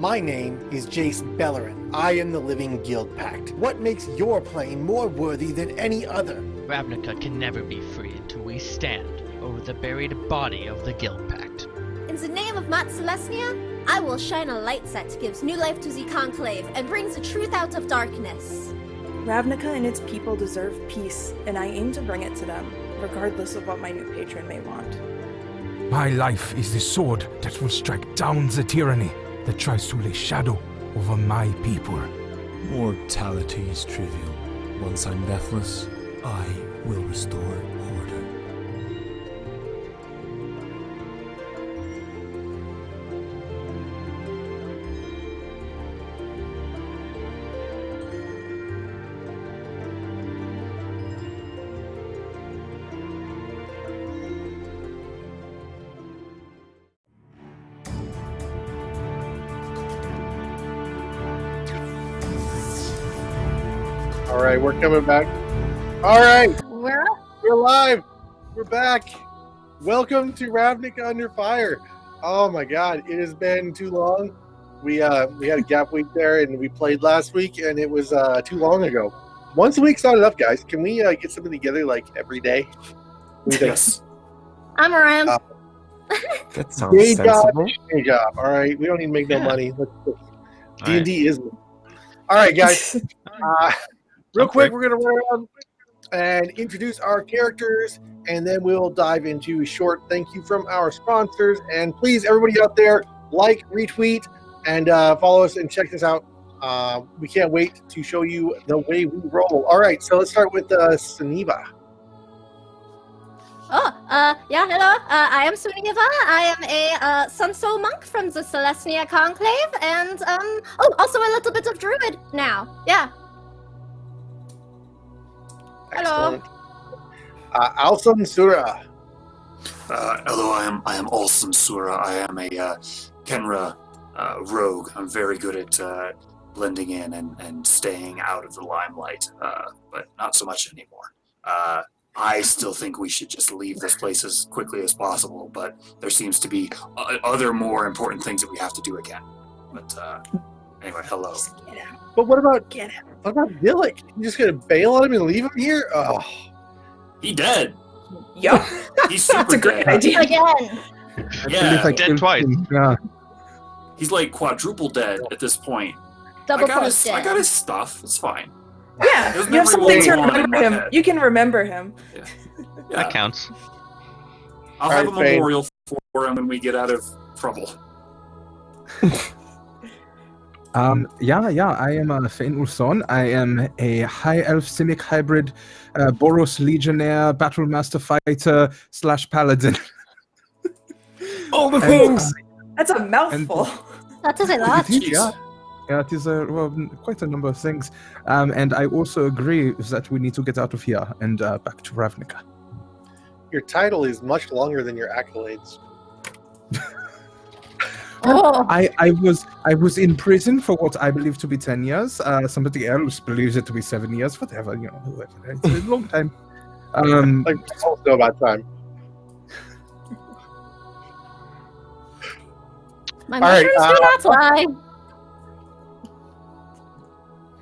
My name is Jace Bellerin. I am the Living Guild Pact. What makes your plane more worthy than any other? Ravnica can never be free until we stand over the buried body of the Guild Pact. In the name of Mat Celestia, I will shine a light that gives new life to the Conclave and brings the truth out of darkness. Ravnica and its people deserve peace, and I aim to bring it to them, regardless of what my new patron may want. My life is the sword that will strike down the tyranny that tries to lay shadow over my people. Mortality is trivial. Once I'm deathless, I will restore order. All right, we're coming back. All right, We're we're live. We're back. Welcome to Ravnica Under Fire. Oh my God, it has been too long. We had a gap week there, and we played last week, and it was too long ago. Once a week's not enough, guys. Can we get something together like every day? What do you think? Yes. I'm around. That sounds Day sensible. Day job. All right, we don't need to make no money. All D&D is. All right, guys. Real quick, we're going to run around and introduce our characters, and then we'll dive into a short thank you from our sponsors. And please, everybody out there, like, retweet, and follow us and check this out. We can't wait to show you the way we roll. All right, so let's start with Suniva. Yeah, hello. I am Suniva. I am a Sunsoul monk from the Celestia Conclave, and, also a little bit of druid now. Yeah. Hello. Excellent. Alsan Sura. Hello, I am Alsan Sura. I am a Kenra rogue. I'm very good at blending in and staying out of the limelight, but not so much anymore. I still think we should just leave this place as quickly as possible, but there seems to be other more important things that we have to do again. But anyway, hello. But what about Dillick? You just gonna bail on him and leave him here? Oh, He dead. Yup. He's super That's a great dead. idea. Again. Yeah, Dead twice. Yeah. he's like quadruple dead at this point. Double I got posted. his stuff. It's fine. Yeah, There's you have memory something to going on in remember my him. head. You can remember him. Yeah. That counts. I'll have a Alright, Fane. memorial for him when we get out of trouble. Yeah, I am Fane Ulson. I am a high elf simic hybrid, Boros legionnaire, battle master fighter / paladin. All the And, things! That's a mouthful. That is a lot. It is, yeah, it is quite a number of things. And I also agree that we need to get out of here and back to Ravnica. your title is much longer than your accolades. Oh. I was in prison for what I believe to be 10 years. Somebody else believes it to be 7 years. Whatever, whoever. It's a long time. Like, I don't know about time. My All right, mushrooms do not lie.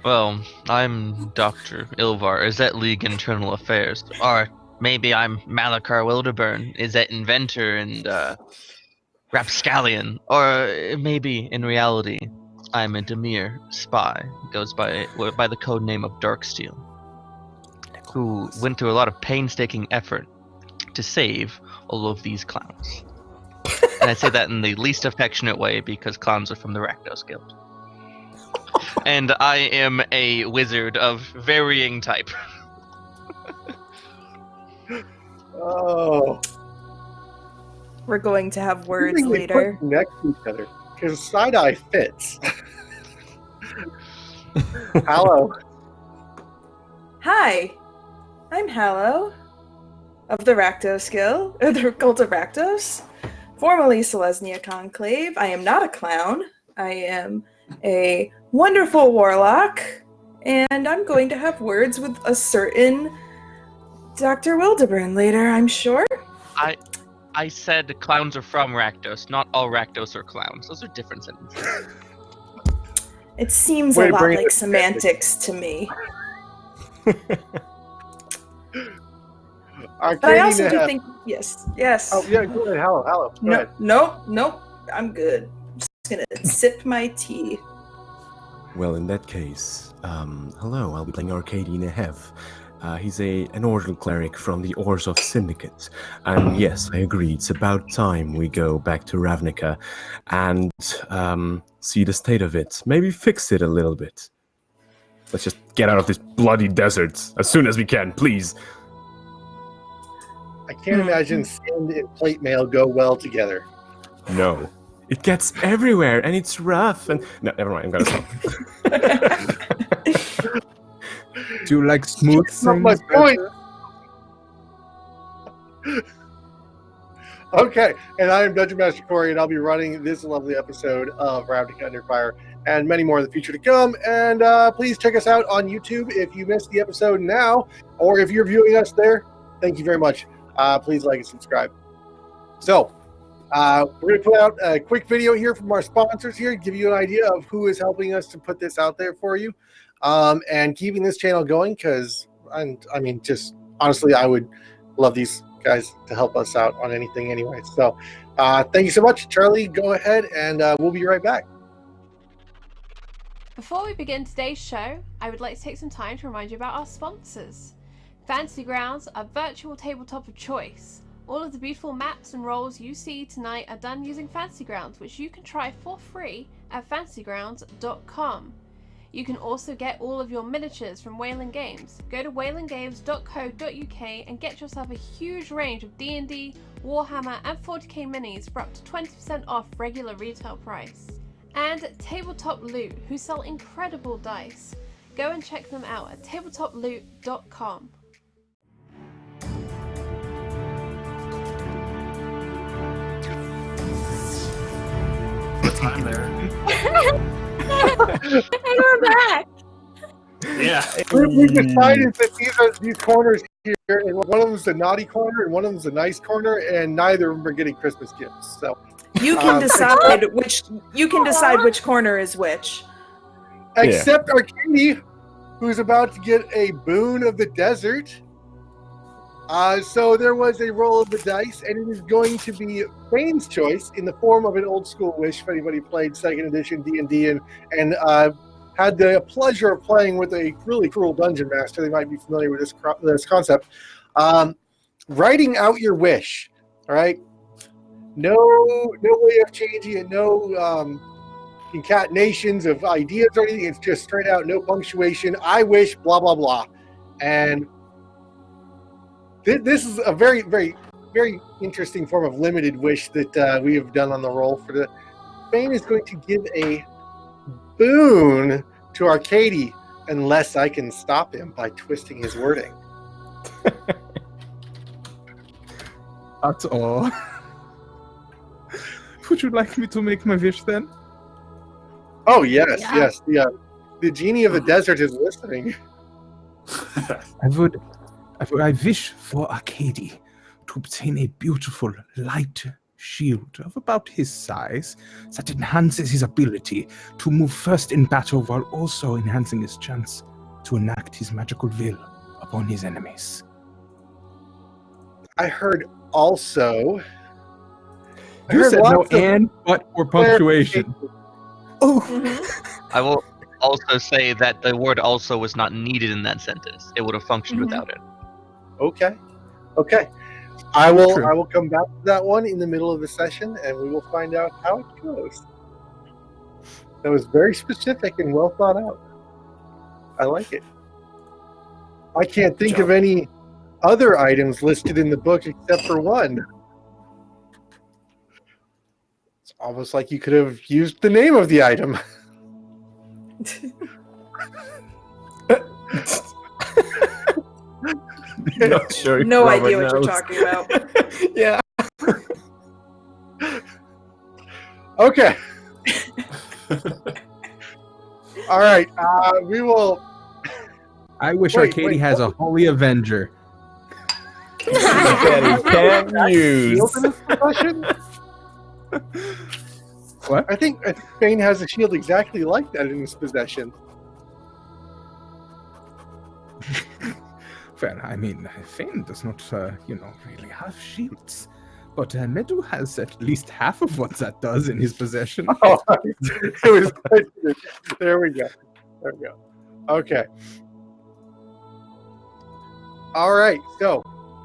Well, I'm Dr. Ilvar, is at League Internal Affairs. Or maybe I'm Malachar Wilderburn, is at Inventor and Rapscallion. Or maybe, in reality, I'm a Demir spy, goes by the code name of Darksteel, who went through a lot of painstaking effort to save all of these clowns. And I say that in the least affectionate way because clowns are from the Rakdos Guild. And I am a wizard of varying type. Oh. We're going to have words They later. put next to each other because side-eye fits. Hello. Hi, I'm Hallow of the Rakdos Guild, or the Cult of Rakdos, formerly Selesnya Conclave. I am not a clown. I am a wonderful warlock, and I'm going to have words with a certain Dr. Wildeburn later, I'm sure. I said clowns are from Rakdos, not all Rakdos are clowns. Those are different sentences. It seems Way a to lot bring it like to semantics to me. But I Arcadina also do have- think yes. Oh yeah, go ahead. Hello. Go ahead. Nope. I'm good. I'm just gonna sip my tea. Well, in that case, hello, I'll be playing Arcadina Hev. He's an Ordal cleric from the Ors of Syndicate. And yes, I agree, it's about time we go back to Ravnica and see the state of it. Maybe fix it a little bit. Let's just get out of this bloody desert as soon as we can, please. I can't imagine sand and plate mail go well together. No. It gets everywhere, and it's rough, and... No, never mind, I'm gonna stop. Do you like smooth That's not things my point. better? Okay, and I am Dungeon Master Corey, and I'll be running this lovely episode of Ravnica Under Fire, and many more in the future to come. And please check us out on YouTube if you missed the episode now, or if you're viewing us there. Thank you very much. Please like and subscribe. So, we're going to put out a quick video here from our sponsors here, give you an idea of who is helping us to put this out there for you, and keeping this channel going, because, I mean, just honestly, I would love these guys to help us out on anything anyway. So, thank you so much. Charlie, go ahead, and we'll be right back. Before we begin today's show, I would like to take some time to remind you about our sponsors. Fantasy Grounds, our virtual tabletop of choice. All of the beautiful maps and rolls you see tonight are done using Fantasy Grounds, which you can try for free at fantasygrounds.com. You can also get all of your miniatures from Wayland Games. Go to waylandgames.co.uk and get yourself a huge range of D&D, Warhammer and 40k minis for up to 20% off regular retail price. And Tabletop Loot, who sell incredible dice. Go and check them out at tabletoploot.com. I'm there. And we're back. Yeah. We decided that these corners here, and one of them's a naughty corner, and one of them's a nice corner, and neither of them are getting Christmas gifts. So You can decide which corner is which. except Arcady, who's about to get a boon of the desert. So there was a roll of the dice, and it is going to be Fane's choice in the form of an old school wish. If anybody played 2nd edition D&D and had the pleasure of playing with a really cruel dungeon master, they might be familiar with this concept. Writing out your wish, all right? No way of changing it, no concatenations of ideas or anything. It's just straight out, no punctuation. I wish, blah, blah, blah. And this is a very, very, very interesting form of limited wish that we have done on the roll for the... Fane is going to give a boon to Arcady unless I can stop him by twisting his wording. That's all. Would you like me to make my wish then? Oh, yes, Yeah. yes. The genie of the desert is listening. I wish for Arcady to obtain a beautiful light shield of about his size that enhances his ability to move first in battle while also enhancing his chance to enact his magical will upon his enemies. I heard also... I You heard said no lots of and, but, or punctuation. Oh, I will also say that the word "also" was not needed in that sentence. It would have functioned without it. Okay. I will True. come back to that one in the middle of the session, and we will find out how it goes. That was very specific and well thought out. I like it. I can't think of any other items listed in the book except for one. It's almost like you could have used the name of the item. Not sure if No Robert idea what you're knows. talking about. yeah. Okay. All right. We will. I wish Wait, Arcady wait, has a holy avenger. That he can use. Field in this discussion? What? I think Fane has a shield exactly like that in his possession. Well, I mean, Fane does not, really have shields. But Medu has at least half of what that does in his possession. Oh, it was there we go. There we go. Okay. All right. So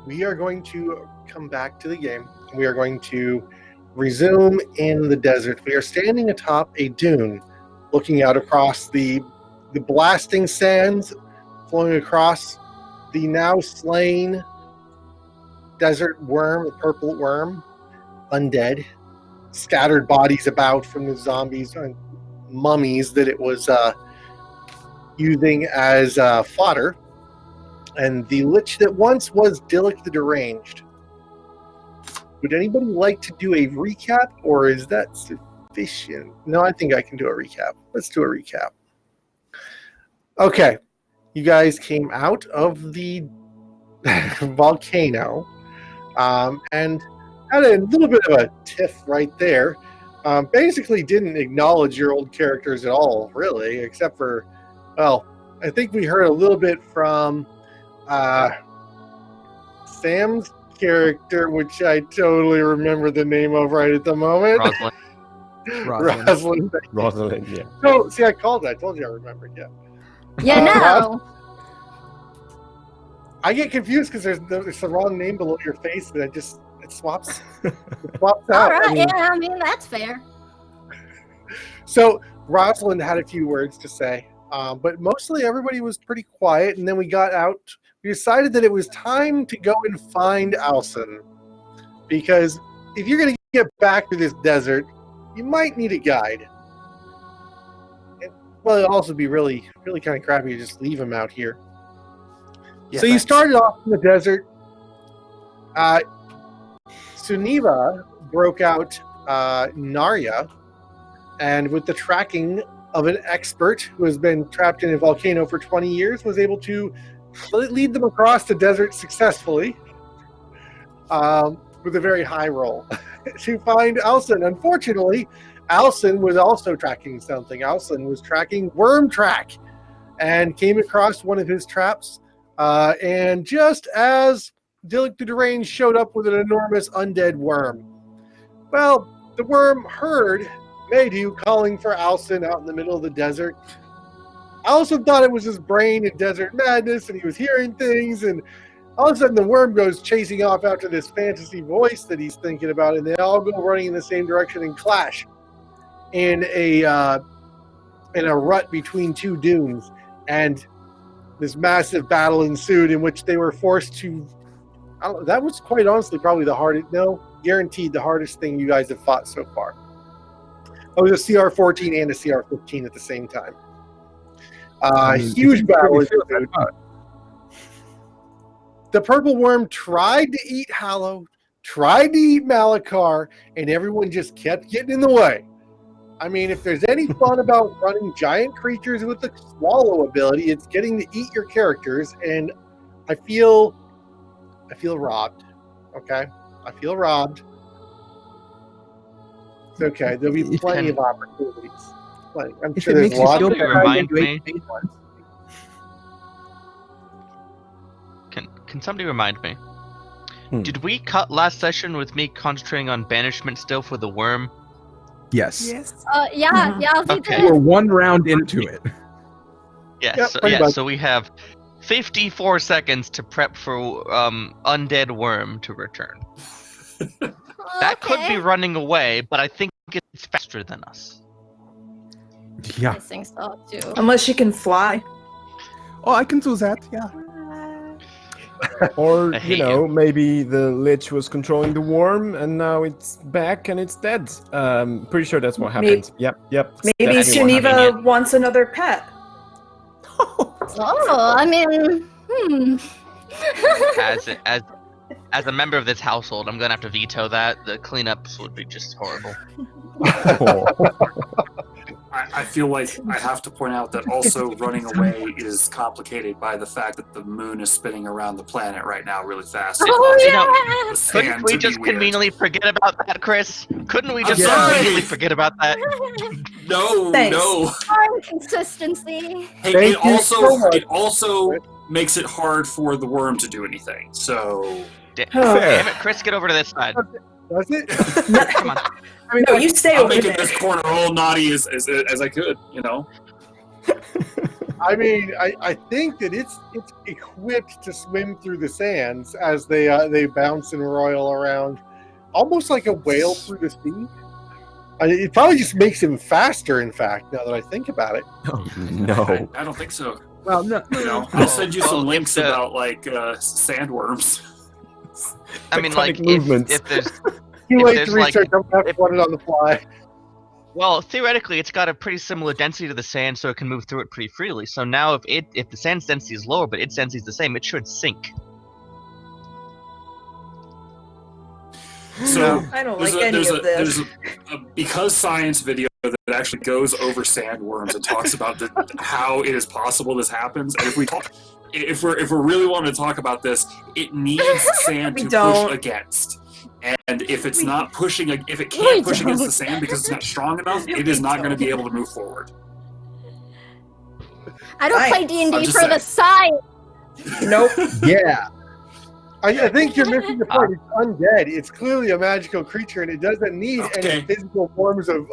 we are going to come back to the game. We are going to resume in the desert. We are standing atop a dune, looking out across the blasting sands flowing across the now slain desert worm, the purple worm, undead, scattered bodies about from the zombies and mummies that it was using as fodder, and the lich that once was Dillick the Deranged. Would anybody like to do a recap, or is that sufficient? No, I think I can do a recap. Let's do a recap. Okay. You guys came out of the volcano and had a little bit of a tiff right there. Basically didn't acknowledge your old characters at all, really, except for, well, I think we heard a little bit from Sam's character, which I totally remember the name of right at the moment. Rosalind. Rosalind. Rosalind, yeah. No, see, I called it. I told you I remembered, yeah. Yeah, no. I get confused because there's the wrong name below your face, and it swaps out. All right, I mean, that's fair. So Rosalind had a few words to say, but mostly everybody was pretty quiet, and then we got out. We decided that it was time to go and find Alsan, because if you're going to get back to this desert, you might need a guide. Well, it'll also be really, really kind of crappy to just leave him out here. Yeah, so you started off in the desert. Suniva broke out Narya, and with the tracking of an expert who has been trapped in a volcano for 20 years, was able to lead them across the desert successfully with a very high roll to find Alsan. Unfortunately, Alsan was also tracking something. Alsan was tracking worm track and came across one of his traps. And just as Dillick the Deranged showed up with an enormous undead worm, well, the worm heard Medu calling for Alsan out in the middle of the desert. Alsan thought it was his brain in desert madness, and he was hearing things, and all of a sudden the worm goes chasing off after this fantasy voice that he's thinking about, and they all go running in the same direction and clash in a rut between two dunes, and this massive battle ensued in which they were forced to. That was quite honestly probably the hardest. No, guaranteed the hardest thing you guys have fought so far. It was a CR-14 and a CR-15 at the same time. Huge battle ensued. The purple worm tried to eat Hallow, tried to eat Malachar, and everyone just kept getting in the way. I mean, if there's any fun about running giant creatures with the swallow ability, it's getting to eat your characters, and I feel robbed. Okay? I feel robbed. It's okay. There'll be plenty of opportunities. I'm sure there's lots of remind me. Can somebody remind me? Did we cut last session with me concentrating on banishment still for the worm? Yes. Yeah, we Okay. did. We're one round into it. Yes. Yep, So we have 54 seconds to prep for undead worm to return. That could be running away, but I think it's faster than us. Yeah. I think so too. Unless she can fly. Oh, I can do that. Yeah. Or, I hate maybe the lich was controlling the worm and now it's back and it's dead. Pretty sure that's what happened. Yep. Maybe That's definitely what happened. Suniva wants another pet. Oh, I mean, As a member of this household, I'm gonna have to veto that. The cleanups would be just horrible. I feel like I have to point out that also running away is complicated by the fact that the moon is spinning around the planet right now really fast. Oh, You know, yeah! The sand couldn't we to be just weird. conveniently forget about that, Chris? Couldn't we just sorry. conveniently forget about that? No, Thanks. no. Consistency. Hey, Thank it you so much. also makes it hard for the worm to do anything. So Damn it, Chris, get over to this side. Does it? Come on. I mean, No, you stay I'm over making there. this corner all naughty as I could, you know. I mean, I think that it's equipped to swim through the sands as they bounce and roil around, almost like a whale through the sea. It probably just makes him faster. In fact, now that I think about it. No. I don't think so. Well, no. You know, I'll send you some Well, links if the- about like sandworms. I mean, like, Tectonic movements. if there's... Too If late there's, to research. I'm gonna have to run it on the fly. Well, theoretically, it's got a pretty similar density to the sand, so it can move through it pretty freely. So now, if the sand's density is lower, but its density is the same, it should sink. So I don't there's like any of this. there's a because science video that actually goes over sandworms and talks about how it is possible this happens. And if we're really wanting to talk about this, it needs sand We to don't. push against. And if it's not pushing, if it We can't push against don't. the sand because it's not strong enough, it is not going to be able to move forward. I don't play Science. D&D I'm just for the science. Nope. Yeah. I think you're missing the point. It's undead. It's clearly a magical creature, and it doesn't need Okay. any physical forms of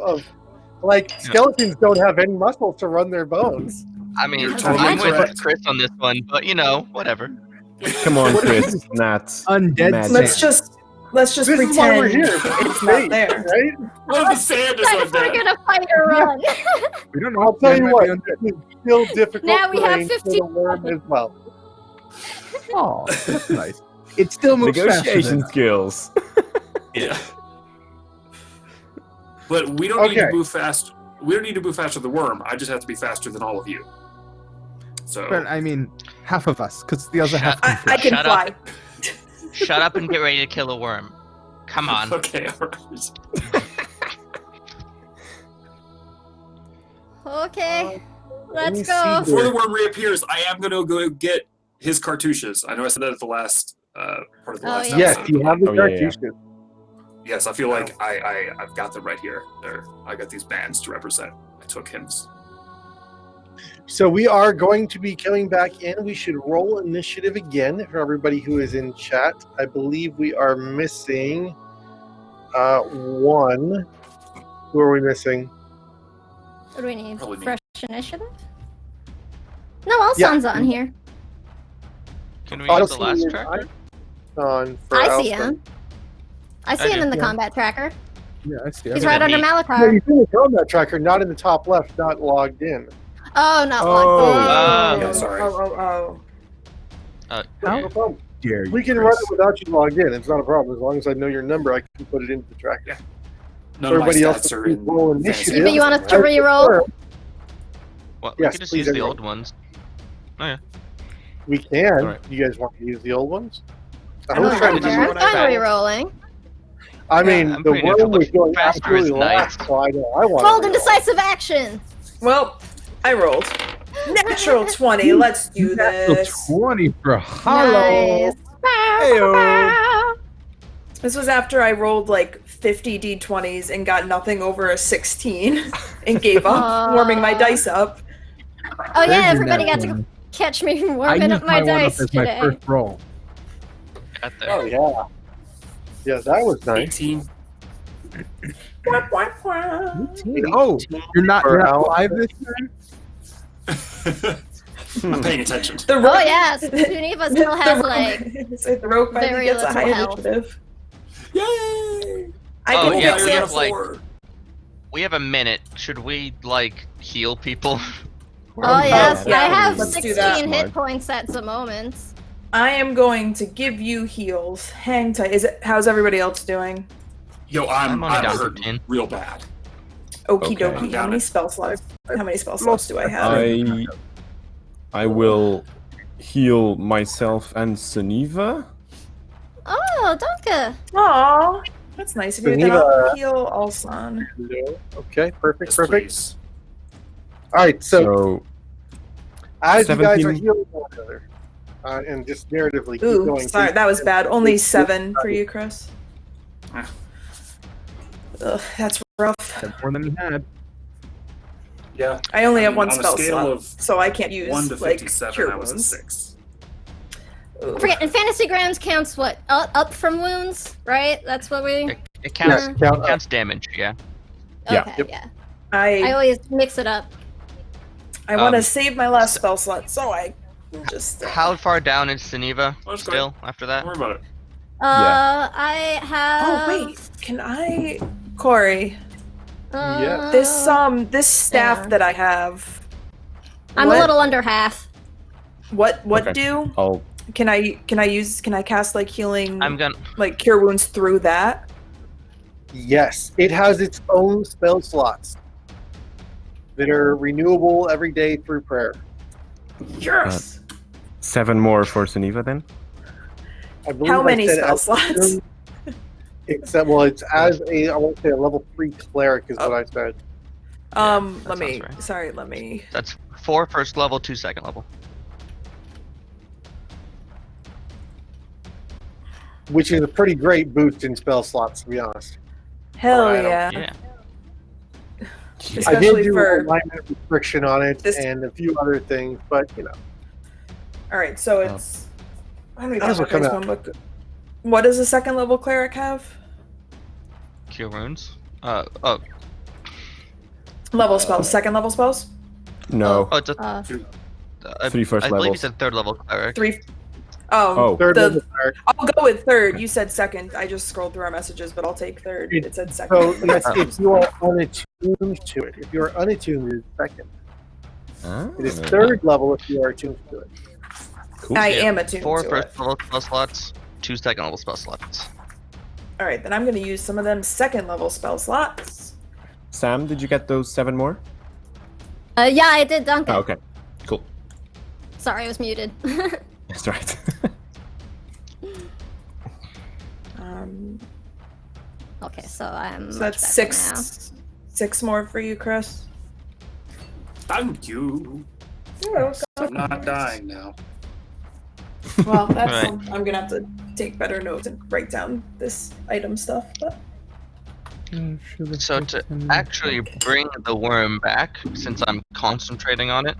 like skeletons don't have any muscles to run their bones. I mean, You're I'm totally with correct. Chris on this one, but you know, whatever. Come on, Chris. That's Undead magic. Let's just This is why pretend we're here. it's not there. right? What if the sand is What like if we're that? gonna fight or run? We don't know. I'll if tell there you might what. be undead. It's still difficult. Now we have terrain for 15 the worm as well. Oh, that's nice. It still moves faster Negotiation than skills. Yeah. But we don't need Okay. to move fast. We don't need to move faster than the worm. I just have to be faster than all of you. So But I mean, half of us, because the other Shut half. I can Shut fly. up. Shut up and get ready to kill a worm. Come on. okay, all right. Okay, let me let's go. see Before the worm reappears, I am going to go get his cartouches. I know I said that at the last part of the Oh, last yeah. Yes, episode. you have the Oh, yeah, yeah. cartouches. Yes, I feel like I've got them right here. I got these bands to represent. I took hymns. So we are going to be coming back in. We should roll initiative again for everybody who is in chat. I believe we are missing one. Who are we missing? What do we need? Probably me. Fresh initiative? No, Alsan's on here. Can we use the Alsan last and tracker? On for I see Alsan. him. I see Okay. him in the Yeah. combat tracker. Yeah, I see. He's Yeah, right under me. No, Malachar. he's in the combat tracker, not in the top left, not logged in. Oh, not Oh. locked. Yeah, sorry. Oh. No problem. Dare you, We can Chris. run it without you logged in. It's not a problem. As long as I know your number, I can put it into the tracker. Yeah. None of my Everybody else stats are can in roll fantasy. initiative. Yeah, but you want us to As re-roll? confirmed, Well, Yes, we could just please, use the everyone. old ones. We can. Alright. You guys want to use the old ones? I I was don't trying to care. do I'm what fine I re-rolling. I mean, I'm the pretty neutral, worm was but going faster is absolutely nice. last, so I know I want Bold and decisive action. Well, I rolled. Natural 20. Let's do Natural this. 20 for Hollow. Nice. Heyo. This was after I rolled like 50 d20s and got nothing over a 16 and gave up, warming my dice up. Oh yeah, There's your everybody got nat to 20. catch me I warming used up my my one up dice as my today. first roll. Got there. Oh yeah, yeah, that was nice. 18. Wah, wah, wah. Oh, you're not For Al- live this time? I'm paying attention. The Oh rogue, yeah, Suniva still has like the rogue finally very gets a little high health. initiative. Yay! I Oh, can yeah, fix we it. have, like- 4. We have a minute. Should we like heal people? Oh yes, yeah, I have let's do 16 that. hit Smart. points at the moment. I am going to give you heals. Hang tight. How's everybody else doing? Yo, I'm only down hurting 15. real bad. Okie Okay. dokie. How Down many it. spell slots? How many spell slots do I have? I will heal myself and Suniva. Oh, Donka. Aw, that's nice of you. Then Geneva. I'll heal Alsan. Okay, perfect, Yes, perfect. please. All right, so as you guys are 17. healing one another, and just narratively keep Ooh, going. sorry, that was bad. Only 7 for you, Chris. Ugh, that's rough. That's more than he had. Yeah. I only have mean, one on a spell scale slot, of so I can't use 1 to like 57, cure I was a wounds. 6. Ooh. Forget, and Fantasy Grounds counts what? Up from wounds, right? That's what we. It counts. Yeah, count It counts damage. Yeah. Yeah. Okay, Yep. yeah. I I always mix it up. want to Um, save my last spell slot, so I just. How far down is Seneva Let's go. still after that? Don't worry about it. I have. Oh wait, can I, Corey? Yes. This staff yeah. that I have. I'm what- a little under half. What Okay. do? I'll Can I cast like healing, I'm gonna. like cure wounds through that? Yes, it has its own spell slots that are renewable every day through prayer. Yes. 7 more for Seneva then. I believe How I many said spell as- slots? It's it's as a I want to say a level 3 cleric is what I said. that Let me. sounds right. Sorry, let me. That's 4 first level, 2 second level. Which is a pretty great boost in spell slots, to be honest. Hell Alright, yeah. Yeah. I did Especially do for. alignment restriction on it this- and a few other things, but All right, so it's. How many How does it come out? book? What does a second level cleric have? Cure wounds. Level spells. Second level spells. No. Oh, it's a, I, 3 first I believe you levels. said 3rd level cleric. 3. Oh. third the- level cleric. I'll go with 3rd. You said 2nd. I just scrolled through our messages, but I'll take 3rd. It said 2nd. So yes, if you are unattuned to it. If you are unattuned, it is second. It is 3rd level if you are attuned to it. Cool. I Yeah, am attuned 4 to first it. level spell slots, 2 second level spell slots. All right, then I'm going to use some of them second level spell slots. Sam, did you get those 7 more? Yeah, I did, Duncan. Oh, okay. Cool. Sorry, I was muted. That's right. Okay, so I'm. So much that's better 6 more for you, Chris. Thank you. I'm not dying now. Well, that's Right. I'm gonna have to take better notes and write down this item stuff. But So to actually bring the worm back, since I'm concentrating on it,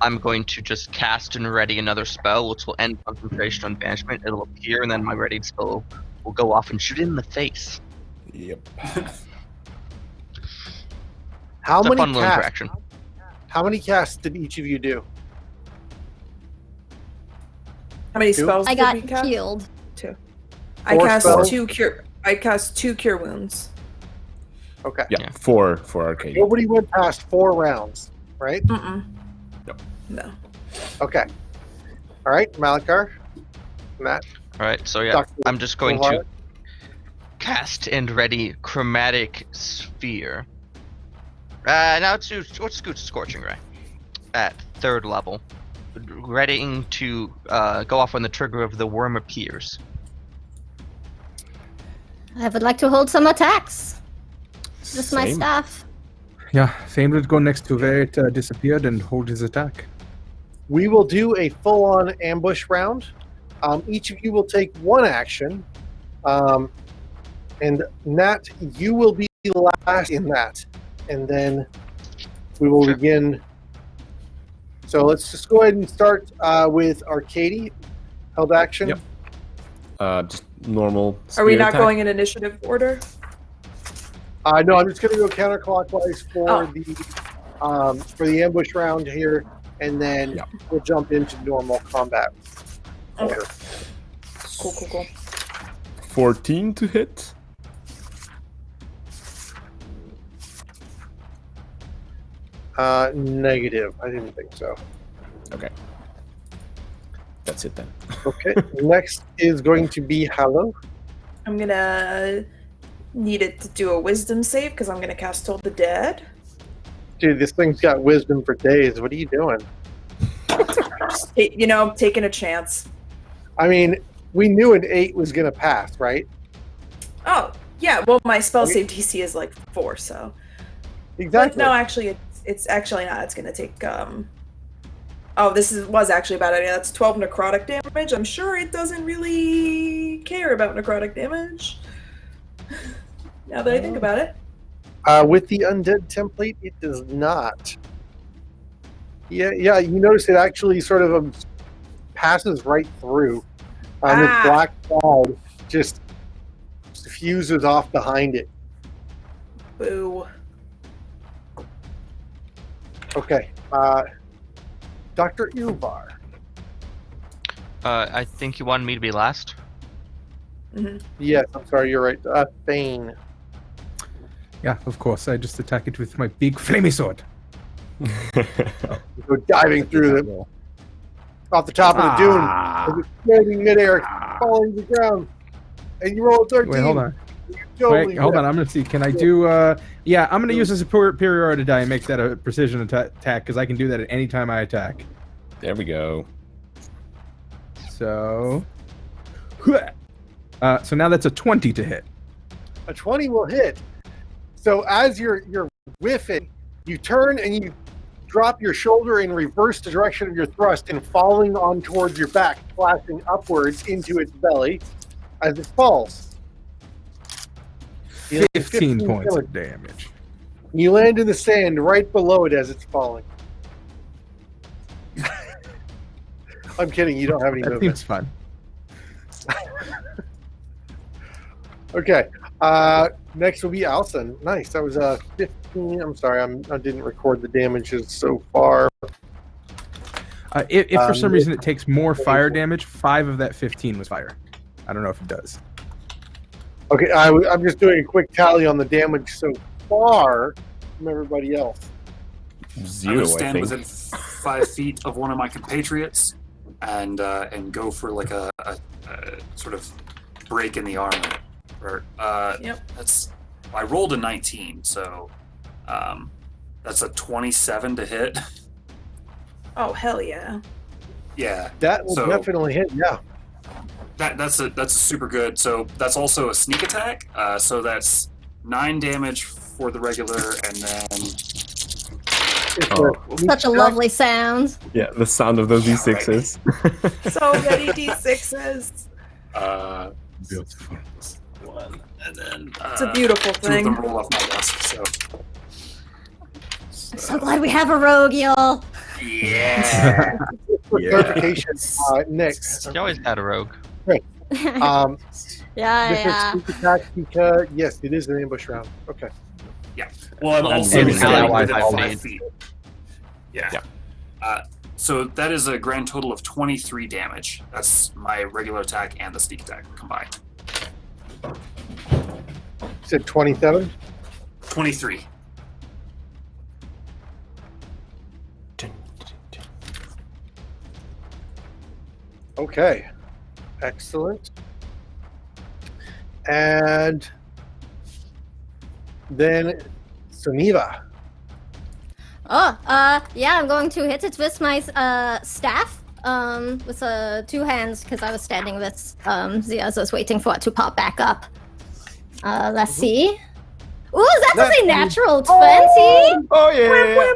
I'm going to just cast and ready another spell, which will end concentration on banishment. It'll appear, and then my readied spell will go off and shoot it in the face. Yep. How It's a many fun little casts? interaction. How many casts did each of you do? how many 2? spells I did got we cast? healed. 2. I 4 cast spells? 2 cure. I cast 2 cure wounds. Okay. Yeah, Yeah. 4 for Arcadia. Nobody went past 4 rounds, right? Mm-mm. Nope. No. Okay. All right, Malakar, Matt, Alright, so yeah, Dr. I'm just going O'Hara. to cast and ready chromatic sphere. Now let's scoot Scorching Ray at 3rd level, readying to go off when the trigger of the worm appears. I would like to hold some attacks. Just my Same. staff. Yeah, Thane would go next to where it disappeared and hold his attack. We will do a full-on ambush round. Each of you will take 1 action, and Nat, you will be last in that, and then we will Sure. begin. So let's just go ahead and start with Arcady. Held action. Yep. Just normal. Are we spear not attack. going in initiative order? No, I'm just going to go counterclockwise for Oh. for the ambush round here, and then Yep. we'll jump into normal combat. Okay. order. Cool. 14 to hit? Negative. I didn't think so. Okay. That's it then. Okay. Next is going to be Hallow. I'm gonna need it to do a wisdom save because I'm gonna cast Toll the Dead. Dude, this thing's got wisdom for days. What are you doing? Just, taking a chance. I mean, we knew an 8 was going to pass, right? Oh, yeah. Well, my spell save DC is like 4, so. But Exactly. no, actually, it's actually not. It's gonna take oh, was actually a bad idea. That's 12 necrotic damage. I'm sure it doesn't really care about necrotic damage. Now that I think about it. With the undead template, it does not. Yeah. You notice it actually sort of passes right through. This black cloud just diffuses off behind it. Boo. Okay. Dr. Ilvar. I think you wanted me to be last. Mm-hmm. Yes, I'm sorry, you're right. Thane. Yeah, of course. I just attack it with my big flamey sword. You go diving through them. Off the top of the dune. As it's floating midair, falling to the ground. And you roll a 13. Wait, hold on. Totally hold on. I'm going to see. Can I do... yeah, I'm going to use a superiority die and make that a precision attack, because I can do that at any time I attack. There we go. So... so now that's a 20 to hit. A 20 will hit. So as you're whiffing, you turn and you drop your shoulder in reverse the direction of your thrust and falling on towards your back, flashing upwards into its belly as it falls. 15 points of damage. You land in the sand right below it as it's falling. I'm kidding, you don't have any That movement. seems fun. Okay. Next will be Alsan. Nice. That was 15. I'm sorry, I didn't record the damages so far. If for some reason it takes more fire damage, 5 of that 15 was fire. I don't know if it does. Okay, I'm just doing a quick tally on the damage so far from everybody else. I 0, would I stand think. within 5 feet of one of my compatriots and go for like a sort of break in the armor. Yep. I rolled a 19, so that's a 27 to hit. Oh, hell yeah. Yeah, That will So- definitely hit, yeah. that's super good. So that's also a sneak attack. So that's 9 damage for the regular, and then It's Oh. Such a lovely sound. Yeah, the sound of those Yeah, D6s. So many D6s. Beautiful. 1, and then It's a beautiful 2 of thing. them roll off my desk. So I'm so glad we have a rogue, y'all. yeah. for Yeah. clarification. Next. You always had a rogue. Um, Yeah. different sneak attack because yes, it is an ambush round. Okay. Well, I'm And also maybe standing allies within also. 5 feet. Yeah. So that is a grand total of 23 damage. That's my regular attack and the sneak attack combined. You said 27? 23. Okay. Excellent. And then Suniva. Oh, yeah, I'm going to hit it with my staff. With 2 hands because I was standing with the others waiting for it to pop back up. Let's see. Ooh, that's a natural 20. Oh, yeah!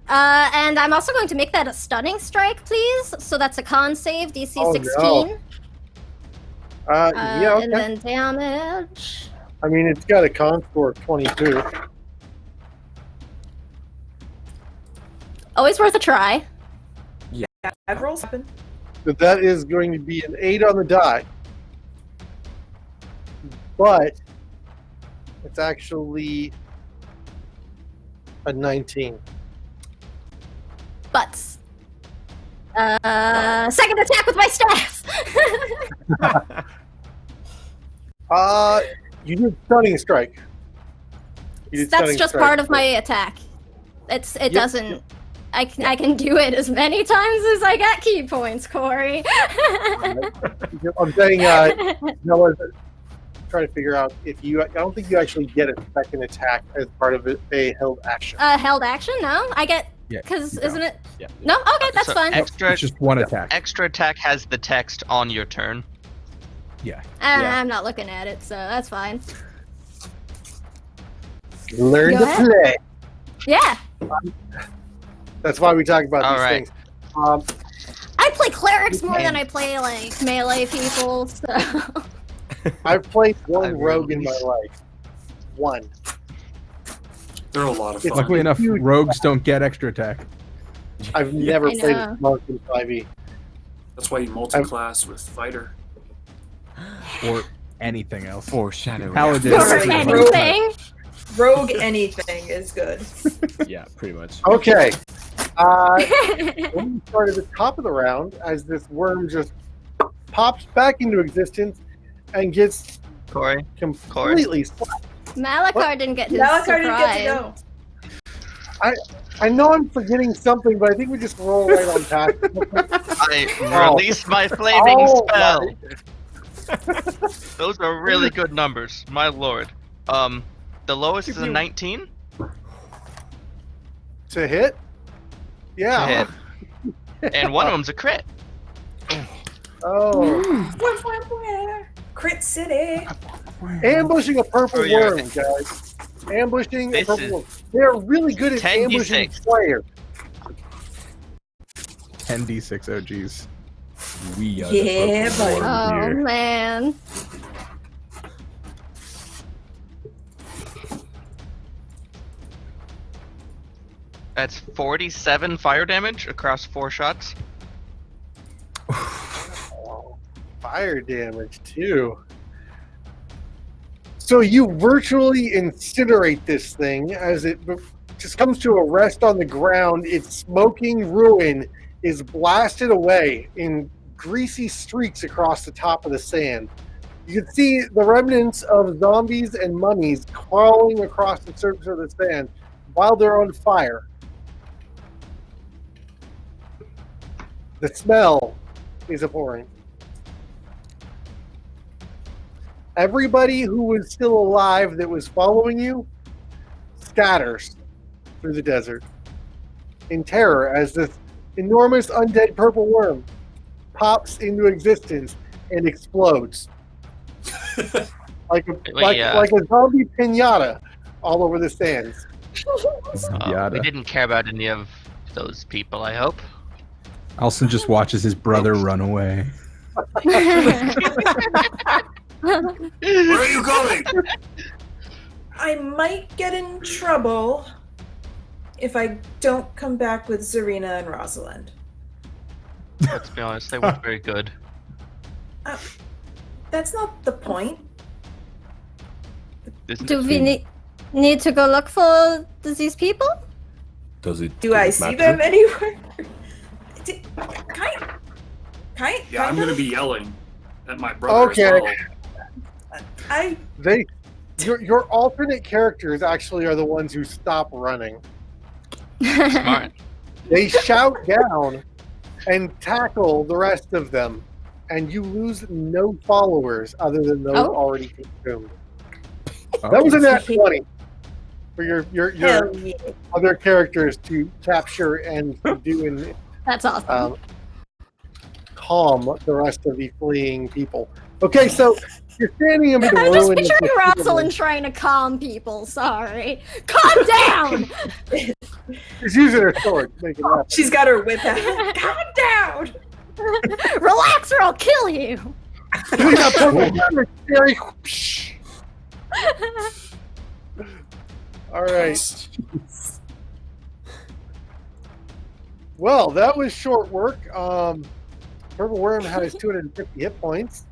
And I'm also going to make that a stunning strike, please. So that's a con save, DC Oh, 16. no. Yeah, okay. And then damage. I mean, it's got a con score of 22. Always worth a try. Bad rolls happen. So that is going to be an 8 on the die. But it's actually a 19. But second attack with my staff. You did stunning strike. That's just part of my attack. It doesn't. I can do it as many times as I get key points, Corey. I'm saying, trying to figure out if you. I don't think you actually get a second attack as part of a held action. Held action? No, I get Yeah, because you isn't don't. it? Yeah. No, okay, that's So fine. Extra, It's just one attack. extra attack has the text on your turn. Yeah. I'm not looking at it, so that's fine. Learn Go to ahead. play. Yeah, That's why we talk about All these right. things. I play clerics more can. than I play like melee people. So I've played one I rogue in my release- life. One. They're a lot of It's fun. Luckily enough, huge. rogues don't get extra attack. I've never I played know. a monk in 5e. That's why you multi-class with fighter. Or anything else. Foreshadowing. Paladin. or Yes. anything. Rogue anything is good. Yeah, pretty much. Okay. We start at the top of the round as this worm just pops back into existence and gets Corey. completely slapped. Malachar didn't get his Malachar didn't get to surprise. go. I know I'm forgetting something, but I think we just roll right on past. I released my flaming Oh, spell. Those are really good numbers, my lord. The lowest is a 19 To hit? Yeah. to hit, and one of them's a crit. Oh. Crit City. Ambushing a purple Oh, yeah. worm, guys. Ambushing a This purple is worm. They're really good at 10d6. ambushing players. 10d6 OGs. We are Yeah, the buddy. purple Oh worm here. man. That's 47 fire damage across 4 shots. Fire damage, too. So you virtually incinerate this thing as it just comes to a rest on the ground. Its smoking ruin is blasted away in greasy streaks across the top of the sand. You can see the remnants of zombies and mummies crawling across the surface of the sand while they're on fire. The smell is abhorrent. Everybody who was still alive that was following you scatters through the desert in terror as this enormous undead purple worm pops into existence and explodes like a zombie pinata all over the sands. Yada. We didn't care about any of those people, I hope. Alsan just watches his brother run away. Where are you going? I might get in trouble if I don't come back with Zarina and Rosalind. Let's be honest, they weren't very good. That's not the point. Isn't Do it? we need to go look for these people? Does it? Do does I it see matter? them anywhere? Kind Yeah, I'm of? gonna be yelling at my brother Okay. as well. Your alternate characters actually are the ones who stop running. Smart. They shout down and tackle the rest of them, and you lose no followers other than those Oh. already consumed. Oh, That was a nat 20 for your Hell yeah. other characters to capture and do and That's awesome. calm the rest of the fleeing people. Okay, so you're standing in the I'm just ruin. of picturing this Rosalind trying to calm people. Sorry. Calm down! She's using her sword to make it happen. She's got her whip out. Calm down! Relax or I'll kill you! Doing that purple damage, scary. All right. Well, that was short work. Purple Worm has 250 hit points.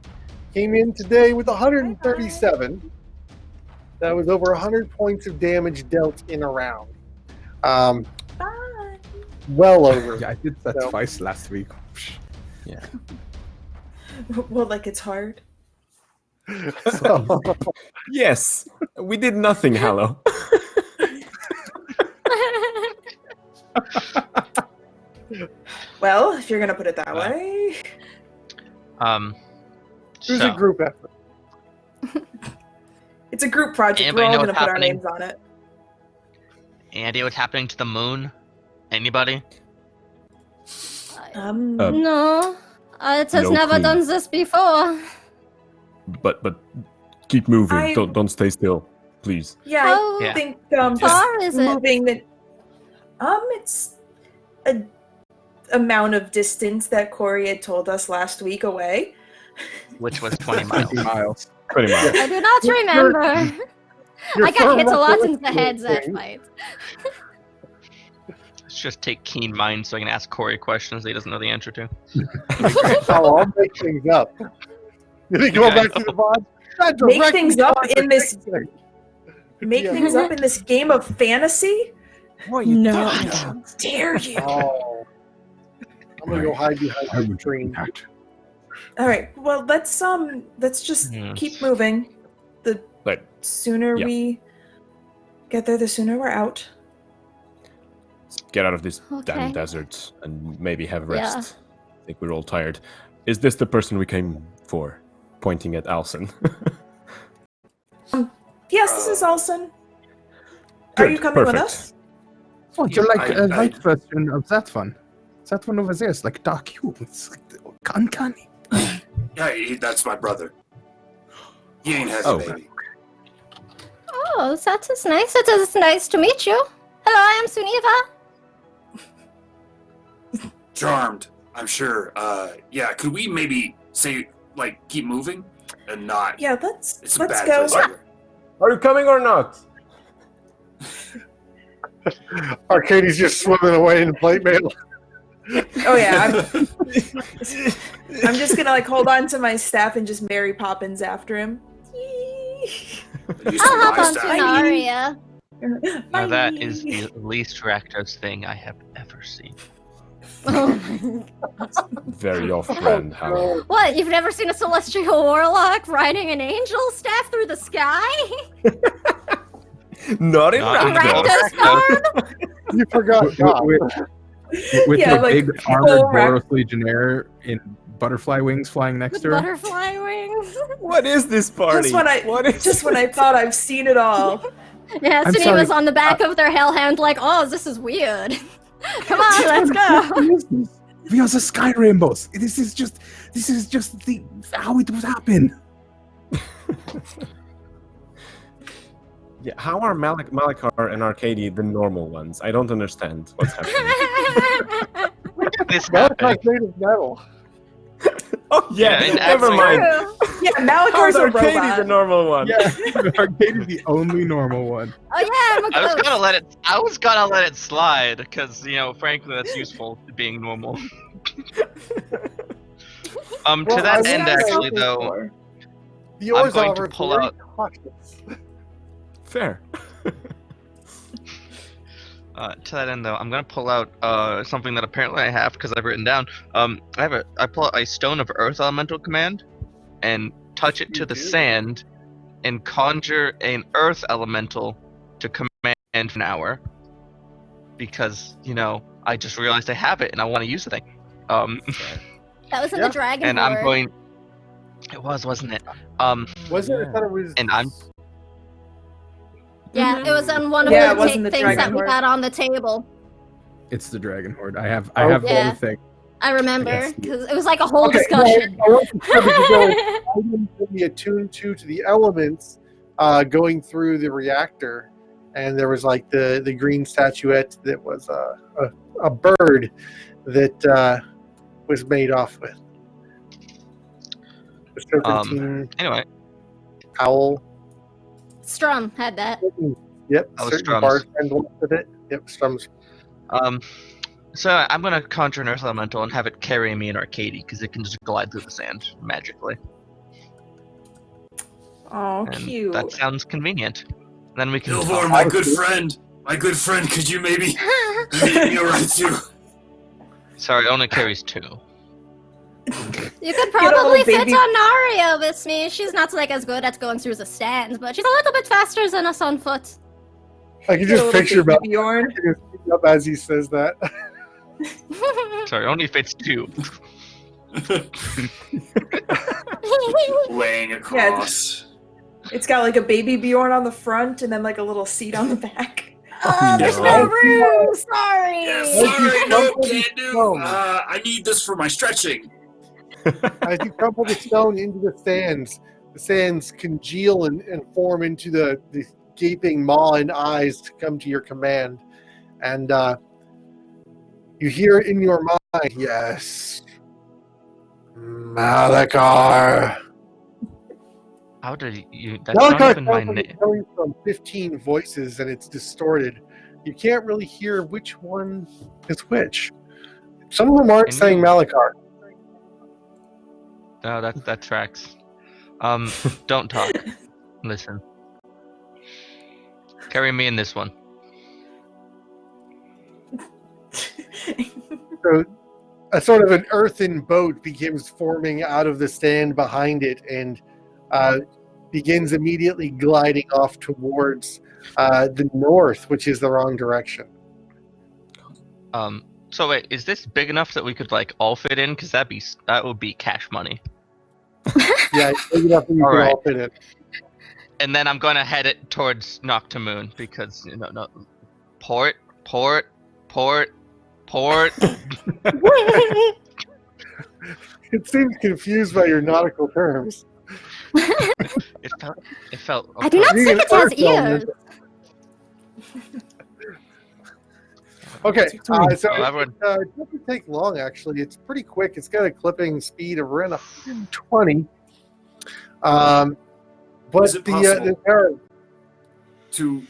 Came in today with 137. That was over 100 points of damage dealt in a round. Bye. Well over. Yeah, I did that So- twice last week. Well, like it's hard. Yes, we did nothing, Hallow. Well, if you're gonna put it that way. It was So, a group effort. It's a group project. Anybody We're all know gonna what's put our happening? names on it. Andy, what's happening to the moon? Anybody? No. It has No never clue. done this before. But keep moving. I- Don't stay still. please. Yeah, How I think far just is it? moving the. It's a amount of distance that Corey had told us last week away. Which was 20 miles. 20 miles. 20 miles. I do not remember. I got hit a lot in the heads that thing. fight. Let's just take keen mind so I can ask Corey questions that he doesn't know the answer to. Oh, I'll make things up. You think go Yeah, I back to the VOD? Make things up in this. Make Yeah. things up in this game of fantasy. What are you No, talking I about? don't dare you. Oh. I'm gonna go hide behind I the would tree. not. All right. Well, let's just Yeah. keep moving. The Like, sooner Yeah. we get there, the sooner we're out. get out of this Okay. damn desert and maybe have Yeah. rest. I think we're all tired. Is this the person we came for? Pointing at Alsan. Yes, this is Alsan. Are Good, you coming with perfect. us? Oh, you're like a I- light version of that one. That one over there is like dark hue. It's uncanny. Yeah, that's my brother. He ain't heavy, Oh. baby. Oh, that is nice. It is nice to meet you. Hello, I am Suniva. Charmed, I'm sure. Yeah, could we maybe say, like, keep moving and not? Yeah, It's a let's bad go. place here. Are you coming or not? Arcadie's just swimming away in plate mail. Oh yeah, I'm just gonna like hold on to my staff and just Mary Poppins after him. Use I'll some hop my on stuff. Sunaria. Now that is the least Rakdos thing I have ever seen. Oh my Very off-brand, however. What? You've never seen a celestial warlock riding an angel staff through the sky? Not in Not in Rakdos. Rakdos farm? You forgot God. With Yeah, your like big armored full Boros Legionnaire in butterfly wings flying next With to her. butterfly wings? What is this party? just when I thought I've seen it all. Yeah, I'm Suniva's sorry. on the back of their hellhound like, oh, this is weird. Come on, let's go. We are the Sky Rainbows. This is just the how it would happen. Yeah, how are Malachar and Arcady the normal ones? I don't understand what's happening. This That's happening. not made of metal. Oh yeah, Yeah, and never actually- mind. Yeah, How's Malakar's a Arcady robot. the normal one? Yeah, Arcade is the only normal one. Oh yeah, I'm a I was ghost. gonna let it slide because frankly that's useful to being normal. Well, To that I end, was actually, saying though, before, the I'm going Orzhov to are pull very out- cautious. Fair. To that end, though, I'm gonna pull out something that apparently I have because I've written down. I pull out a Stone of Earth Elemental command, and touch it to the sand, and conjure an Earth Elemental to command for an hour. Because I just realized I have it and I want to use the thing. That was in Yeah. the dragon And horde. I'm going. It was, wasn't it? Was it? I thought it was. And I'm- Yeah, it was on one of Yeah, it the was in the things dragon that we horde. had on the table. It's the Dragon Horde. I have Oh, the yeah. whole thing. I remember Yes. because it was like a whole Okay, discussion. I want to go items to be attuned to the elements going through the reactor, and there was like the green statuette that was a bird that was made off with the serpentine Anyway, owl. Strum had that. Yep, That was certain Strum's. bard friend wanted it. Yep, Strum's. so I'm gonna conjure an Earth Elemental and have it carry me in Arcady because it can just glide through the sand magically. Oh, And cute. that sounds convenient. Then we can. Ilvor, my good friend, could you maybe lead me a ride too? Sorry, it only carries 2. You could old probably fit baby. on Naria with me. She's not like as good at going through the stands, but she's a little bit faster than us on foot. I can Little just picture baby about Bjorn. up as he says that. Sorry, it only fits 2. Laying across. It's got like a baby Bjorn on the front and then like a little seat on the back. Oh, there's no. no room. Sorry. Yeah, Thank you. sorry, no, Somebody can't do. come. I need this for my stretching. As you crumple the stone into the sands congeal and form into the gaping maw and eyes to come to your command. And you hear in your mind, yes, Malachar. How did you? That's not Malachar even my sounds like name. it's coming from 15 voices, and it's distorted. You can't really hear which one is which. Some of them aren't saying Malachar. No, that tracks. Don't talk. Listen. Carry me in this one. So a sort of an earthen boat begins forming out of the stand behind it and begins immediately gliding off towards the north, which is the wrong direction. So wait, is this big enough that we could like all fit in? Because that would be cash money. Yeah, it's big enough that you All can right. all fit in. And then I'm gonna head it towards Naktamun because no, port. It seems confused by your nautical terms. It felt. I do not You think can it has earth element. ears. Okay, so Well, everyone- it doesn't take long, actually. It's pretty quick. It's got a clipping speed of around 120. But Is it possible the arrow, to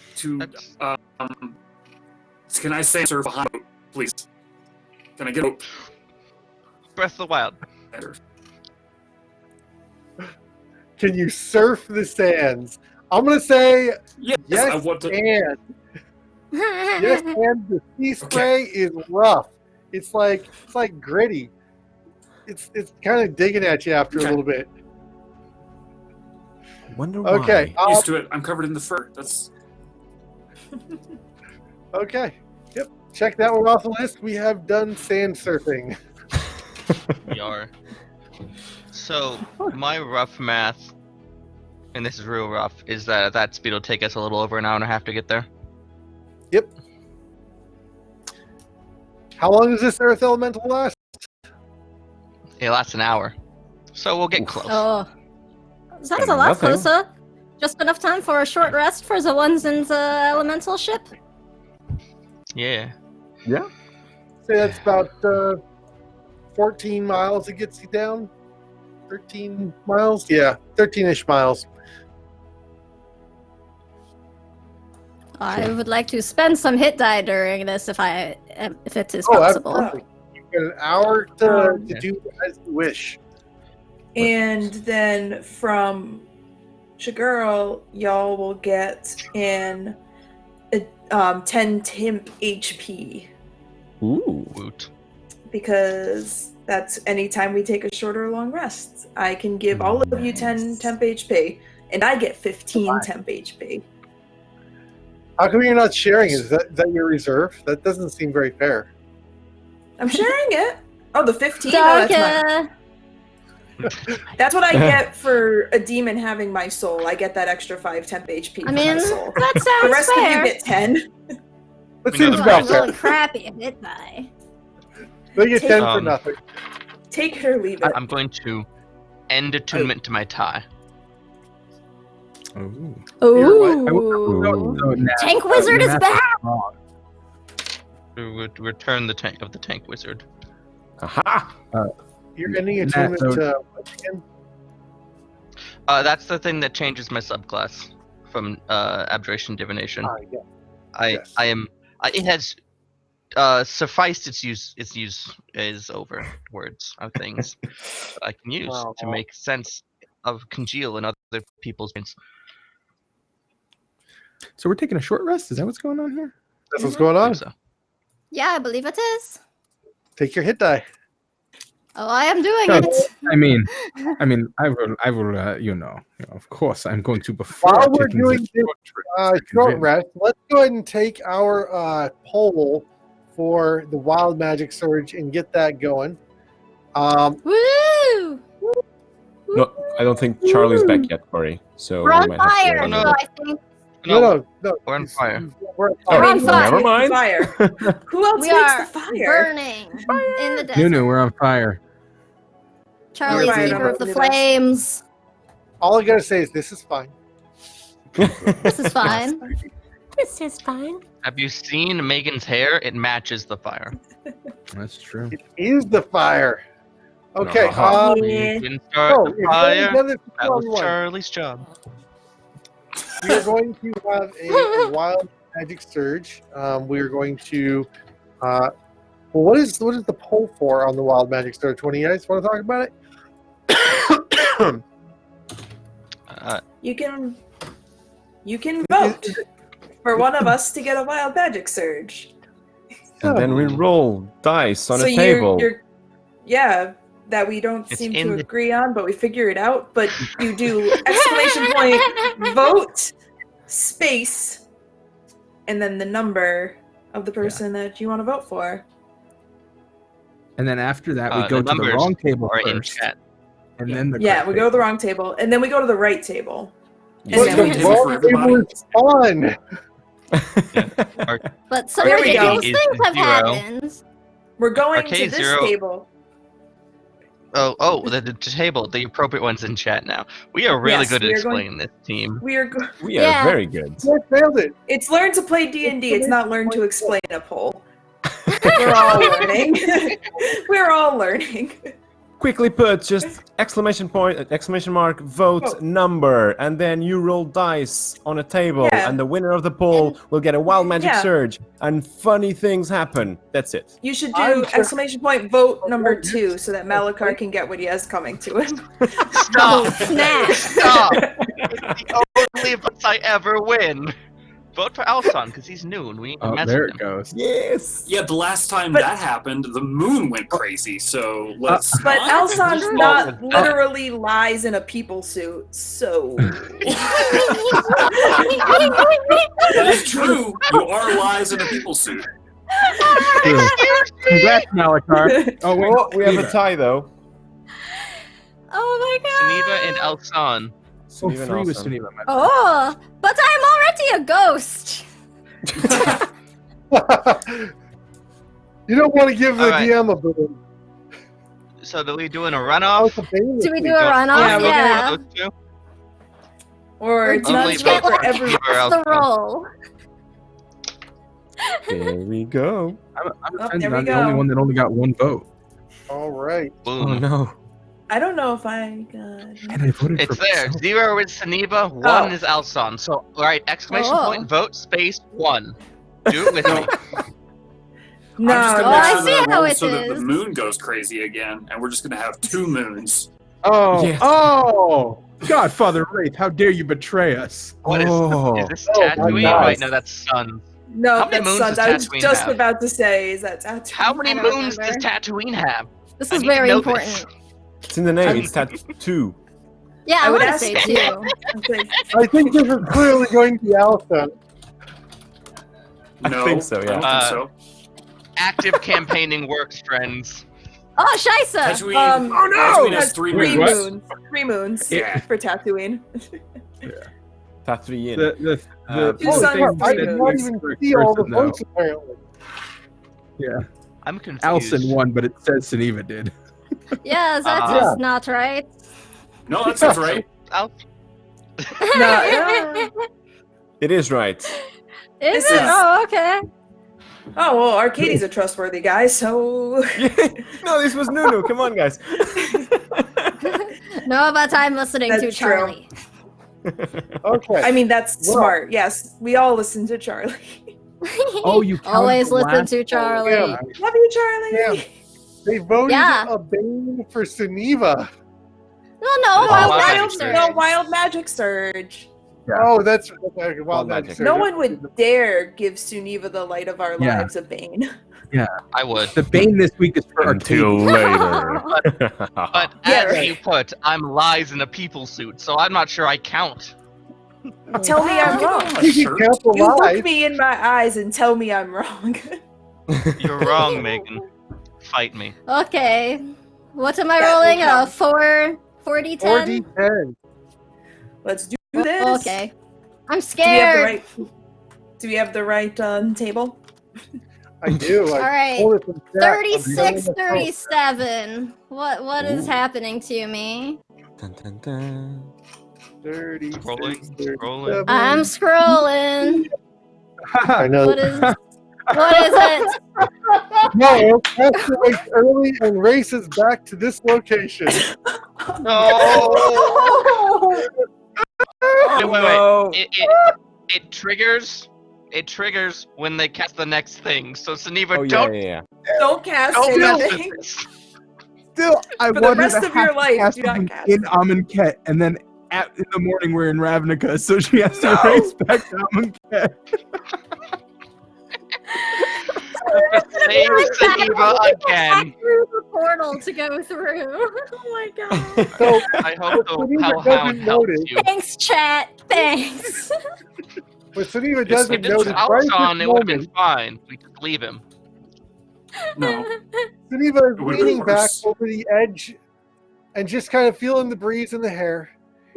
can I say surf behind, please? Can I get a Breath of the Wild. better? can you surf the sands? I'm going to say Yes, yes, I want to. and. Yes, and the sea spray is rough. It's like gritty. It's kind of digging at you after a Okay. little bit. Wonder Okay. why. Used to it. I'm covered in the fur. That's Okay. Yep. Check that one off the list. We have done sand surfing. Yar. So my rough math, and this is real rough, is that at that speed will take us a little over an hour and a half to get there. Yep. How long does this earth elemental last? It lasts an hour, so we'll get close. Oh. Sounds Better a lot nothing. closer. Just enough time for a short rest for the ones in the elemental ship. Yeah. Say that's about 14 miles it gets you down. 13 miles? Yeah, 13-ish miles. I would like to spend some hit die during this if it is possible. absolutely. You've got an hour to do as you wish. And then from Shigurl, y'all will get in 10 temp HP Ooh. Woot. because that's anytime we take a short or long rest. I can give all of you 10 temp HP, and I get 15 temp HP. How come you're not sharing? Is that your reserve? That doesn't seem very fair. I'm sharing it. Oh, the 15? No, that's mine. That's what I get for a demon having my soul. I get that extra 5 temp HP I for mean, my soul. that The sounds rest fair. of you get 10. That We seems know about the fair. Really crappy at hit die. They get 10 for Um, nothing. Take it or leave it. I'm going to end attunement to my tie. Ooh. Ooh. Tank wizard is back. We would return the tank of the tank wizard. Aha! You're ending Nat, attunement so- to what again? That's the thing that changes my subclass from abjuration divination. Yeah. yes. I am. It has sufficed its use is over words of things that I can use to Wow. make sense of congeal in other people's brains. So we're taking a short rest? Is that what's going on here? That's what's going I on. think so. Yeah, I believe it is. Take your hit die. Oh, I am doing No, it. I mean, I will, of course, I'm going to before While we're taking doing this this, short trip, Short convince- rest. Let's go ahead and take our poll for the wild magic surge and get that going. Woo! No, I don't think Charlie's back yet, Corey. So We're we on might have to fire, wait a no. so little. I think No. We're on fire. We're on I fire. We're on mean, fire. Never mind. Fire. Who else we makes are the fire? burning in the desert. Nunu, we're on fire. Charlie is Fire keeper number of the two. flames. All I gotta say is this is fine. This is fine. This is fine. Have you seen Megan's hair? It matches the fire. That's true. It is the fire. Okay. Uh-huh. Yeah. Didn't start So, the if you've fire. only done this That for was one, Charlie's job. we are going to have a wild magic surge. We are going to. Well, what is the poll for on the wild magic surge? When you guys want to talk about it? You can vote for one of us to get a wild magic surge. And then we roll dice on so a table. Yeah, that we don't It's seem in to the- agree on, but we figure it out. But you do exclamation point vote space and then the number of the person that you want to vote for. And then after that, we The go to the numbers wrong table Or in first, chat. and then the Yeah, correct we go to the table. wrong table, and then we go to the right table. Yeah, And But then we the just, wrong the for table everybody. is fun. But some There we go. ridiculous things have Zero. happened. we're going Arcade to this zero. table. The table, the appropriate one's in chat now. We are really Yes, good we at are going- explaining this team. We are. We are Yeah. very good. You failed it. It's learn to play D&D. It's not learn to explain a poll. We're all learning. We're all learning. Quickly put, just exclamation mark, vote Vote. number, and then you roll dice on a table, Yeah. and the winner of the poll will get a wild magic Yeah. surge, and funny things happen. That's it. You should I'm do sure- exclamation point vote number 2 so that Malachar can get what he has coming to him. Stop! Snap. Stop! It's the only votes I ever win. Vote for Alsan because he's new and we ain't Oh, mess there with it him. goes. Yes! Yeah, the last time But- that happened, the moon went crazy. So let's. But not- Alsan's Oh, not oh. literally lies in a people suit, so It is true. You are lies in a people suit. Congrats, Malachar. Oh, wait, Oh, we have a Geneva. tie, though. Oh my god. Geneva and Alsan. Oh, Geneva and 3 was Alsan. Geneva. my bad. Oh, but I'm already a ghost. You don't want to give the All right. DM a boom. So do we doing a Oh, runoff? it's a bane Do we this do week. a runoff? Yeah, we're Yeah. Those two? or it's Only not vote for for every. Geneva or That's the Alsan. roll. There we go. I'm Oh, offended. there we I'm the only go. one that only got one vote. All right. Oh, Boom. no. I don't know if I got. And I voted It's for there. myself. 0 is Geneva, 1 Oh. is Alsan. So, alright, exclamation Oh. point, vote, space, 1. Do it with me. No, I'm just Oh, gonna I make see sure that I how roll it so that the is. moon goes crazy again, and we're just gonna have 2 moons. Oh, Yes. oh. Godfather Wraith, how dare you betray us? What is Oh. is this Oh, my Tatooine? God. Wait, no, that's Sun. no, How many that's moons Suns. does I was Tatooine just have? about to say, is that Tatooine? How many I don't moons does remember. Tatooine have? This I is need to very know important. this. It's in the name. It's tattoo. Yeah, I I would want to ask say you. 2. I think this is clearly going to be Alpha. I No, think so, I yeah. don't think so. Active campaigning works, friends. Oh, Scheisse! Tatooine, Oh no! Tatooine has That's 3 three moons. moons. 3 moons Yeah. for Tatooine. Tatooine. The Two suns, thing three I that did moons. not makes even the see all the person know. votes, apparently. Yeah, I'm confused. Alsan won, but it says Geneva did. Yeah, that Uh-huh. is not right. No, that sounds right. Al- No, It is right. Is This it? is- Oh, okay. Oh well, Arcadie's a trustworthy guy, so No, this was Nunu. Come on, guys. No, but I'm listening to That's true. Charlie. Okay. I mean that's Well- smart. Yes, we all listen to Charlie. Oh, you counted Always the listen last to one. Charlie. Yeah. Love you, Charlie. Yeah. They voted Yeah. a bane for Geneva. No, Oh, wild Wild magic Magic surge. No wild magic surge. Yeah. Oh, that's okay, Wild wild magic. magic. No one would dare give Suneva the light of our Yeah. lives a bane. I would. The Bane this week is for Until Arcadia. later. But Yeah, as right. you put, I'm lies in a people suit, so I'm not sure I count. Tell me I'm wrong. A You can shirt? count the You lies. look me in my eyes and tell me I'm wrong. You're wrong, Megan. Fight me. Okay. What am I Yeah, rolling? we'll count. 4d10? 4d10. Let's do this. Okay. I'm Do we have the scared. right? Do we have the right table? I do. All right. pulled it from chat. I'm 36, going to- 37. What is Ooh. happening to me? Dun, dun, dun. 36, Scrolling, 37. scrolling. I'm scrolling. I know. What is it? No, Casper wakes early and races back to this location. No! Wait. no. It triggers. It triggers when they cast the next thing. So Suniva, Oh, don't yeah. Don't cast don't mess with anything. this. Still, I For the wanted rest to of your have to life, cast do not them cast in it. Amonkhet, and then in the morning we're in Ravnica, so she has to race back to Amonkhet. Save Suniva again. Through the portal to go through. Oh my god. So, I hope the Suniva Hellhound doesn't helps notice. you. Thanks, chat. Thanks. What Suniva If doesn't this was notice right at Alsan, this it would have been moment, fine. We just leave him. No. Suniva is It would've been leaning back worse. over the edge and just kind of feeling the breeze in the hair,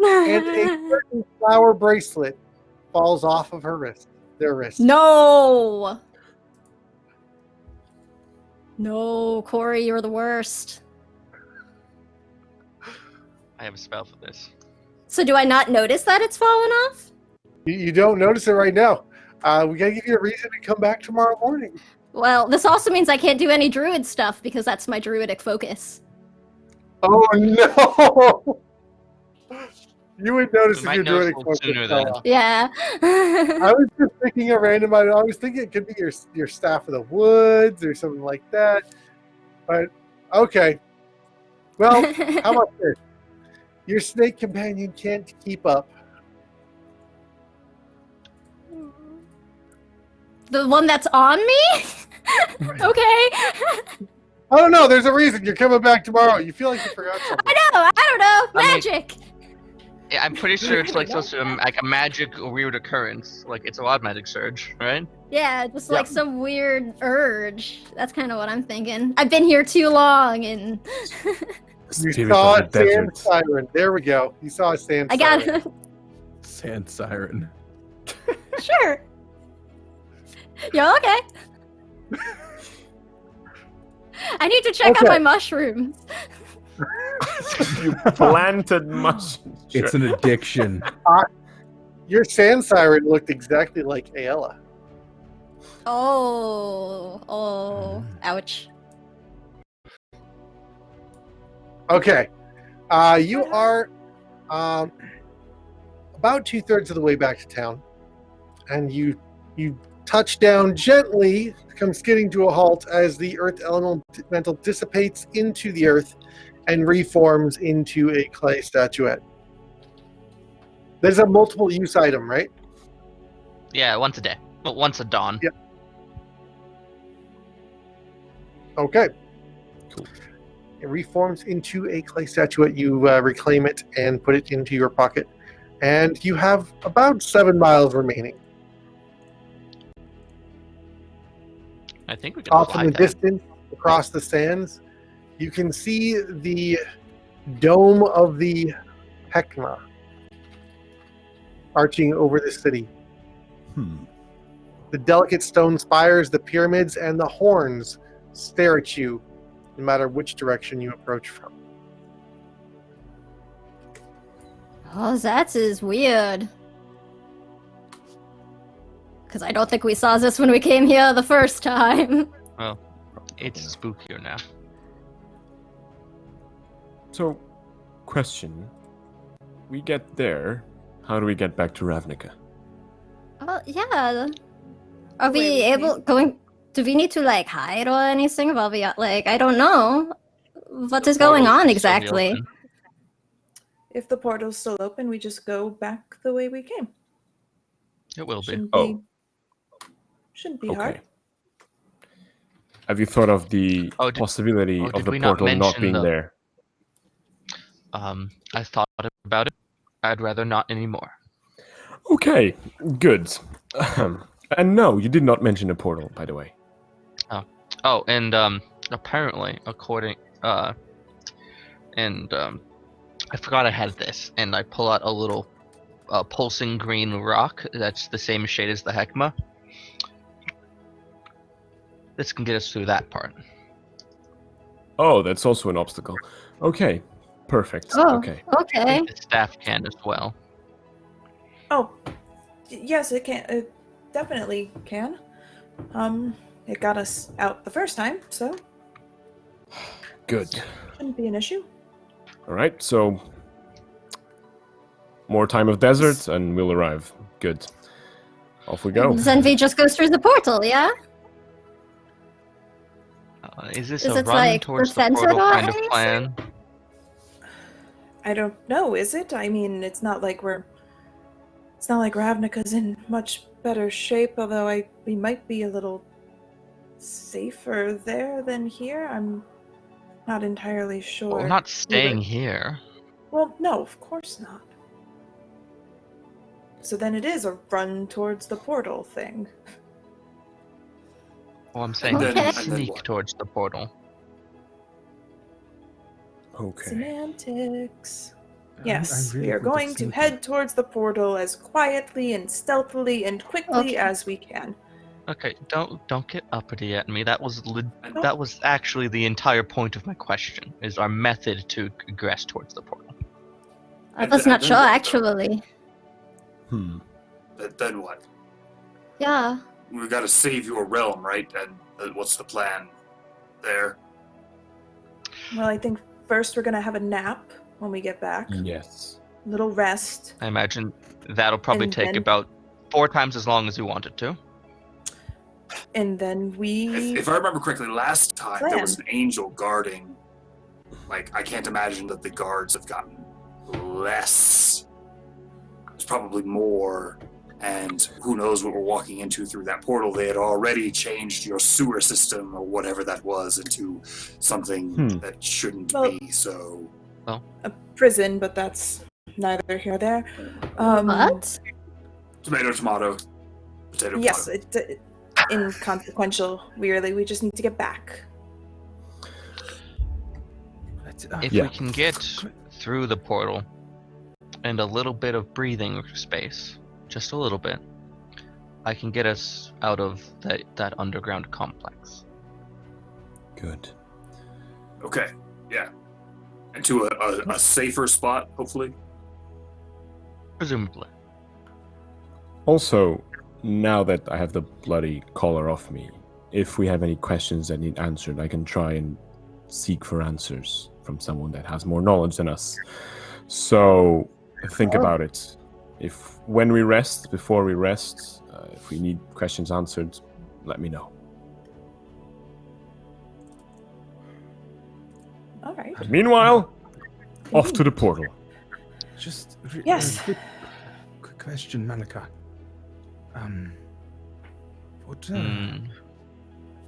and a certain flower bracelet falls off of her wrist. Their wrist. No. No, Corey, you're the worst. I have a spell for this. So do I not notice that it's fallen off? You don't notice it right now. We gotta give you a reason to come back tomorrow morning. Well, this also means I can't do any druid stuff because that's my druidic focus. Oh no! You would notice We if might you're notice doing a little sooner then. Yeah. I was just thinking a random item. I was thinking it could be your staff of the woods or something like that. But okay. Well, how about this? Your snake companion can't keep up. The one that's on me? Okay. I don't know. There's a reason you're coming back tomorrow. You feel like you forgot something. I don't know. I mean- Magic. Yeah, I'm pretty sure it's like supposed to like a magic weird occurrence. Like it's a wild magic surge, right? Yeah, just like some weird urge. That's kind of what I'm thinking. I've been here too long and You Spirit saw of a the sand desert. siren. There we go. You saw a sand I siren. got Sand siren. Sure. Yo, okay. I need to check out Okay. my mushrooms. You planted mushrooms. It's an addiction. Your sand siren looked exactly like Aella. Ouch. Okay. You are about 2/3 of the way back to town, and you touch down gently, come skidding to a halt as the earth elemental dissipates into the earth and reforms into a clay statuette. There's a multiple use item, right? Yeah, once a day. Well, once a dawn. Yeah. Okay. Cool. It reforms into a clay statuette. You reclaim it and put it into your pocket. And you have about 7 miles remaining. I think we can Off fly in the that. distance, across the sands, you can see the dome of the Hekma arching over the city. The delicate stone spires, the pyramids, and the horns stare at you no matter which direction you approach from. Oh, that is weird. Because I don't think we saw this when we came here the first time. Well, it's spookier now. So, question. We get there. How do we get back to Ravnica? Yeah. Are we Wait, able going? Do we need to like hide or anything while we are like? I don't know. What is going Portal's on still exactly? open. If the portal's still open, we just go back the way we came. It will be. Shouldn't be hard. Have you thought of the Oh, did- possibility oh, of did the we not portal not mention being the- there? I thought about it. I'd rather not anymore. Okay, good. And no, you did not mention a portal, by the way. Oh, and apparently, according I forgot I had this, and I pull out a little pulsing green rock that's the same shade as the Hekma. This can get us through that part. Oh, that's also an obstacle. Okay, perfect. Oh, Okay. okay. The staff can as well. Oh, yes, it can. It definitely can. It got us out the first time, so Good. shouldn't be an issue. All right, so more time of desert, and we'll arrive. Good. Off we go. Zenvi just goes through the portal, yeah? Is this Is a it, run like, towards the defensive portal or kind of anything? plan? I don't know, is it? I mean, it's not like Ravnica's in much better shape, although we might be a little safer there than here. I'm not entirely sure. Well, we're not staying either. here. Well, no, of course not. So then it is a run towards the portal thing. Well, I'm saying Okay. we And can then sneak what? towards the portal. Okay. Semantics. I'm Yes, really we are good at going to thinking. head towards the portal as quietly and stealthily and quickly Okay. as we can. Okay, don't get uppity at me. That was I that was actually the entire point of my question. Is our method to progress towards the portal? I And was then not what, sure, though? actually. Then what? Yeah. We got to save your realm, right? And what's the plan there? Well, I think first we're going to have a nap when we get back. Yes. A little rest. I imagine that'll probably And take then- about 4 times as long as we want it to. And then we... If I remember correctly, last time there was Plan. an angel guarding. Like, I can't imagine that the guards have gotten less. There's probably more. And who knows what we're walking into through that portal. They had already changed your sewer system or whatever that was into something that shouldn't Well- be, so... a prison, but that's neither here nor there. What? Tomato, tomato. Potato, Yes, potato. inconsequential, really. We just need to get back. If Yeah. we can get through the portal and a little bit of breathing space, just a little bit, I can get us out of that underground complex. Good. Okay, yeah. And to a safer spot, hopefully. Presumably. Also, now that I have the bloody collar off me, if we have any questions that need answered, I can try and seek for answers from someone that has more knowledge than us. So think about it. When we rest, before we rest, if we need questions answered, let me know. All right. Meanwhile, off to the portal. Just Yes. quick question, Malika. What?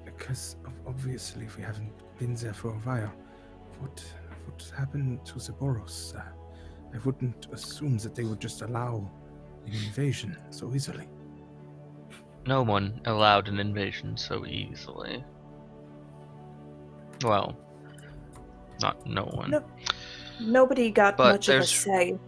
Because obviously we haven't been there for a while. What happened to the Boros? I wouldn't assume that they would just allow an invasion so easily. No one allowed an invasion so easily. Well, not no one. No. Nobody got But much of a there's- say.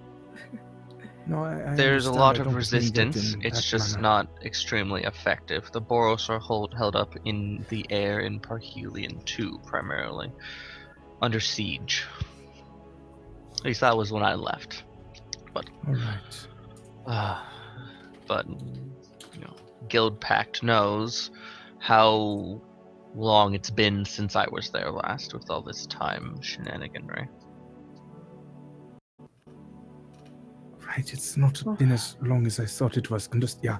No, I There's a understand. lot I of don't mean that resistance. in It's that just manner. not extremely effective. The Boros are held up in the air in Parhelion 2, primarily. Under siege. At least that was when I left. All right. But, you know, Guild Pact knows how long it's been since I was there last with all this time shenaniganry. Right, it's not been as long as I thought it was. Yeah.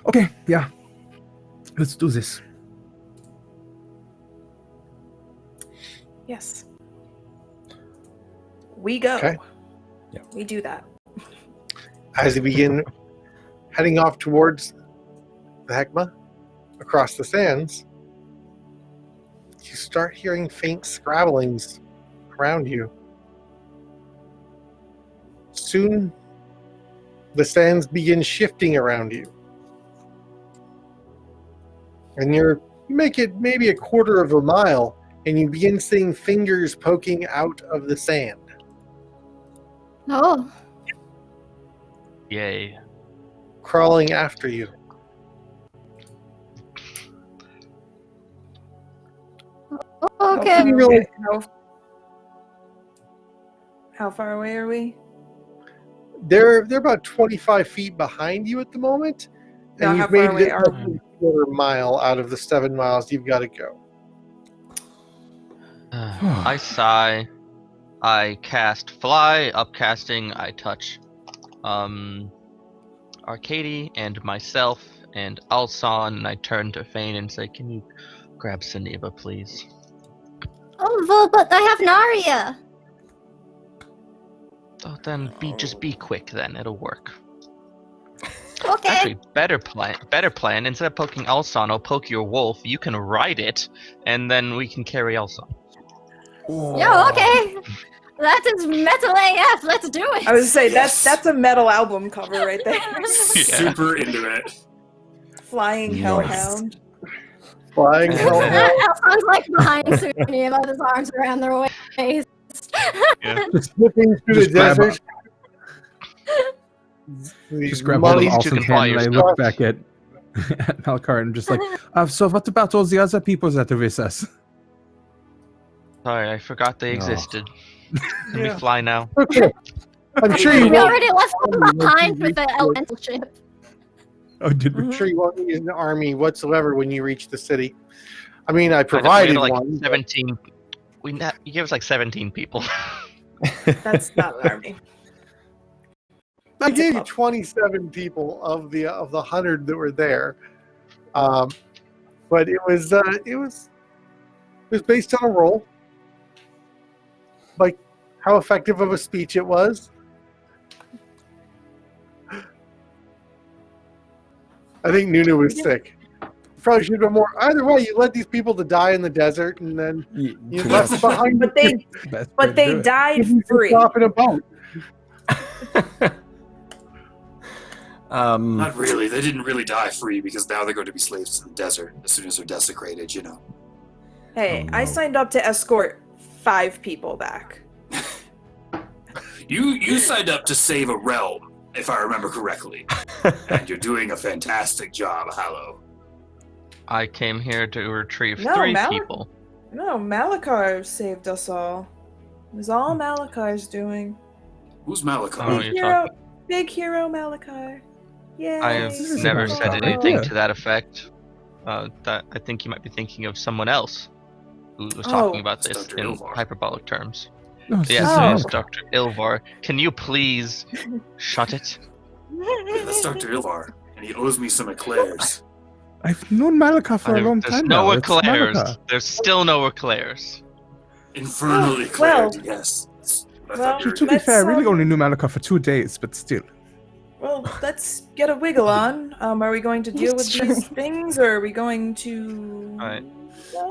Okay, yeah. Let's do this. Yes. We go. Okay. Yeah. We do that. As you begin heading off towards the Hekma, across the sands, you start hearing faint scrabblings around you. Soon, the sands begin shifting around you. And you make it maybe a quarter of a mile, and you begin seeing fingers poking out of the sand. Oh. Yay. Crawling after you. Okay. How far away are we? they're about 25 feet behind you at the moment, Now, and how you've made far away it are a quarter mile out of the 7 miles you've got to go. I sigh. I cast fly, upcasting, I touch Arcady and myself and Alsan, and I turn to Fane and say, can you grab Saniva, please? Oh, well, but I have Narya. Oh, then just be quick then, it'll work. Okay. Actually, better plan. Instead of poking Alsan, I'll poke your wolf. You can ride it, and then we can carry Alsan. Yo, okay. That is metal AF. Let's do it. I was to say Yes. that's a metal album cover right there. Super into it. Flying Nice. Hellhound. Flying And hell. then- Sounds like behind Sunni with his arms around their waist. Just flipping through Just the grab desert. Just grab hold of Money you Alston's can fly hand and I yourself. look back at Malkar and I'm just like, so what about all the other people that are with us? Sorry, I forgot they Oh. existed. Can we Yeah. fly now? Okay. I'm sure you We won't. already left them behind with the elemental ship. Oh, did we? I'm sure you won't need an army whatsoever when you reach the city. I mean, I We provided had like one. but 17. You gave us like 17 people. That's not an army. I gave you 27 people of the 100 that were there, but it was based on a roll, like how effective of a speech it was. I think Nunu was sick. Probably should have been more. Either way, you led these people to die in the desert, and then you left them behind. But they Best way but to they do it. died free. Off in a boat. Not really. They didn't really die free because now they're going to be slaves to the desert as soon as they're desecrated, you know. Hey, Oh, I no. signed up to escort 5 people back. You signed up to save a realm, if I remember correctly. And you're doing a fantastic job, Hallow. I came here to retrieve No, 3 Mal- people. No, Malakar saved us all. It was all Malakar's doing. Who's Malakar? Oh, Big you're hero, big hero Malakar. Yay! I have This is never about said that. anything Yeah. to that effect. That I think you might be thinking of someone else who was talking Oh, about it's this Dr. in Ilvar. hyperbolic terms. No, it's Yes, just it Oh. is Dr. Ilvar. Can you please shut it? That's Dr. Ilvar, and he owes me some eclairs. I've known Malakar for a long There's time no now. It's eclairs. Malakar. There's still no eclairs. Infernal Well- eclairs, yes. That's what I well, thought you were To be Let's, fair, I really um, only knew Malakar for 2 days, but still. Well, let's get a wiggle on. Are we going to deal with It's true. these things, or are we going to? Alright.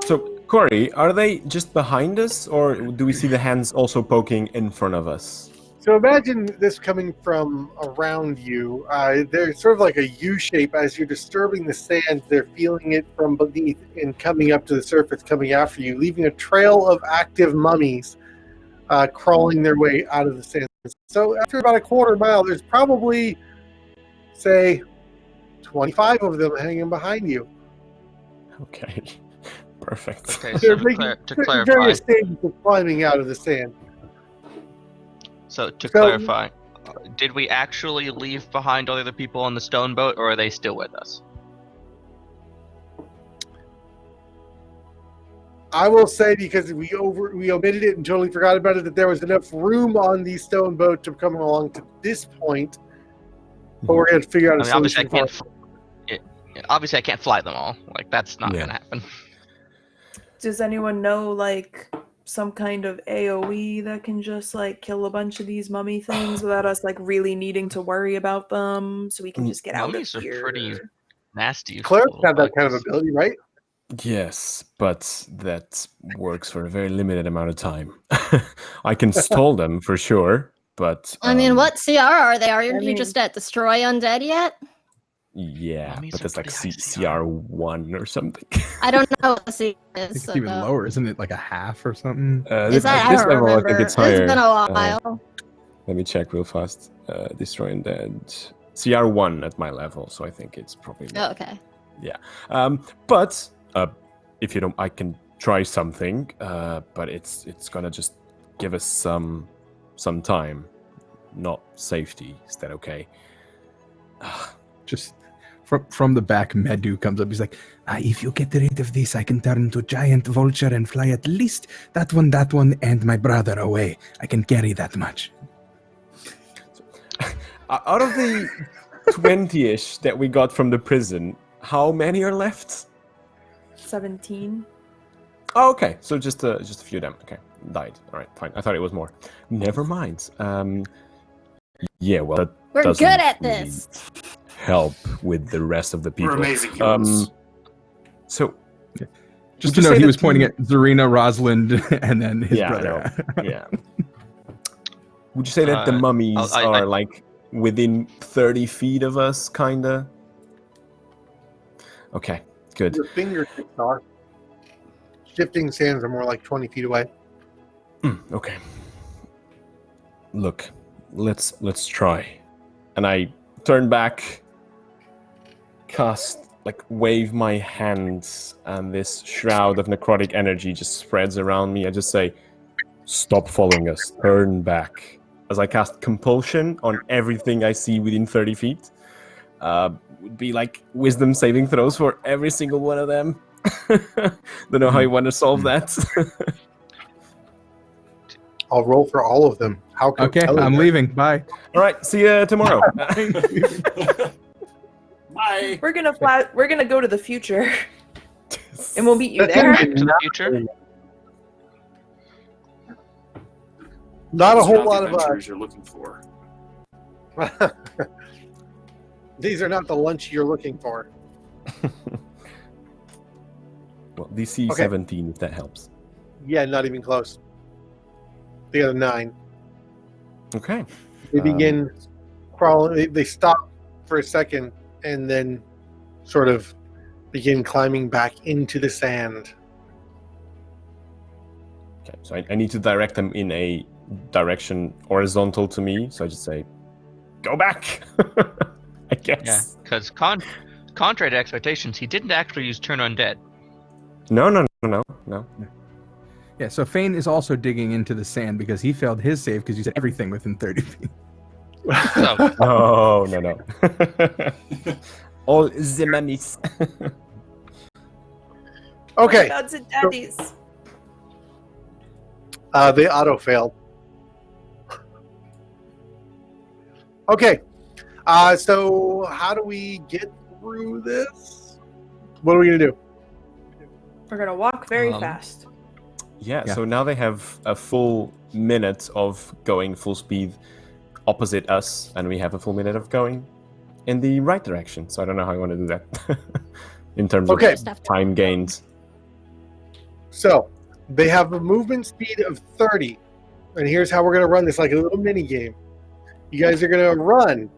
So, Corey, are they just behind us, or do we see the hands also poking in front of us? So imagine this coming from around you. They're sort of like a U shape as you're disturbing the sand. They're feeling it from beneath and coming up to the surface, coming after you, leaving a trail of active mummies crawling their way out of the sand. So after about a quarter mile, there's probably, say, 25 of them hanging behind you. Okay, perfect. Okay, so They're to, making to clarify, various stages of climbing out of the sand. clarify, did we actually leave behind all the other people on the stone boat, or are they still with us? I will say, because we omitted it and totally forgot about it, that there was enough room on the stone boat to come along to this point. But we're going to figure out a I mean, obviously, solution. obviously, I can't fly them all. Like, that's not Yeah. gonna happen. Does anyone know like some kind of AOE that can just like kill a bunch of these mummy things without us like really needing to worry about them, so we can just get out of Mummies are here? pretty nasty. Clerics little have that kind of bugs. ability, right? Yes, but that works for a very limited amount of time. I can stall them for sure, but I mean, what CR are they? Are you mean- just at Destroy Undead yet? Yeah, Mummies but are that's like pretty high CR1 or something. I don't know what the CR I think is. it's so even no. lower, isn't it? Like a half or something? Is that? At I this don't level, remember. I think it's higher. It's been a while. Let me check real fast. Destroy Undead. CR1 at my level, so I think it's probably. Oh, okay. But if you don't, I can try something. But it's gonna just give us some time. not safety. Is that okay? Just from the back, Medu comes up. He's like, if you get rid of this, I can turn into a giant vulture and fly at least that one, and my brother away. I can carry that much. Out of the 20-ish that we got from the prison, how many are left? 17. Oh, okay. So just a few of them. Okay, died. All right, fine. I thought it was more. Never mind. Yeah, well, that We're doesn't good at really this. help with the rest of the people. We're amazing humans. So, Just would to you note, say he that was pointing at Zarina, Rosalind, and then his yeah, brother. I know. Yeah. Would you say that the mummies I- are like within 30 feet of us, kinda? Okay, good. Your fingertips are. Shifting sands are more like 20 feet away. Okay. Look, let's try. And I turn back, wave my hands, and this shroud of necrotic energy just spreads around me. I just say, stop following us, turn back. As I cast compulsion on everything I see within 30 feet. Would be like wisdom saving throws for every single one of them. Don't know how you want to solve that. I'll roll for all of them. How Okay, compelling. I'm leaving. Bye. All right, see you tomorrow. Bye. We're gonna fly. We're gonna go to the future, and we'll meet you That's there. gonna To the future? Not a Those are whole not lot the of adventures you're looking for. These are not the lunch you're looking for. Well, DC Okay. 17, if that helps. Yeah, not even close. They got a 9. Okay. They begin crawling. They stop for a second and then sort of begin climbing back into the sand. Okay, so I need to direct them in a direction horizontal to me. So I just say, go back. I guess. Yeah, because contrary to expectations, he didn't actually use Turn Undead. No. Yeah, so Fane is also digging into the sand because he failed his save because you said everything within 30 feet. So, No. All the mummies. Okay, Gods and daddies. they auto failed. Okay, so how do we get through this? What are we gonna do? We're gonna walk very Um, fast. Yeah, Yeah. so now they have a full minute of going full speed opposite us, and we have a full minute of going in the right direction. So I don't know how I want to do that in terms Okay. of time gains. So they have a movement speed of 30, and here's how we're gonna run this, like a little mini game. You guys are gonna run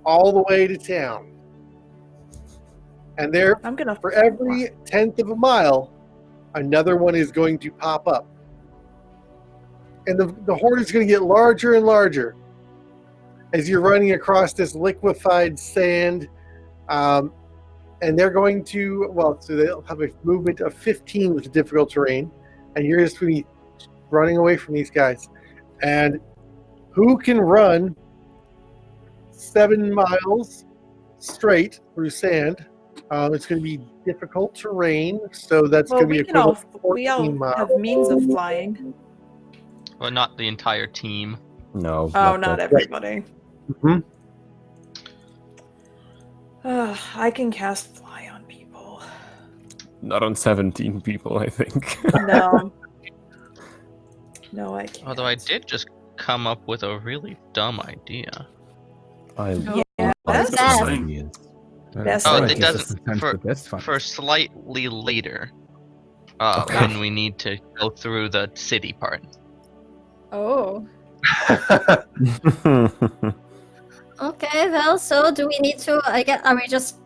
all the way to town, and there, I'm gonna. for every 1/10 of a mile, another one is going to pop up, and the horde is going to get larger and larger as you're running across this liquefied sand. And they're going to, so they'll have a movement of 15 with the difficult terrain, and you're just going to be running away from these guys. And who can run 7 miles straight through sand? It's going to be difficult terrain, so that's Well, going to be we can all. equivalent to We all 14 miles. have means of flying. well, not the entire team. No. Oh, not that. everybody. Mhm. I can cast fly on people. Not on 17 people, I think. No. No, I can't. Although I did just come up with a really dumb idea. I Yeah, that's those bad. ideas. Best Oh, idea. it does Sometimes for, the best fun. for slightly later. Okay. When we need to go through the city part. Oh. Okay, well, so do we need to, are we just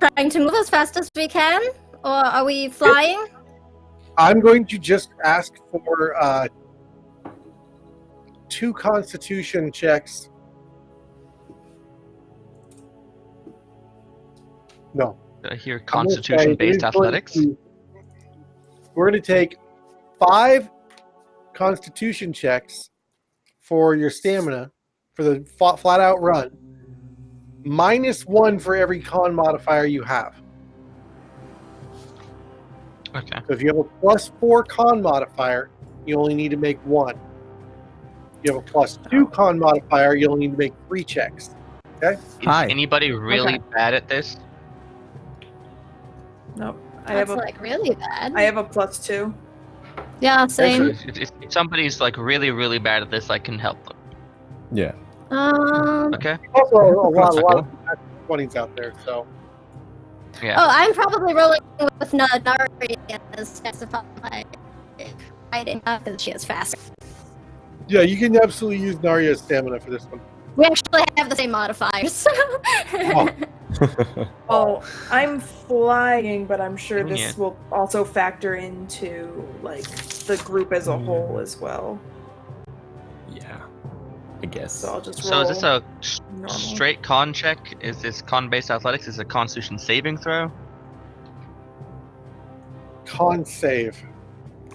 trying to move as fast as we can? Or are we flying? I'm going to just ask for 2 Constitution checks. No. Did I hear I'm gonna say constitution-based it is going athletics? to- We're going to take 5 Constitution checks for your stamina for the flat out run, -1 for every con modifier you have. Okay. So if you have a +4 con modifier, you only need to make 1. If you have a +2 con modifier, you only need to make 3 checks. Okay? Is anybody really bad at this? Nope. That's like really bad. I have a +2. Yeah, same. If somebody's like really, really bad at this, I can help them. Yeah. Okay. Also, a lot of 20s out there, so. Yeah. Oh, I'm probably rolling with Nari as specified fighting because she is faster. Yeah, you can absolutely use Narya's stamina for this one. We actually have the same modifiers. Oh, I'm flying, but I'm sure this Yeah. will also factor into like the group as a whole as well. Yeah. I guess. So I'll just roll. So is this a normal. straight con check? Is this con-based athletics? Is it a Constitution saving throw? Con save.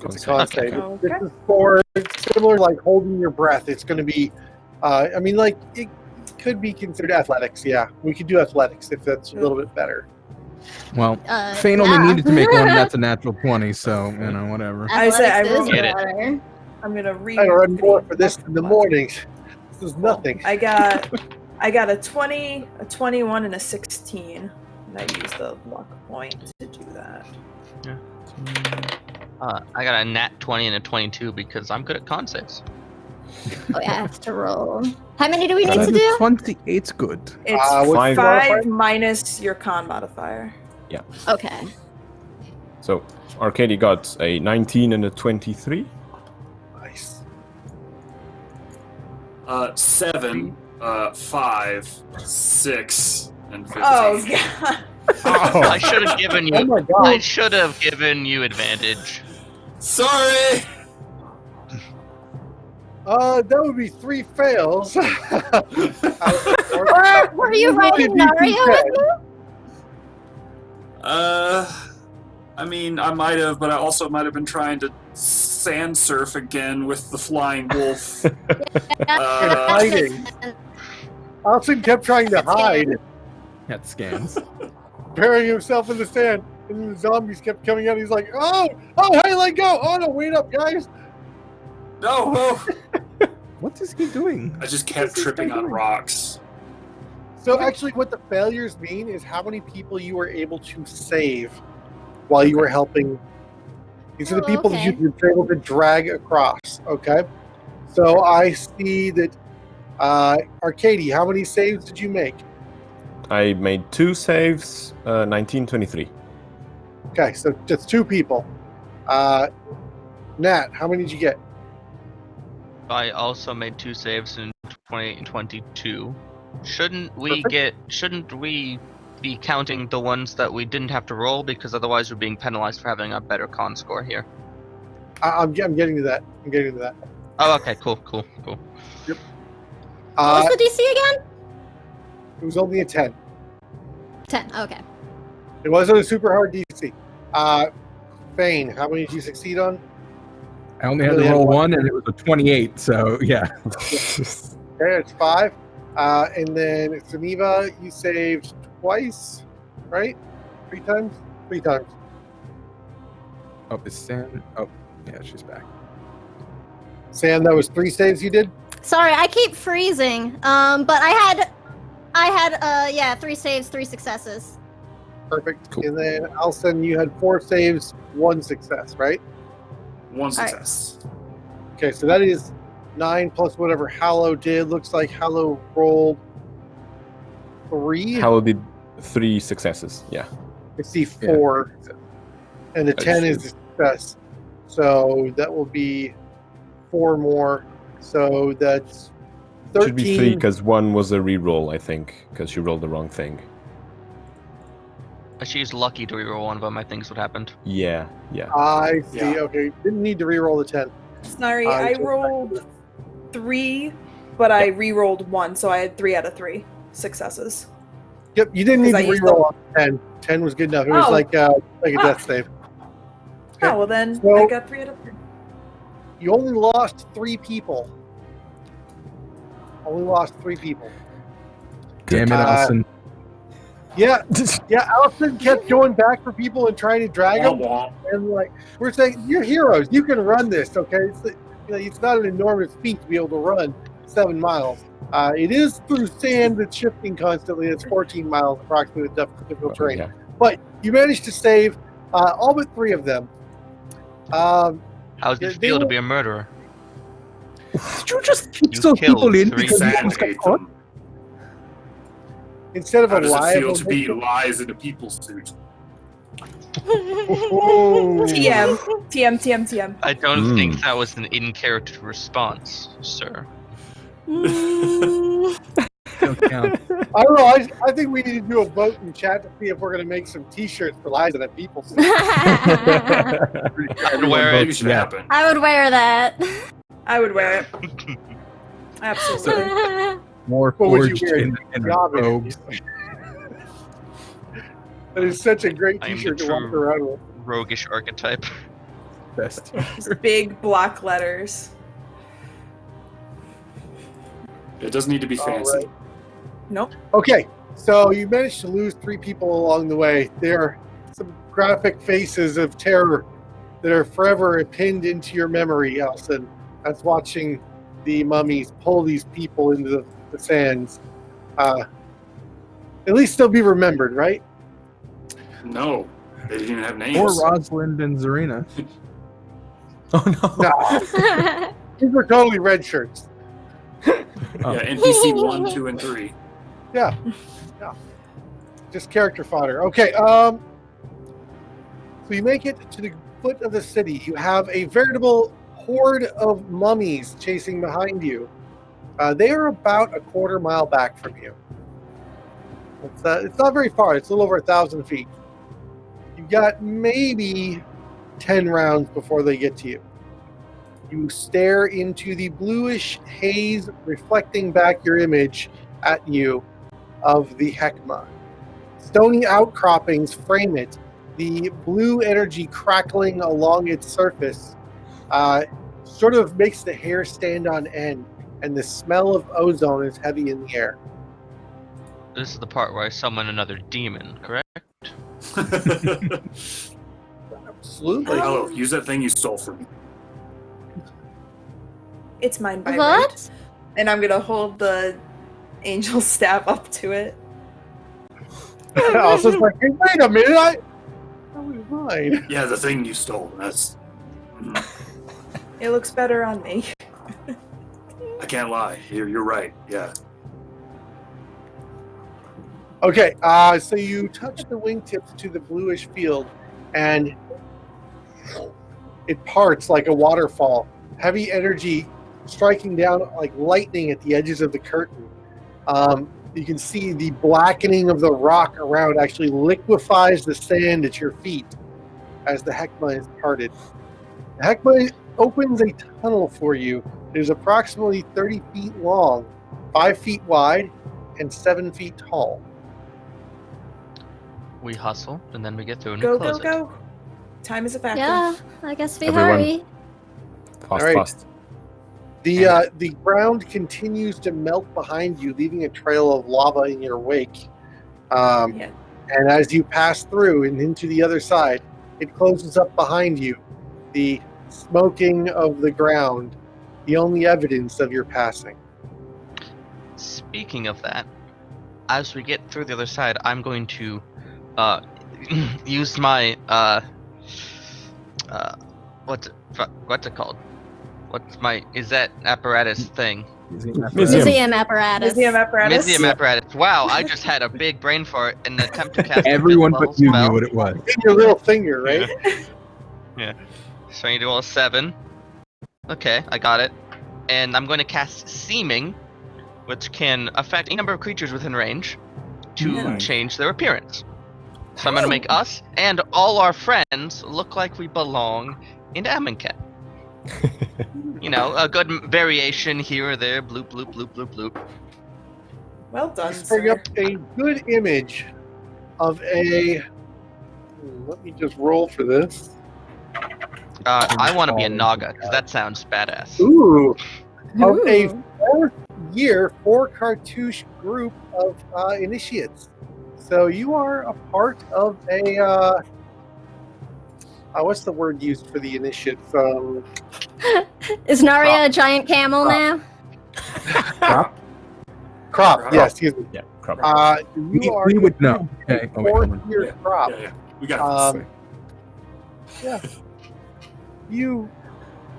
It's a con Okay. save. Okay. This is for similar like holding your breath. It's going to be, I mean, like it could be considered athletics. Yeah, we could do athletics if that's a little bit better. Well, Fane only yeah. needed to make one, and that's a natural 20, so, you know, whatever. I say I Athletics rolled is Get it. better. I'm gonna read. I run more for this in the mornings. This is nothing. I got a 20, a 21, and a 16. And I used the luck point to do that. I got a nat 20 and a 22 because I'm good at con saves. Oh, yeah, I have to roll. How many do we need But to the do? 28's good. It's what's 5 modifier? minus your con modifier. Okay. So, Arcady got a 19 and a 23. Nice. 7, 5, 6, and 15. Oh god. I should have given you. Oh my god. I should have given you advantage. Sorry! That would be 3 fails. Were you riding Nario with me? I mean, I might have, but I also might have been trying to sand surf again with the flying wolf. Hiding. Alsan kept trying to hide, That scans. burying himself in the sand, and the zombies kept coming out. He's like, "Oh, hey, let go! Oh no, wait up, guys!" No! What is he doing? I just kept tripping on rocks. So actually, what the failures mean is how many people you were able to save while you were helping. These are the Oh, people okay. that you were able to drag across. Okay, so I see that. Arcady, how many saves did you make? I made 2 saves, 19, 23. Okay, so just 2 people. Nat, how many did you get? I also made 2 saves in 28 and 22. Shouldn't we be counting the ones that we didn't have to roll because otherwise we're being penalized for having a better con score here? I'm getting to that. Oh, okay, cool. What was the DC again? It was only a 10. 10. Okay. It wasn't a super hard DC. Fane, how many did you succeed on? I only had Really to had roll one. 1, and it was a 28, so yeah. Okay, it's 5. And then Zaniva, you saved twice, right? 3 times? 3 times. Oh, is Sam? Oh, yeah, she's back. Sam, that was 3 saves you did? Sorry, I keep freezing. But I had 3 saves, 3 successes. Perfect. Cool. And then Alsan, you had 4 saves, 1 success, right? 1 right. success. Okay, so that is 9 plus whatever Hallow did. Looks like Hallow rolled 3. Hallow did 3 successes, yeah. I see 4. And the That's 10 true. is a success. So that will be 4 more. So that's 13. Should be 3 because 1 was a reroll, I think, because she rolled the wrong thing. She's lucky to reroll one of them, I think is what happened. Yeah. I see. Yeah. Okay. Didn't need to re-roll the 10. Sorry, I rolled 3, but I re-rolled 1, so I had 3 out of 3 successes. Yep. You didn't need to 'Cause I used re-roll on 10. 10 was good enough. It was Oh. like a death save. Okay. Oh, well then So- I got 3 out of 3. You only lost 3 people. Only lost 3 people. Damn it, Alsan. Yeah, Alsan kept going back for people and trying to drag them. And like we're saying, you're heroes. You can run this, okay? It's not an enormous feat to be able to run 7 miles. It is through sand that's shifting constantly. It's 14 miles approximately with difficult terrain. Yeah. But you managed to save all but 3 of them. How does it feel to be a murderer? Did you just keep You those people killed in 3 because you Sand almost got ate caught? them. Instead of How a does it live feel to be lies in a people suit? TM. I don't think that was an in-character response, sir. Don't count. I don't know. I think we need to do a vote in chat to see if we're going to make some T-shirts for lies in a people suit. I'd wear Maybe it. should happen. I would wear that. I would wear it. Absolutely. More What would you forged wear? in Robin. robes. That is such a great I am the T-shirt to walk true- around with. Roguish archetype. Best. Just big block letters. It doesn't need to be All fancy. right. Nope. Okay, so you managed to lose 3 people along the way. There are some graphic faces of terror that are forever pinned into your memory, Alsan. That's watching the mummies pull these people into the sands. At least they'll be remembered, right? No, they didn't even have names. Or Rosalind and Zarina. Oh no. No, these were totally red shirts. Yeah, NPC 1, 2, and 3. Yeah. Just character fodder. Okay, so you make it to the foot of the city. You have a veritable horde of mummies chasing behind you. They are about a quarter mile back from you. It's not very far. It's a little over 1,000 feet. You've got maybe 10 rounds before they get to you. You stare into the bluish haze reflecting back your image at you of the Heckma. Stony outcroppings frame it. The blue energy crackling along its surface sort of makes the hair stand on end, and the smell of ozone is heavy in the air. This is the part where I summon another demon, correct? Absolutely. Hello, use that thing you stole from me. It's mine by right. What? And I'm gonna hold the angel staff up to it. Alsan's like, hey, wait a minute, that was mine. Yeah, the thing you stole. That's. It looks better on me. I can't lie. You're right. Yeah. Okay, so you touch the wingtips to the bluish field, and it parts like a waterfall. Heavy energy striking down like lightning at the edges of the curtain. You can see the blackening of the rock around actually liquefies the sand at your feet as the Heckma is parted. The Heckma opens a tunnel for you. It is approximately 30 feet long, 5 feet wide, and 7 feet tall. We hustle, and then we get through and Go, we close go, go. Time is a factor. Yeah, I guess we Everyone. hurry. Fast, All right. fast. The ground continues to melt behind you, leaving a trail of lava in your wake. Yeah. And as you pass through and into the other side, it closes up behind you. The smoking of the ground, the only evidence of your passing. Speaking of that, as we get through the other side, I'm going to use my what's it called? Is that apparatus thing? Museum apparatus. Museum apparatus. Museum apparatus. Wow, I just had a big brain fart in the attempt to cast. Everyone a but you spell. knew what it was. In your little finger, right? Yeah. So I need to roll a 7. Okay, I got it. And I'm going to cast Seeming, which can affect any number of creatures within range to change their appearance. So I'm going to make us and all our friends look like we belong in Amonkhet. You know, a good variation here or there. Bloop, bloop, bloop, bloop, bloop. Well done, Let's bring sir. up a good image of a... Let me just roll for this. I want to be a Naga, because that sounds badass. Ooh! Of a Ooh. 4th year 4 cartouche group of initiates. So you are a part of a what's the word used for the initiates? Is Narya a giant camel now? Crop. Yes, excuse me. Yeah, crop. We would know. Okay. Oh, wait, hold on. 4th year crop. Yeah. We got this. Yeah. You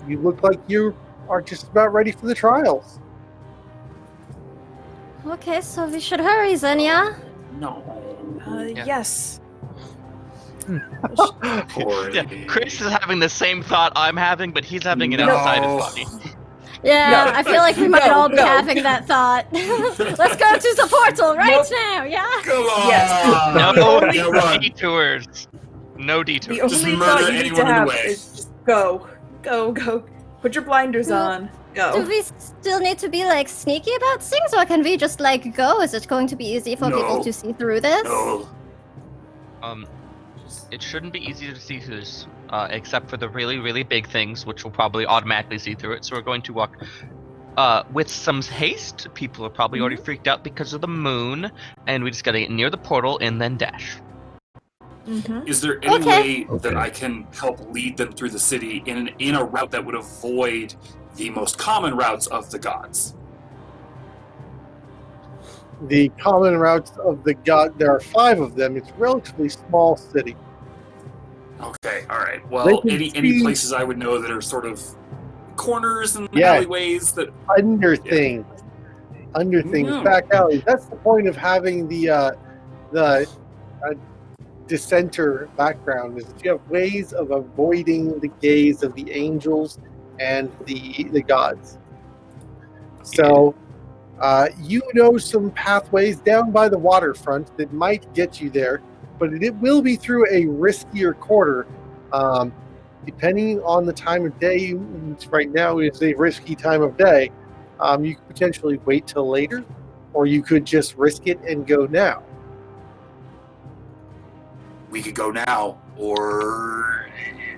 look like you are just about ready for the trials. Okay, so we should hurry, Xenia. No. Yes. Poor Yeah, Amy. Chris is having the same thought I'm having, but he's having it No. outside his body. Yeah, No. I feel like we might No, all be no. having that thought. Let's go to the portal right now, yeah? Come on! Yes. No Yeah, run. detours. No detours. The Just only murder thought you need anyone to in the have way. is just go. Put your blinders on. Do Go. we still need to be like sneaky about things, or can we just like go? Is it going to be easy for people No. to see through this? No. It shouldn't be easy to see through this, except for the really, really big things, which will probably automatically see through it. So we're going to walk with some haste. People are probably already freaked out because of the moon, and we just gotta get near the portal and then dash. Is there any Okay. way that I can help lead them through the city in a route that would avoid the most common routes of the gods? The common routes of the god, there are 5 of them. It's a relatively small city. Okay, all right. They Well, can any see- places I would know that are sort of corners and Yeah. alleyways that. Under things. Mm. Back alleys. That's the point of having the dissenter background, is that you have ways of avoiding the gaze of the angels and the gods. So you know some pathways down by the waterfront that might get you there, but it will be through a riskier quarter. Depending on the time of day, right now is a risky time of day. You could potentially wait till later, or you could just risk it and go now. We could go now, or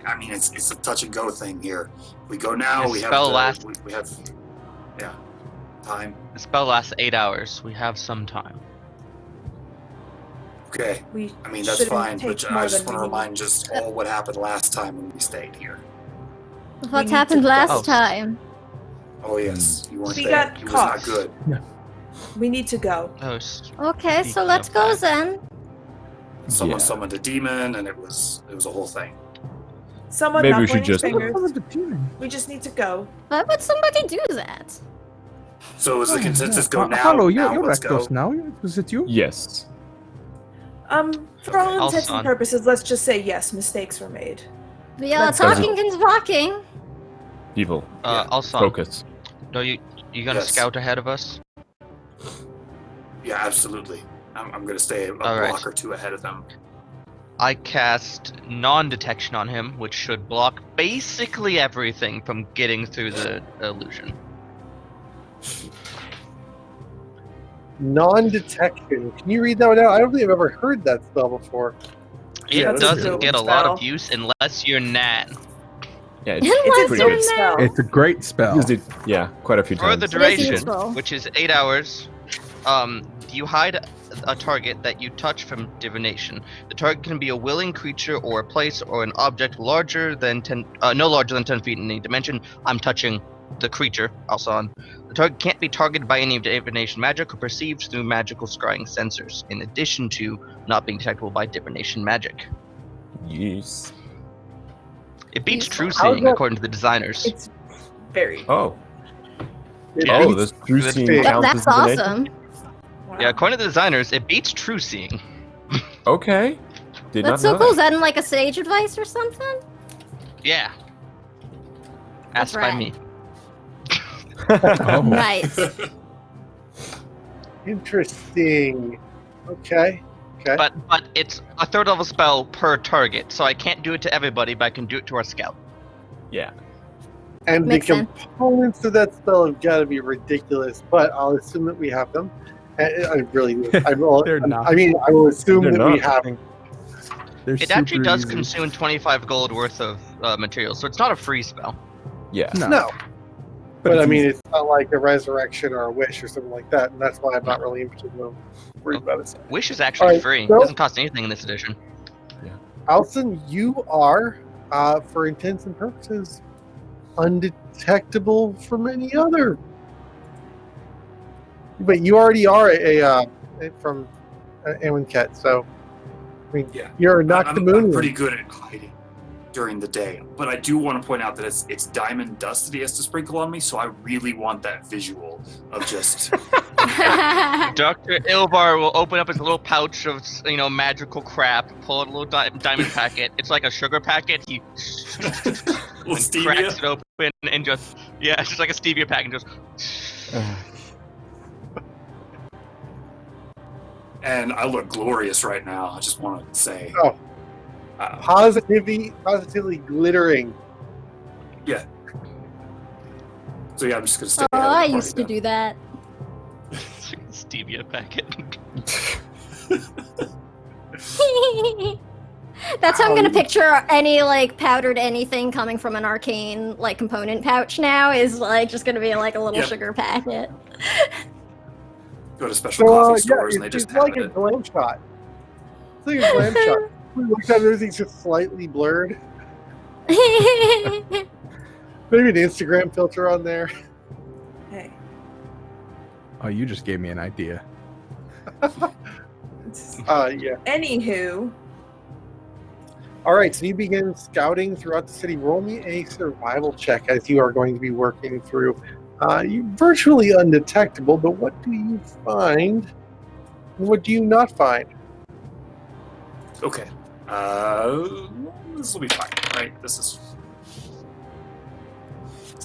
I mean, it's a touch and go thing here. We go now. The We have spell to, lasts- we have time. The spell lasts 8 hours. We have some time. Okay. I mean, that's shouldn't fine, take but more I just than want to we remind just all what happened last time when we stayed here. What need happened to last go. time? Oh yes, you weren't We there. got It was caught. not good. We need to go. Oh, Okay, so Speaking let's of go that. then. Someone Yeah. summoned a demon, and it was a whole thing. Someone Maybe not we should pointing just- fingers. We just need to go. Why would somebody do that? So is the consensus go now? Hello, now you're let's go. Rakdos now. Is it you? Yes. For all Okay. intents and Alsan. purposes, let's just say yes, mistakes were made. We are Let's go. talking and walking. Evil. Also, Focus. no, you gonna Yes. scout ahead of us? Yeah, absolutely. I'm gonna stay a All right. block or 2 ahead of them. I cast non-detection on him, which should block basically everything from getting through the illusion. Non-detection. Can you read that one out? I don't think I've ever heard that spell before. It Yeah, that's a doesn't dope get a lot of spell. use unless you're Nan. Yeah, It's Unless a pretty you're dope good. spell. It's a great spell. Used it, yeah, quite a few For the times. duration, useful. which is 8 hours, you hide a target that you touch from divination. The target can be a willing creature or a place or an object larger than 10, no larger than 10 feet in any dimension. I'm touching the creature, Alsan. The target can't be targeted by any divination magic or perceived through magical scrying sensors, in addition to not being detectable by divination magic. Yes. It beats Useful. true How's seeing, that- according to the designers. It's very. Oh. It Yeah. Oh, beats- this true That's seeing big. counts That's as divination? awesome. Wow. Yeah, according to the designers, it beats true seeing. Okay. Did That's not so know cool. Is that. that in like a sage advice or something? Yeah. That's Asked by right. me. Oh. Nice. Interesting. Okay. But it's a 3rd level spell per target, so I can't do it to everybody, but I can do it to our scout. Yeah. And Makes the sense. components of that spell have got to be ridiculous, but I'll assume that we have them. I really do. I will assume They're that not. we have. They're It actually super does easy. consume 25 gold worth of materials, so it's not a free spell. Yeah. No. No. But I mean, it's not like a resurrection or a wish or something like that, and that's why I'm not really in particular worried about it. Wish is actually Alright, free. so- It doesn't cost anything in this edition. Alsan, you are, for intents and purposes, undetectable from any other. But you already are from Amonkhet, so I mean, Yeah. you're a I'm Naktamun. pretty good at hiding during the day, but I do want to point out that it's diamond dust that he has to sprinkle on me, so I really want that visual of just Dr. Ilvar will open up his little pouch of, magical crap, pull out a little diamond packet. It's like a sugar packet. He with cracks stevia. it open and just, it's just like a stevia pack and just. And I look glorious right now. I just want to say. Oh. Positively glittering. Yeah. So yeah, I'm just gonna stay. Oh, ahead of the I party used to then. do that. Stevia packet. That's how I'm gonna picture any powdered anything coming from an arcane component pouch now is just gonna be a little Yep. sugar packet. Go to special coffee stores and they it's just like have a it. glam shot. It's like a glam shot. We looked at it, everything's just slightly blurred. Maybe an Instagram filter on there. Hey. Oh, you just gave me an idea. Yeah. Anywho, All right, so you begin scouting throughout the city. Roll me a survival check as you are going to be working through. You're virtually undetectable, but what do you find? And what do you not find? Okay. This will be fine, right? It's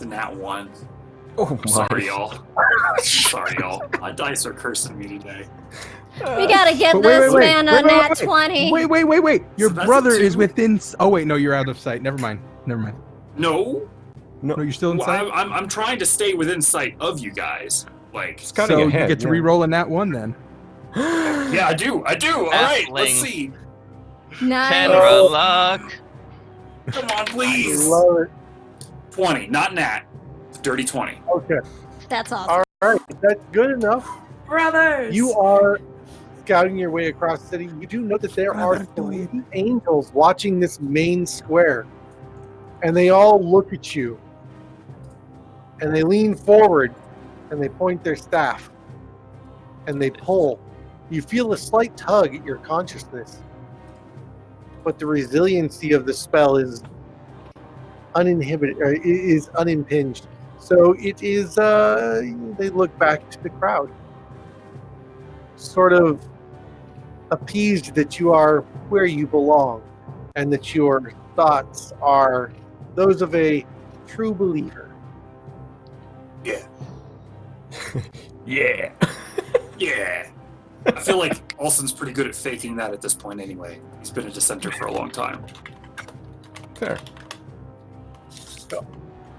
a nat 1. Oh my. Sorry, y'all. Sorry, y'all. My dice are cursing me today. We gotta get But this man a nat 20. Wait. Your So that's brother a 2? is within. Oh wait, no, you're out of sight. Never mind. No, No, you're still in well, sight. I'm trying to stay within sight of you guys. Like, Scouting So ahead, you get to yeah. re-roll in that one then. yeah, I do. All right, let's Halfling. see. Nice. Kenra luck. Come on, I please. love it. 20, not nat. Dirty 20. Okay. That's awesome. All right, that's good enough. brothers. You are scouting your way across the city. You do know that there are 3 angels watching this main square. And they all look at you. And they lean forward and they point their staff. And they pull. You feel a slight tug at your consciousness. But the resiliency of the spell is uninhibited, or is unimpinged. So it is, they look back to the crowd. Sort of appeased that you are where you belong and that your thoughts are those of a true believer. Yeah. Yeah. Yeah. I feel like Alson's pretty good at faking that at this point anyway. He's been a dissenter for a long time. Fair.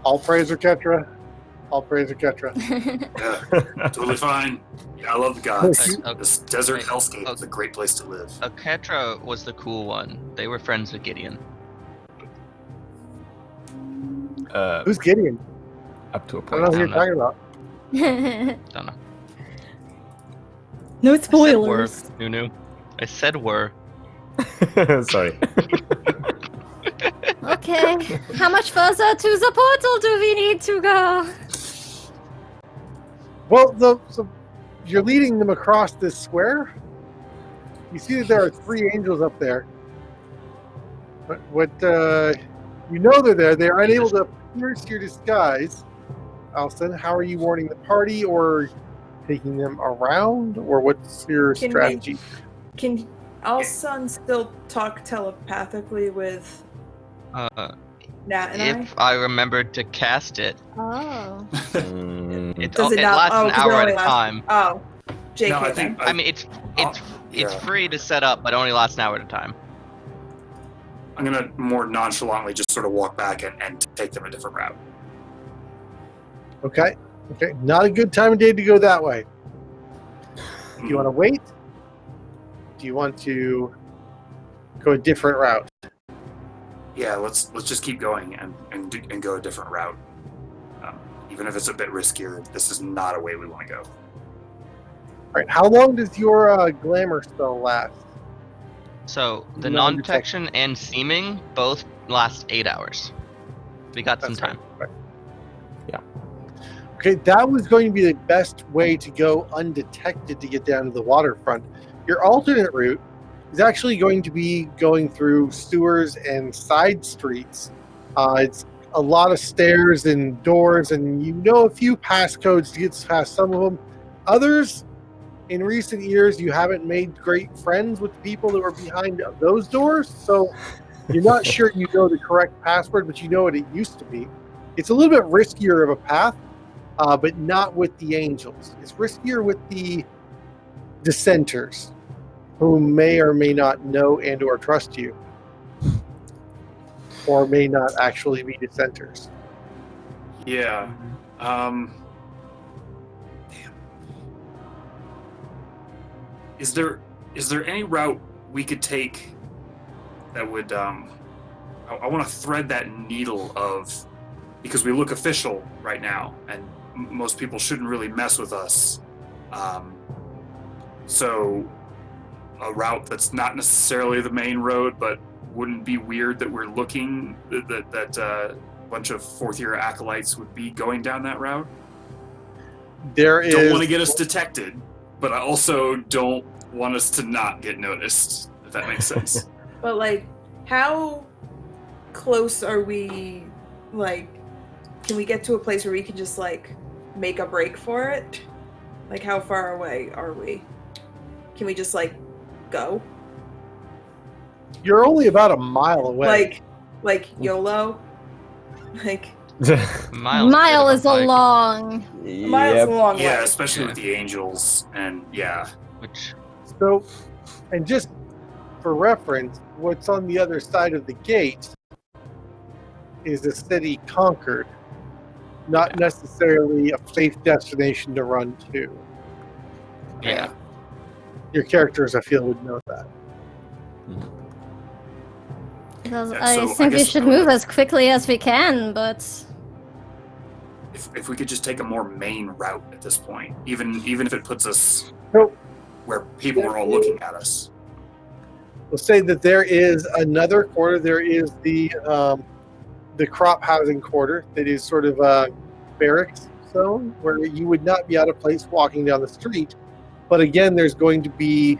All praise Ketra. All praise Ketra. Yeah, totally fine. Yeah, I love the gods. Okay. This desert Okay. hellscape is a great place to live. Ketra was the cool one. They were friends with Gideon. Who's Gideon? Up to a I point. don't know who you're I don't talking about. Don't know. No I said spoilers. were. Nunu. I said were. Sorry. Okay. How much further to the portal do we need to go? Well, so you're leading them across this square. You see that there are 3 angels up there. But what you know they're there. They are unable to pierce your disguise. Alston, how are you warning the party, or taking them around, or what's your Can we- strategy? Can Alsan still talk telepathically with Nat and If I remembered to cast it, Oh. it Does it not? lasts Oh, an 'cause it hour at only a lasts- time. Oh, JK. No, I then. think I mean, it's yeah. free to set up, but only lasts an hour at a time. I'm gonna more nonchalantly just sort of walk back and take them a different route. Okay. Not a good time of day to go that way. Do you want to wait? Do you want to go a different route? Yeah, let's just keep going and go a different route. Even Even if it's a bit riskier, this is not a way we want to go. All right, how long does your glamour spell last? So the Non-detection. non-detection and seeming both last 8 hours. We got some time. Right. Okay, that was going to be the best way to go undetected to get down to the waterfront. Your alternate route is actually going to be going through sewers and side streets. It's a lot of stairs and doors, and you know a few passcodes to get past some of them. Others, in recent years, you haven't made great friends with the people that were behind those doors, so you're not sure you know the correct password, but you know what it used to be. It's a little bit riskier of a path, but not with the angels. It's riskier with the dissenters, who may or may not know and or trust you, or may not actually be dissenters. Yeah. Damn. Is there any route we could take that would I want to thread that needle of, because we look official right now and most people shouldn't really mess with us. So a route that's not necessarily the main road, but wouldn't be weird that we're looking that a bunch of fourth-year acolytes would be going down that route. Don't want to get us detected, but I also don't want us to not get noticed, if that makes sense. But, like, how close are we, like, can we get to a place where we can just, like, make a break for it? Like, how far away are we? Can we just, like, go? You're only about a mile away. Like YOLO? Like... Mile is a long... A mile's a long way. Yeah, especially with the angels, and yeah. So, and just for reference, what's on the other side of the gate is a city conquered, not necessarily a safe destination to run to. Yeah. Your characters, I feel, would know that. Because Yeah, I so I think we guess- should move as quickly as we can, but If we could just take a more main route at this point, even if it puts us Nope. where people are all looking at us. We'll say that there is another quarter. There is the crop housing quarter that is sort of a barracks zone where you would not be out of place walking down the street. But again, there's going to be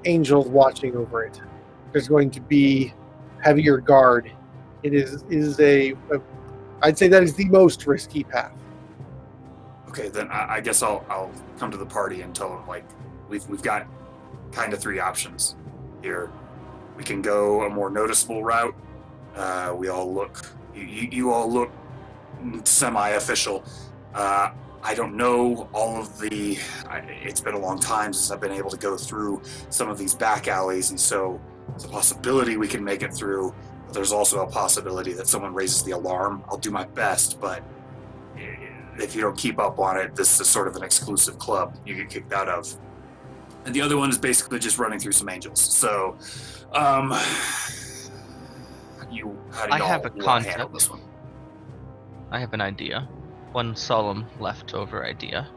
angels watching over it. There's going to be heavier guard. It is I'd say that is the most risky path. Okay, then I guess I'll come to the party and tell them, like, we've got kind of three options here. We can go a more noticeable route. We all look, you all look semi-official. I don't know all of it's been a long time since I've been able to go through some of these back alleys, and so it's a possibility we can make it through. But there's also a possibility that someone raises the alarm. I'll do my best, but if you don't keep up on it, this is sort of an exclusive club you get kicked out of. And the other one is basically just running through some angels. So, how do y'all I have a want to handle concept. this one? I have an idea. One solemn leftover idea.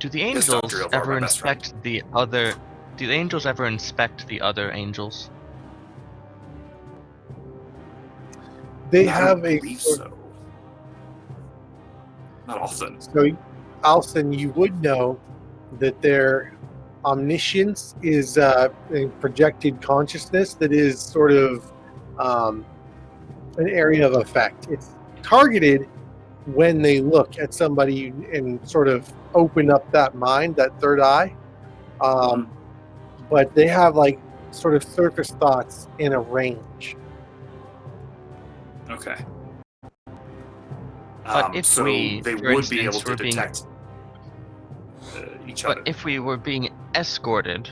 Do the Yes, angels Dr. Ilvar, ever my best friend. inspect the other? Do the angels ever inspect the other angels? They I have don't a believe so. Not often. So, Alsan, you would know that their omniscience is a projected consciousness that is sort of an area of effect. It's targeted when they look at somebody and sort of open up that mind, that third eye. But they have like sort of surface thoughts in a range. Okay. But if so we, they for would be able instance, to were being- detect each other. But if we were being escorted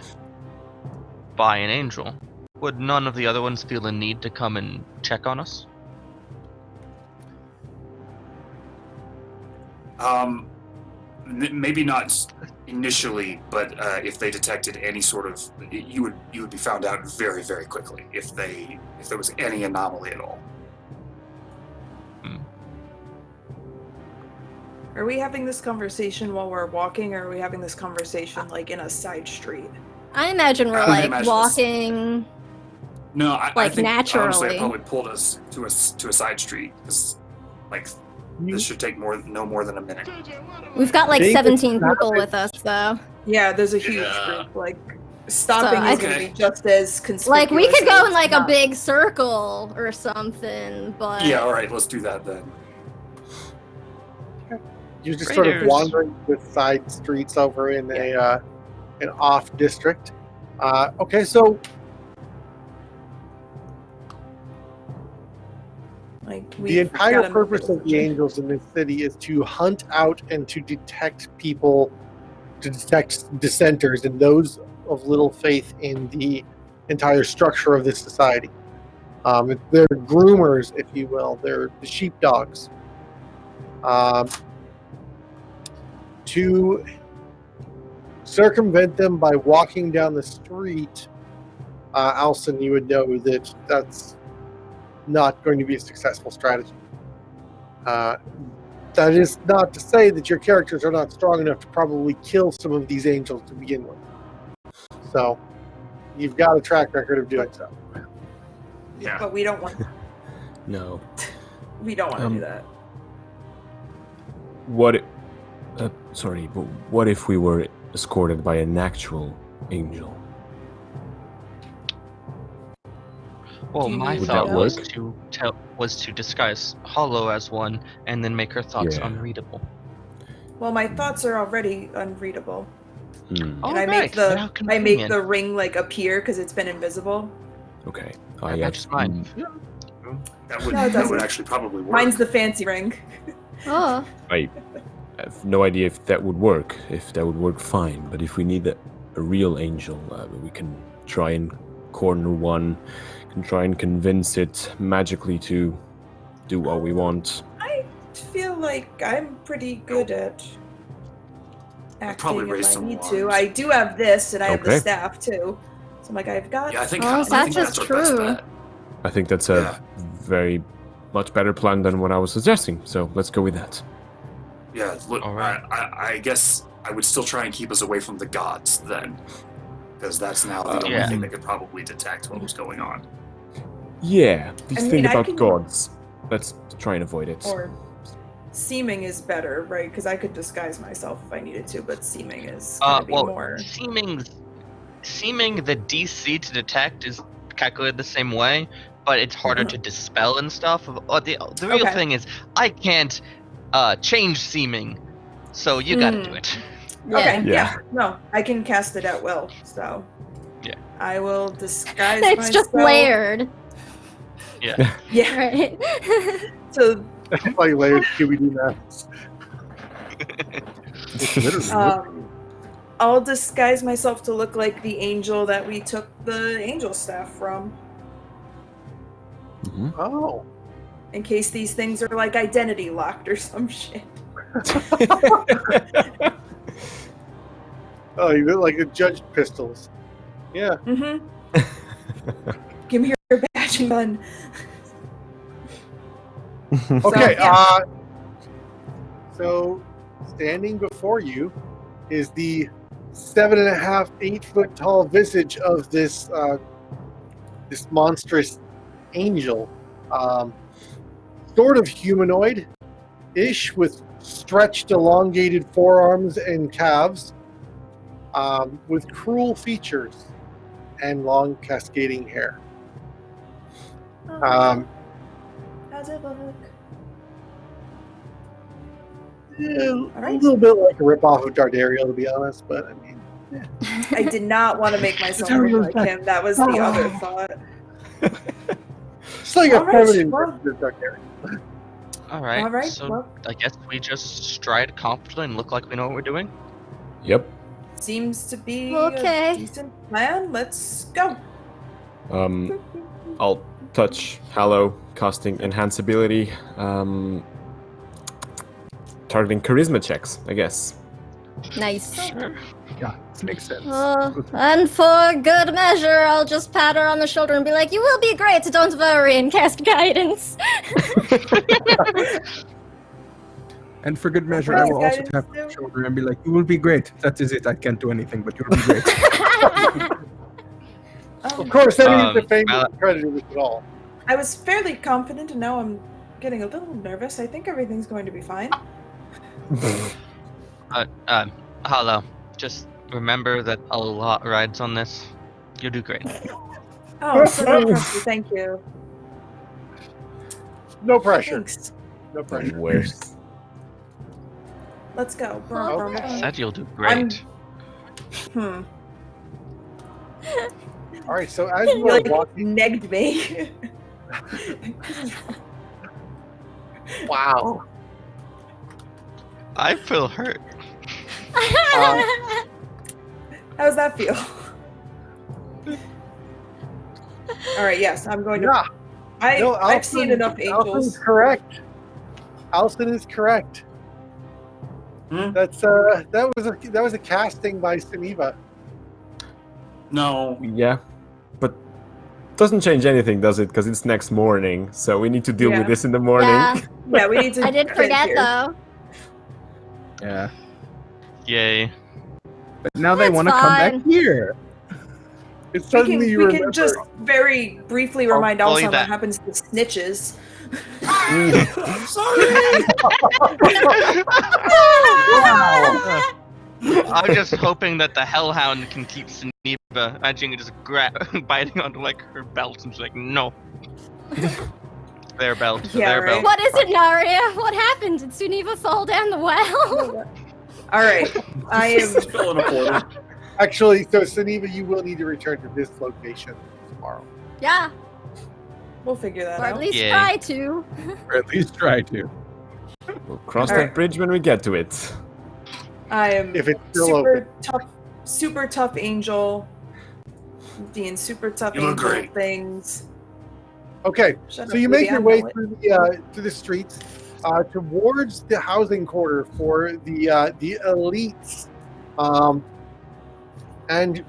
by an angel, would none of the other ones feel a need to come and check on us? Maybe not initially, but if they detected any sort of, you would be found out very, very quickly if there was any anomaly at all. Are we having this conversation while we're walking, or are we having this conversation like in a side street? I imagine we're I like imagine walking. No, I Like, think honestly, naturally. I probably pulled us to a side street because, like, this should take no more than a minute. We've got like Think 17 it's people with us, though. Yeah, there's a huge Yeah. group. Like, stopping So, is going to okay. be just as conspicuous. Like, we could go as in like a not. big circle or something, but Yeah, all right, let's do that then. You're just sort of Raiders. wandering with side streets over in an off district. Okay, so Like, the we've entire gotta purpose move of the angels in this city is to hunt out and to detect people, to detect dissenters and those of little faith in the entire structure of this society. They're groomers, if you will. They're the sheepdogs. To circumvent them by walking down the street, Alsan, you would know that that's not going to be a successful strategy. That is not to say that your characters are not strong enough to probably kill some of these angels to begin with. So, you've got a track record of doing so. Yeah. But we don't want. No. We don't want to do that. What? Sorry, but what if we were escorted by an actual angel? Well, Do you my need thought to was to disguise Hollow as one, and then make her thoughts Yeah. unreadable. Well, my thoughts are already unreadable, Hmm. Oh, and I right. make How the convenient. ring like appear because it's been invisible. Okay. That matches mine. That would No, it that would doesn't. actually probably work. Mine's the fancy ring. oh, I have no idea if that would work. If that would work, fine. But if we need a real angel, we can try and corner one. Can try and convince it magically to do what we want. I feel like I'm pretty good at probably acting raise if I some need to. alarms. I do have this, and I have the Okay. staff too. So I'm like, I've got. Yeah, I think, Oh, I that's think just that's our best true. bet. I think that's a very much better plan than what I was suggesting. So let's go with that. Yeah, look, All right. I guess I would still try and keep us away from the gods then, because that's now the only Yeah. thing that could probably detect what was going on. Yeah, this I mean, thing I about can- gods. Let's try and avoid it. Or seeming is better, right? Because I could disguise myself if I needed to, but seeming is gonna be Well, more. seeming the DC to detect is calculated the same way, but it's harder to dispel and stuff. The real Okay. thing is, I can't change seeming, so you gotta do it. yeah. Okay, Yeah. yeah. No, I can cast it at will, so. Yeah. I will disguise It's just myself. layered, Yeah. Yeah. right? So, Like layered Scooby-Doo masks. I'll disguise myself to look like the angel that we took the angel staff from, Mhm. Oh. in case these things are like identity locked or some shit. Oh, you look like the judge pistols. Yeah. Mm-hmm. Give me your badge and gun. Okay. yeah. So standing before you is the 7.5, 8 foot tall visage of this this monstrous angel, sort of humanoid-ish, with stretched, elongated forearms and calves, with cruel features and long, cascading hair. How's it look? Yeah, All a right. little bit like a ripoff of Dardariel, to be honest, but I mean, I did not want to make myself look like him. That was the other thought. it's like a All right, feminine well- version of Dardariel. All right. All right, So well. I guess we just stride confidently and look like we know what we're doing. Yep. Seems to be Okay. a decent plan. Let's go. I'll touch Hallow, casting enhance ability, targeting charisma checks, I guess. Nice. Yeah, this makes sense. And for good measure, I'll just pat her on the shoulder and be like, "You will be great, don't worry," and cast guidance. And for good measure, I will also Guidance tap her on too. the shoulder and be like, "You will be great. That is it. I can't do anything, but you'll be great." Of course, that isn't the famous Mal- credited with it all. I was fairly confident, and now I'm getting a little nervous. I think everything's going to be fine. Hello. Just remember that a lot rides on this. You'll do great. Oh, I'm so impressed. Thank you. No pressure. Thanks. No pressure. Worse. Let's go. Okay. I said you'll do great. Hmm. All right, so as you You are like walking, negged me. wow. I feel hurt. How's that feel? All right. Yes, I'm going to. Yeah. I've seen enough Alson's angels. correct. Alsan is correct. That was a casting by Suniva. No. Yeah, but doesn't change anything, does it? Because it's next morning, so we need to deal Yeah. with this in the morning. Yeah, Yeah, we need to. I did get forget here. though. Yeah. Yay. But now they That's want to come back fine. here. It's suddenly you We remember. can just very briefly remind bully Alsan that. what happens to snitches. I'm just hoping that the Hellhound can keep Suniva. Imagine just biting onto like her belt and she's like, no. Their belt. Yeah, their right. belt. What is it, Naria? What happened? Did Suniva fall down the well? All right, I am. Fell in a portal. Actually, so Suniva, you will need to return to this location tomorrow. Yeah, We'll figure that or at out. least Yay. try to. Or at least try to. We'll cross All that right. bridge when we get to it. I am If it's still super open. super tough angel. Doing super tough You look angel great. things. Okay, Shut so up, you make Woody, your I way know it. through the streets towards the housing quarter for the elites, and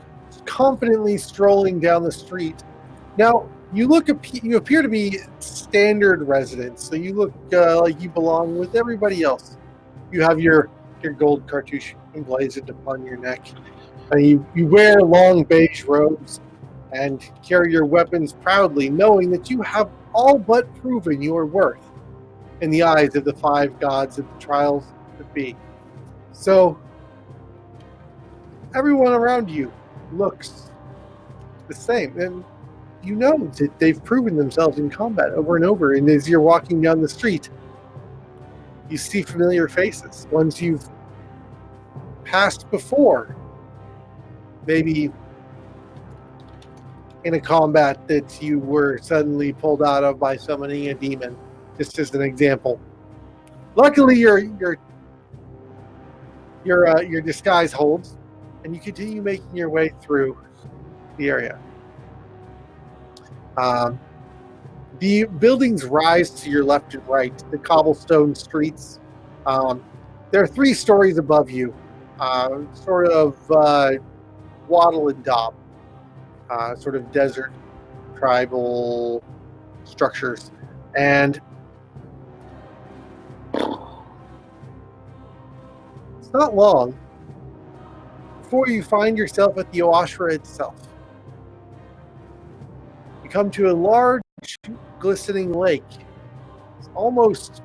confidently strolling down the street. Now you appear to be standard residents, so you look like you belong with everybody else. You have your gold cartouche emblazoned upon your neck, and you wear long beige robes and carry your weapons proudly, knowing that you have all but proven your worth in the eyes of the 5 gods of the trials that be. So, everyone around you looks the same, and you know that they've proven themselves in combat over and over, and as you're walking down the street, you see familiar faces, ones you've passed before, maybe in a combat that you were suddenly pulled out of by summoning a demon, just as an example. Luckily, your disguise holds, and you continue making your way through the area. The buildings rise to your left and right, the cobblestone streets. There are 3 stories above you, sort of wattle and daub. Sort of desert tribal structures, and it's not long before you find yourself at the Oashra itself. You come to a large, glistening lake. It's almost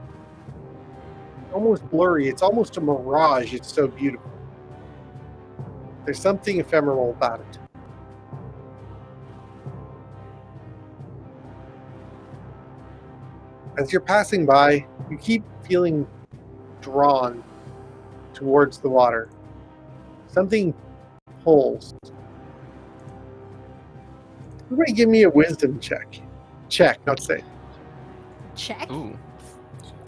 blurry. It's almost a mirage. It's so beautiful. There's something ephemeral about it. As you're passing by, you keep feeling drawn towards the water. Something pulls. Everybody give me a wisdom check. Check, not say. Check. Ooh.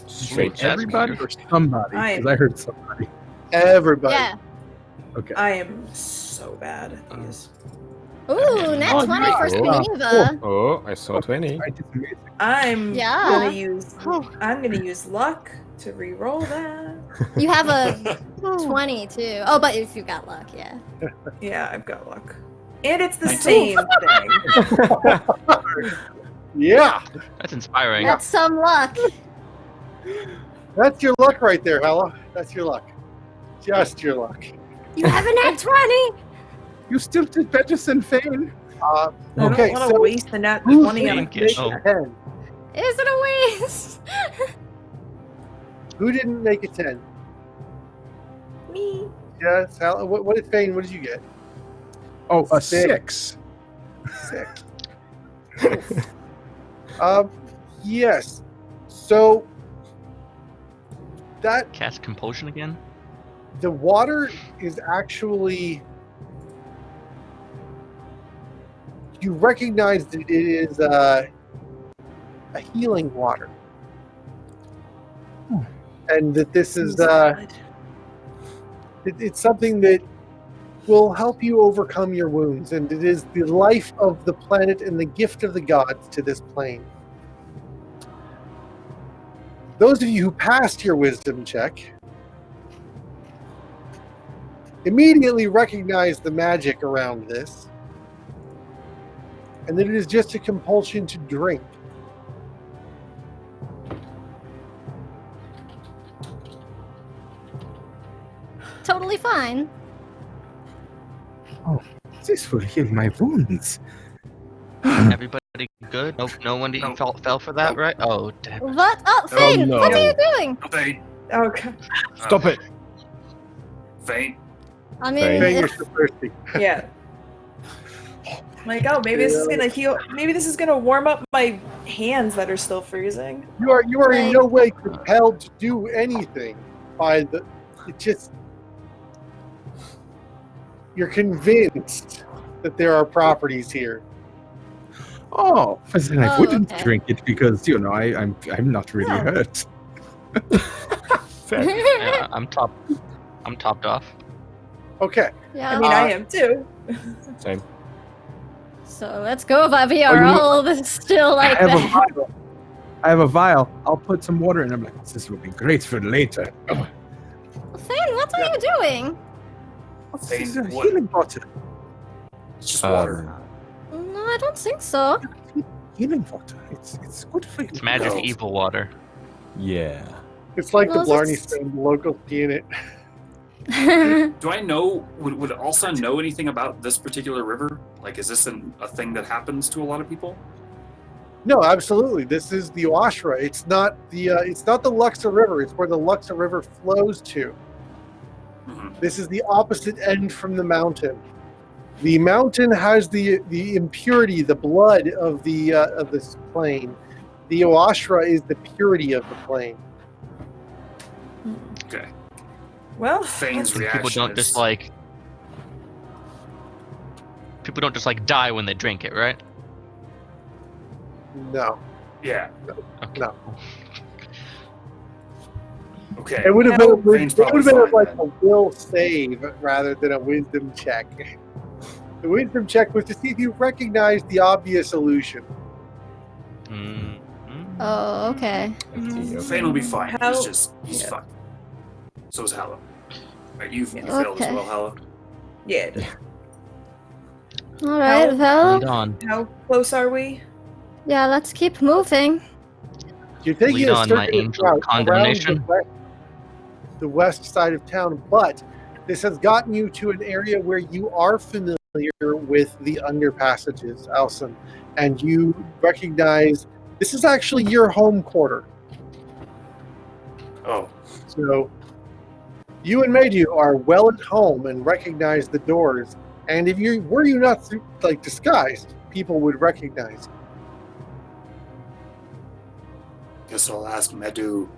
Straight That's Everybody weird. or somebody? Because I heard somebody. Everybody. Yeah. Okay. I am so bad at these. Ooh, net Oh, 20 for yeah. Geneva. Oh, I saw 20. I did amazing. I'm Yeah. gonna use luck to re-roll that. You have a 20 too. Oh, but if you got luck, yeah. Yeah, I've got luck. And it's the 19. same thing. Yeah, That's inspiring. That's some luck. that's your luck right there, Hella. That's your luck. Just your luck. You have a net 20. You still did better than Fane. I Okay, don't want to so waste the nat who's 20 on a thinking? make Oh. a 10? Is it a waste? Who didn't make a 10? Me. Yes, Hella. What did Fane? What did you get? Oh, a Six. 6. 6. Yes. So that Cast compulsion again? the water is actually, you recognize that it is a healing water, and that this is it's something that will help you overcome your wounds, and it is the life of the planet and the gift of the gods to this plane. Those of you who passed your wisdom check immediately recognize the magic around this, and that it is just a compulsion to drink. Totally fine. This will heal my wounds. Everybody good? No one No. fell for that, right? Oh, damn. What? Oh, Fane, no. what are you doing? Fane. Okay. Stop it! Fane. I mean, Fane. Fane, you're if, so thirsty. Yeah. Like, oh, maybe this is gonna heal. Maybe this is gonna warm up my hands that are still freezing. You are in Like- no way compelled to do anything by the. It just. You're convinced that there are properties here. Oh, but then I Oh, wouldn't okay. drink it because I'm not really Oh. hurt. Yeah, I'm topped off. Okay. yeah. I mean, I am too. Same. So let's go, Bobby. Are you- all this still like I have a that? vial. I have a vial. I'll put some water in. I'm like, this will be great for later. Oh, Fane, what are you doing? this is a Fane, what? healing water. It's just water. No, I don't think so. Healing water. It's good for you. It's magic No. evil water. Yeah. It's like the Well, Blarney that's- Stone, the local in it. Do I know? Would Alsan know anything about this particular river? Like, is this a thing that happens to a lot of people? No, absolutely. This is the Oashra. It's not the Luxor River. It's where the Luxor River flows to. Mhm. This is the opposite end from the mountain. The mountain has the impurity, the blood of this plane. The Oashra is the purity of the plane. Okay. Well, Fane's And reaction people don't is, just like. People don't just like die when they drink it, right? No, Yeah. Okay. no. Okay. It would have been Fane's probably fine like then. a will save rather than a wisdom check. The wisdom check was to see if you recognize the obvious illusion. Mm. Oh, okay. Fane will be fine. How- He's yeah. fine. So is Hallow. Right, you failed as Okay. well, Hallow. yeah. All right, Lead well, on. How close are we? yeah, let's keep moving. You're taking Lead a on, my circuitous angel route of condemnation. around the west side of town, but this has gotten you to an area where you are familiar with the underpassages, Alsan, and you recognize this is actually your home quarter. Oh, So you and Medu are well at home and recognize the doors. And if you were you not like disguised, people would recognize you. guess I'll ask Medu.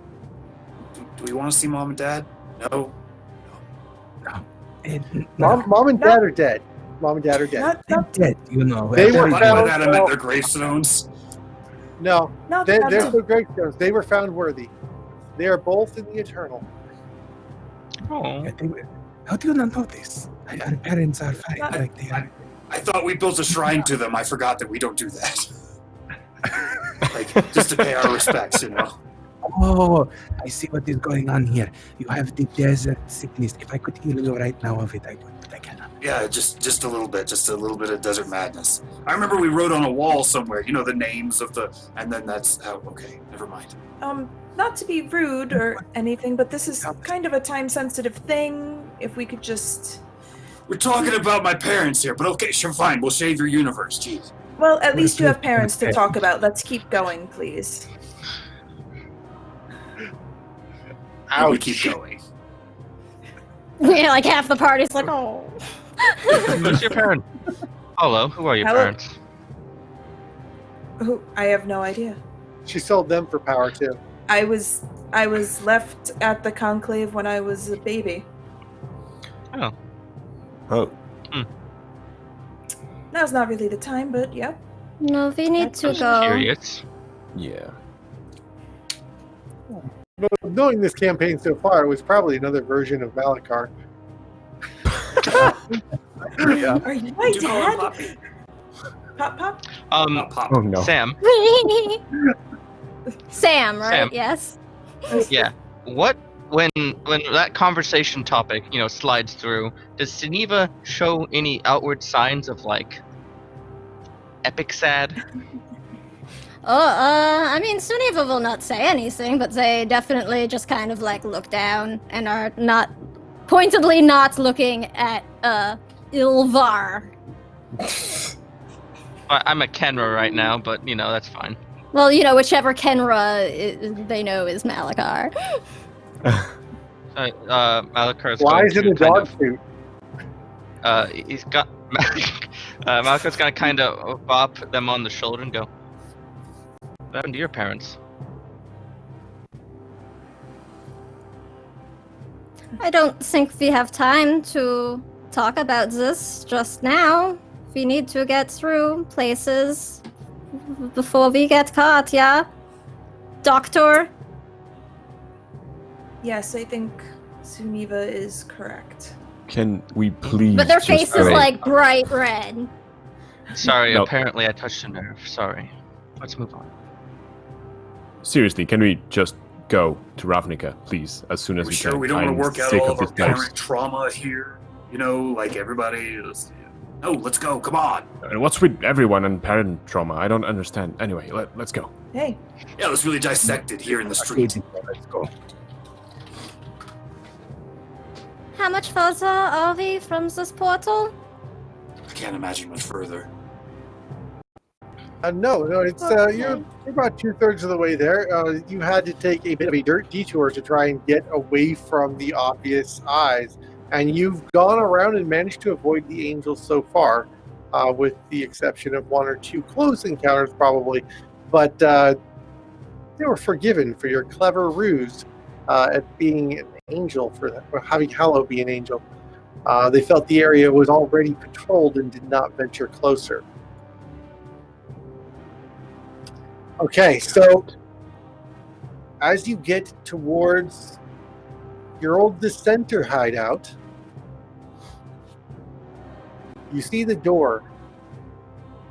Do we want to see Mom and Dad? No. Mom and Dad are dead. Mom and Dad are dead. They're dead, you know. They were By found. that I meant their gravestones. No, No, there's that's no gravestones. They were found worthy. They are both in the eternal. Oh. How do you not know this? Our parents are fine. Not- Like they are. I thought we built a shrine to them. I forgot that we don't do that. Like, just to pay our respects, you know. Oh, I see what is going on here. You have the desert sickness. If I could heal you right now of it, I would, but I cannot. Yeah, just a little bit of desert madness. I remember we wrote on a wall somewhere, you know, the names of the, and then that's how. Okay, never mind. Not to be rude or anything, but this is kind of a time-sensitive thing. If we could just... We're talking about my parents here, but okay, sure, fine. We'll save your universe. Jeez. Well, at least you have parents to talk about. Let's keep going, please. Ouch. We keep going. Yeah, like half the party's like, oh. Who's your parent? Hello, who are your Hello. parents? Who? I have no idea. She sold them for power too. I was left at the conclave when I was a baby. Oh. Oh, Now's not really the time, but yeah. No, we need to go. Curious. Yeah. But knowing this campaign so far, it was probably another version of Malachar. Yeah. Are you my Do call him dad? Poppy. Pop. Pop. Oh no. Sam. Sam, right? Sam. Yes. Yeah. What when that conversation topic, slides through, does Geneva show any outward signs of like epic sad? I mean, Suniva will not say anything, but they definitely just kind of like look down and are pointedly not looking at Ilvar. I'm a Kenra right now, but that's fine. Well, whichever Kenra they know is Malachar. Malakar's Why going is it to a kind dog of, suit? he's got Malakar's gonna kind of bop them on the shoulder and go, "What happened to your parents?" I don't think we have time to talk about this just now. We need to get through places before we get caught, yeah? Doctor? Yes, I think Suniva is correct. Can we please? But their just face is go? like bright red. Sorry, No. apparently I touched a nerve. Sorry. Let's move on. Seriously, can we just go to Ravnica, please, as soon as We we sure can? we don't want I'm to work out sick all of of our this place. parent trauma here. Like everybody is. No, let's go. Come on. And what's with everyone and parent trauma? I don't understand. Anyway, let's go. Hey, Yeah, let's really dissect it here in the street. Let's go. How much further are we from this portal? I can't imagine much further. No, it's Okay. you're about 2/3 of the way there. You had to take a bit of a detour to try and get away from the obvious eyes, and you've gone around and managed to avoid the angels so far, with the exception of one or two close encounters, probably. But they were forgiven for your clever ruse at being an angel, or having Hallow be an angel. They felt the area was already patrolled and did not venture closer. Okay, so as you get towards your old dissenter hideout, you see the door.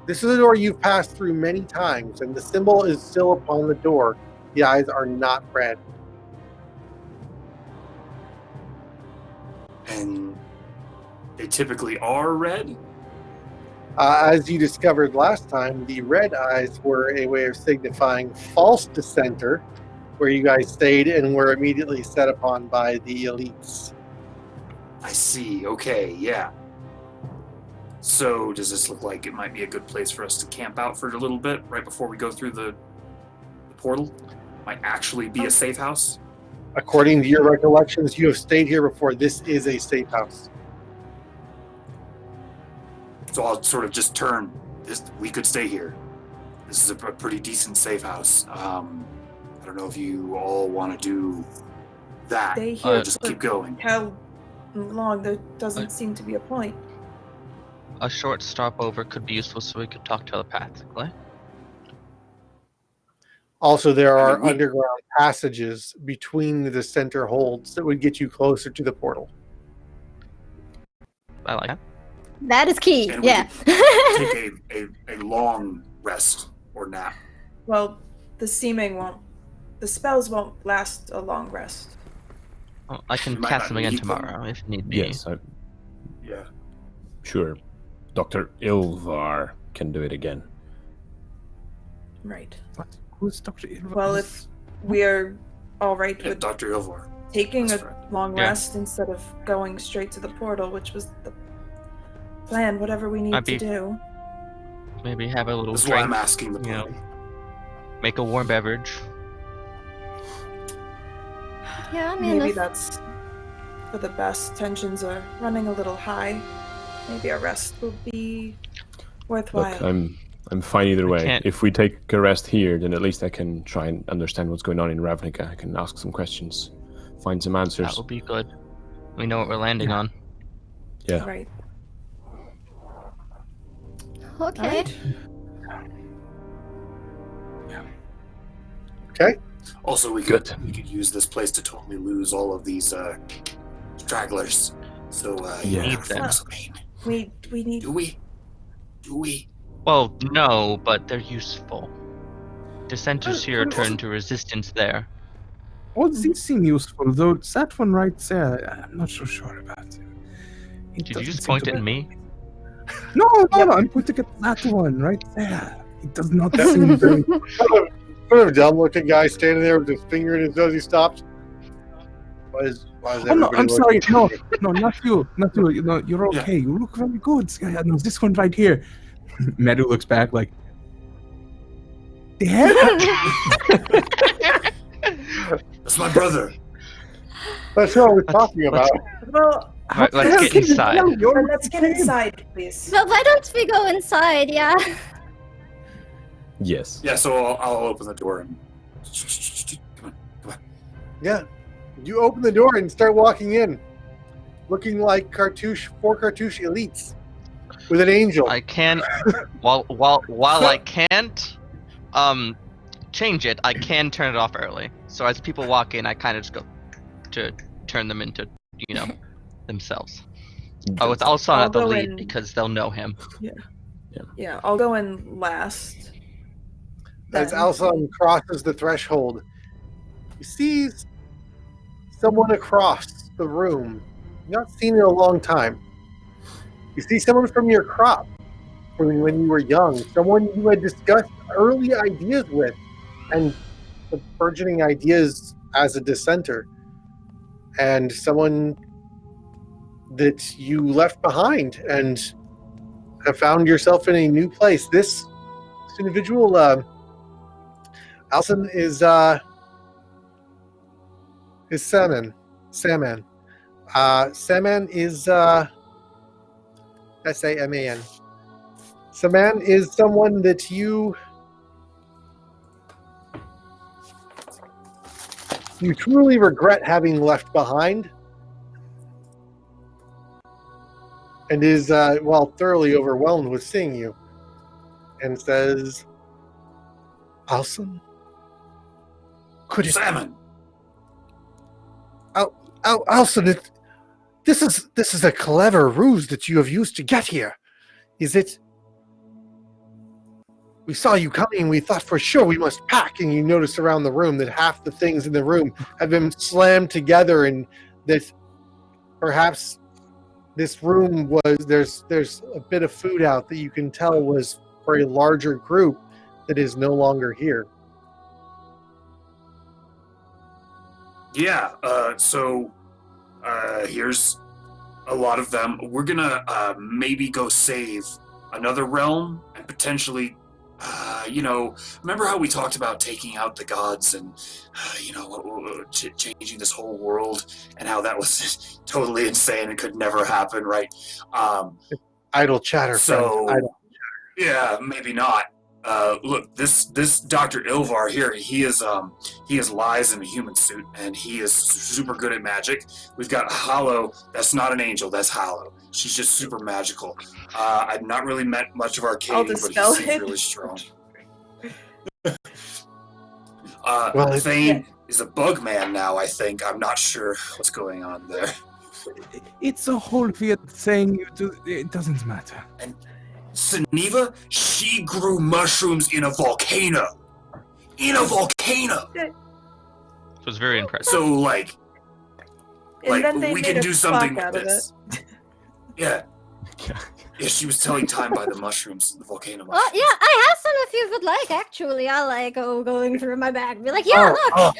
This is a door you've passed through many times, and the symbol is still upon the door. The eyes are not red. And they typically are red. As you discovered last time, the red eyes were a way of signifying false dissenter, where you guys stayed and were immediately set upon by the elites. I see. Okay, yeah. So does this look like it might be a good place for us to camp out for a little bit right before we go through the portal? Might actually be a safe house? According to your recollections, you have stayed here before. This is a safe house. So I'll sort of just turn. We could stay here. This is a pretty decent safe house. I don't know if you all want to do that. stay here Just for keep going. how long? There doesn't seem to be a point. A short stopover could be useful so we could talk telepathically. Also, there are we- underground passages between the center holds that would get you closer to the portal. I like that. That is key. And we Yeah. take a long rest or nap. Well, the spells won't last a long rest. Well, I can We might cast not them again need them. tomorrow if need be. Yes, Yeah. sure. Dr. Ilvar can do it again. Right. What? Who's Dr. Ilva? Well, if we are all right Yeah, with Dr. Ilvar. taking That's a right. long Yeah. rest instead of going straight to the portal, which was the plan, whatever we need Might to be- do. Maybe have a little That's why drink. I'm asking the you know. party. Make a warm beverage. Yeah, I mean, Maybe if- that's for the best. Tensions are running a little high. Maybe a rest will be worthwhile. Look, I'm fine either I way. can't- If we take a rest here, then at least I can try and understand what's going on in Ravnica. I can ask some questions, find some That answers. would be good. We know what we're landing on. Yeah. Right. okay. Alright. Okay. Also, we could use this place to totally lose all of these stragglers. So Yeah. Need them. We need. Do we? Do we? Well, no, but they're useful. Dissenters here turn to resistance there. All these seem useful, though that one right there, I'm not so sure about. It Did you doesn't just seem point to it at be- me? No, I'm pointing at that one right there. It does not seem very. Sort of dumb-looking guy standing there with his finger in his nose. He stops. Why is Oh no, everybody I'm sorry. looking No, at me? no, not you. Not you. No, you're Yeah. okay. You look very good. Yeah, no, this one right here. Medu looks back like. Dad? That's my brother. That's what we're talking about. Well, Alright, let's get inside. then let's get inside, please. Well, why don't we go inside? Yeah. Yes. Yeah, so I'll open the door and. Come on. Yeah. You open the door and start walking in, looking like four cartouche elites with an angel. I can while I can't change it, I can turn it off early. So as people walk in, I kind of just go to turn them into, themselves. Oh, it's Alsan I'll at the go lead in- because they'll know him. Yeah, I'll go in last. As Then. Alsan crosses the threshold, he sees someone across the room. You've not seen in a long time. You see someone from your crop from when you were young, someone you had discussed early ideas with, and the burgeoning ideas as a dissenter, and someone that you left behind and have found yourself in a new place. This individual, Alsan, is Saman. Saman is S-A-M-A-N. Saman is someone that you truly regret having left behind, and is thoroughly overwhelmed with seeing you, and says, "Alsan, could it Salmon! Alsan, this is a clever ruse that you have used to get here. Is it? We saw you coming and we thought for sure we must pack, and you noticed around the room that half the things in the room have been slammed together, and that perhaps this room there's a bit of food out that you can tell was for a larger group that is no longer here." Yeah, so here's a lot of them. We're gonna maybe go save another realm and potentially, remember how we talked about taking out the gods and, changing this whole world, and how that was totally insane and could never happen, right? Idle chatter, So, friend. Idle. yeah, maybe not. Look, this Dr. Ilvar here, he is Lies in a human suit, and he is super good at magic. We've got Hollow, that's not an angel, that's Hollow. She's just super magical. I've not really met much of I'll Arcady, but he dispel seems it. really strong. Well, Thane is a bug man now, I think. I'm not sure what's going on there. It's a whole weird thing. You do. It doesn't matter. And Seneva, she grew mushrooms in a volcano. In a volcano. It was very impressive. So like And then they we made can a do something clock with out of this. Yeah. Yeah, she was telling time by the mushrooms, the volcano mushrooms. Oh, yeah, I have some if you would like, actually. I'll, like, going through my bag and be like, yeah, look!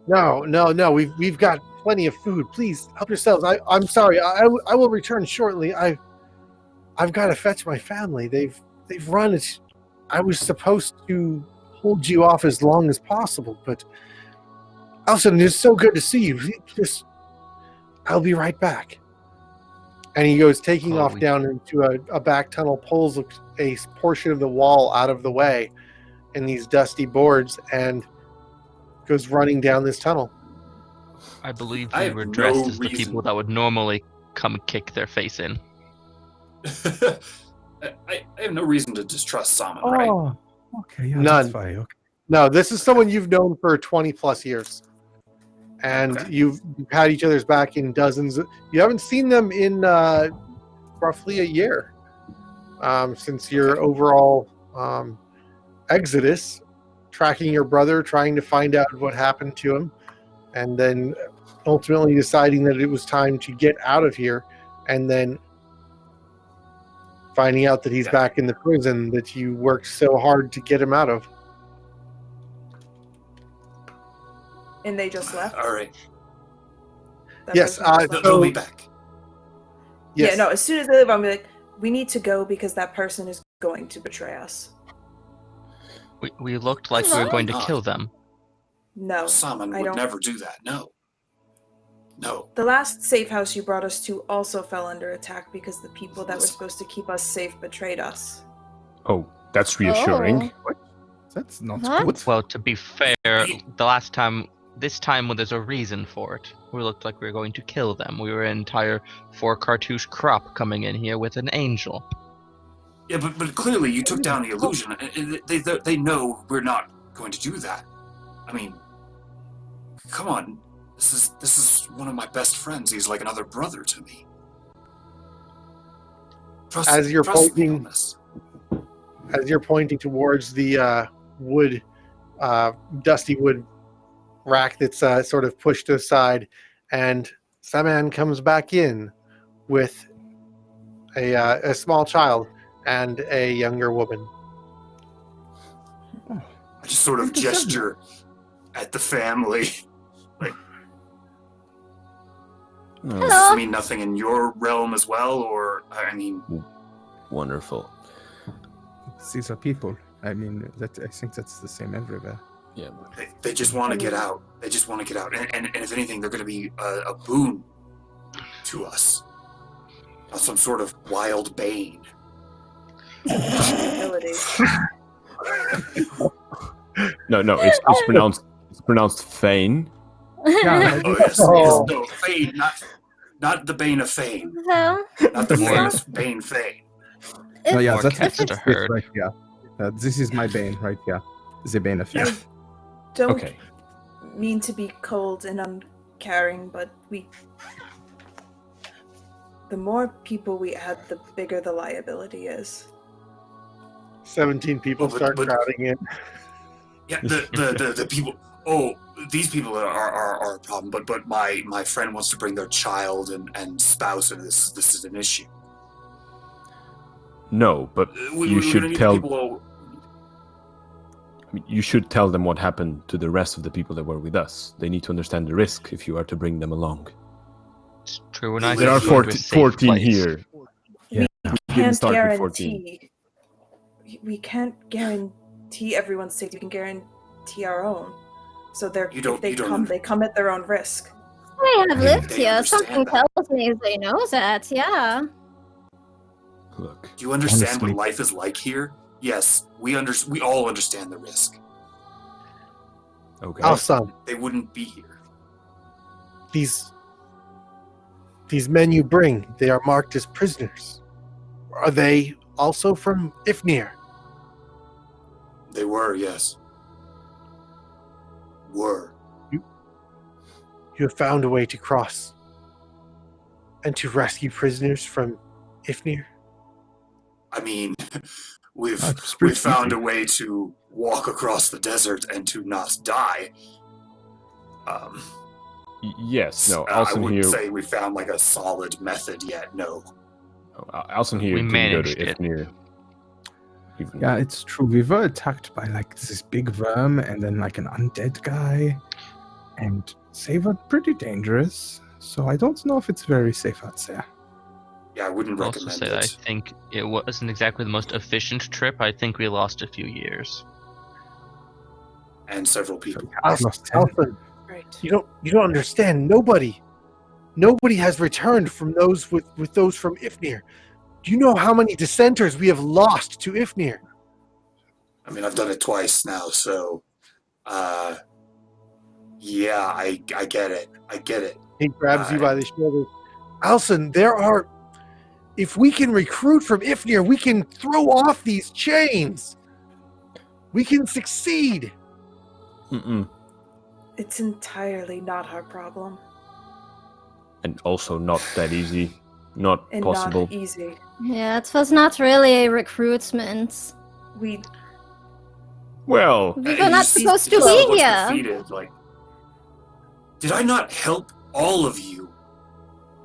No. We've got plenty of food. Please help yourselves. I'm sorry. I will return shortly. I've got to fetch my family. They've run. I was supposed to hold you off as long as possible, but Alsan, it's so good to see you. I'll be right back. And he goes taking off down into a back tunnel, pulls a portion of the wall out of the way in these dusty boards, and goes running down this tunnel. I believe I we have were no dressed as the reason- people that would normally come kick their face in. I have no reason to distrust Salmon, right? Oh, okay, yeah, None. that's fine. Okay. No, this is someone you've known for 20 plus years. And Okay. you've had each other's back in dozens. You haven't seen them in roughly a year since your overall exodus, tracking your brother, trying to find out what happened to him, and then ultimately deciding that it was time to get out of here, and then finding out that he's back in the prison that you worked so hard to get him out of. And they just left. All right. That Yes, person just left. They'll be back. Yes. Yeah, no, as soon as they leave, I'm like, we need to go because that person is going to betray us. We looked like we were going to Not. kill them. No, Salmon I would don't. never do that. No. The last safe house you brought us to also fell under attack because the people that were supposed to keep us safe betrayed us. Oh, that's reassuring. That's not What? good. Well, to be fair, this time when there's a reason for it, we looked like we were going to kill them. We were an entire 4 cartouche crop coming in here with an angel. Yeah, but clearly you took down the illusion. They know we're not going to do that. I mean, come on. This is one of my best friends. He's like another brother to me. As you're trust me pointing- on this. As you're pointing towards the wood, dusty wood rack that's sort of pushed aside, and Saman comes back in with a small child and a younger woman. I just sort of gesture at the family. Like, does this mean nothing in your realm as well, or I mean, Wonderful. These are people. I mean, I think that's the same everywhere. Yeah. they just want to get out. They just want to get out, and if anything, they're going to be a boon to us. Not some sort of wild bane. Ability. No, it's pronounced Fane. Yeah, Oh yes, yes, no, Fane, not the bane of Fane, Well, not the famous Bane Fane. no, yeah, More that's cats to this herd. right here. This is my bane right here. The bane of you. Don't Okay. mean to be cold and uncaring, but the more people we add, the bigger the liability is. 17 people But- start but- crowding in. Yeah, the people. Oh, these people are a problem. But my friend wants to bring their child and spouse, and this is an issue. No, but We're you gonna should need tell. people. I mean, you should tell them what happened to the rest of the people that were with us. They need to understand the risk if you are to bring them along. It's true, we're not There are going to a safe 14 place. here. Yeah. Didn't Can't start with 14. guarantee. We can't guarantee everyone's safety. We can guarantee our own. So You don't- if they you don't come, under- they come at their own risk. I have lived They here. understand Something that. tells me they know that, yeah. Look, Do you understand Honestly. what life is like here? Yes, we all understand the risk. okay. Alsan, They wouldn't be here. these men you bring, they are marked as prisoners. Are they also from Ifnir? They were, yes. Were. You have found a way to cross. And to rescue prisoners from Ifnir? I mean, we've pretty found easy. a way to walk across the desert and to not die. Yes, no, I Alsan wouldn't here. say we found like a solid method yet. No. Alsan here We didn't go to managed it. Ifnir. Even Yeah, it's true. We were attacked by like this big worm and then like an undead guy. And they were pretty dangerous. So I don't know if it's very safe out there. Yeah, I wouldn't I'll also recommend say that I it. think it wasn't exactly the most efficient trip. I think we lost a few years. And several people. I lost 10. Alsan, Right. you don't understand. Nobody has returned from those with those from Ifnir. Do you know how many dissenters we have lost to Ifnir? I mean, I've done it twice now, so yeah, I get it. I get it. He grabs you by the shoulder. Alsan, if we can recruit from Ifnir, we can throw off these chains. We can succeed. Mm-mm. It's entirely not our problem. And also not that easy. Not And possible. not easy. Yeah, it was not really a recruitment. We Well, We And were not you see- supposed to you see be what's here. defeated, like, did I not help all of you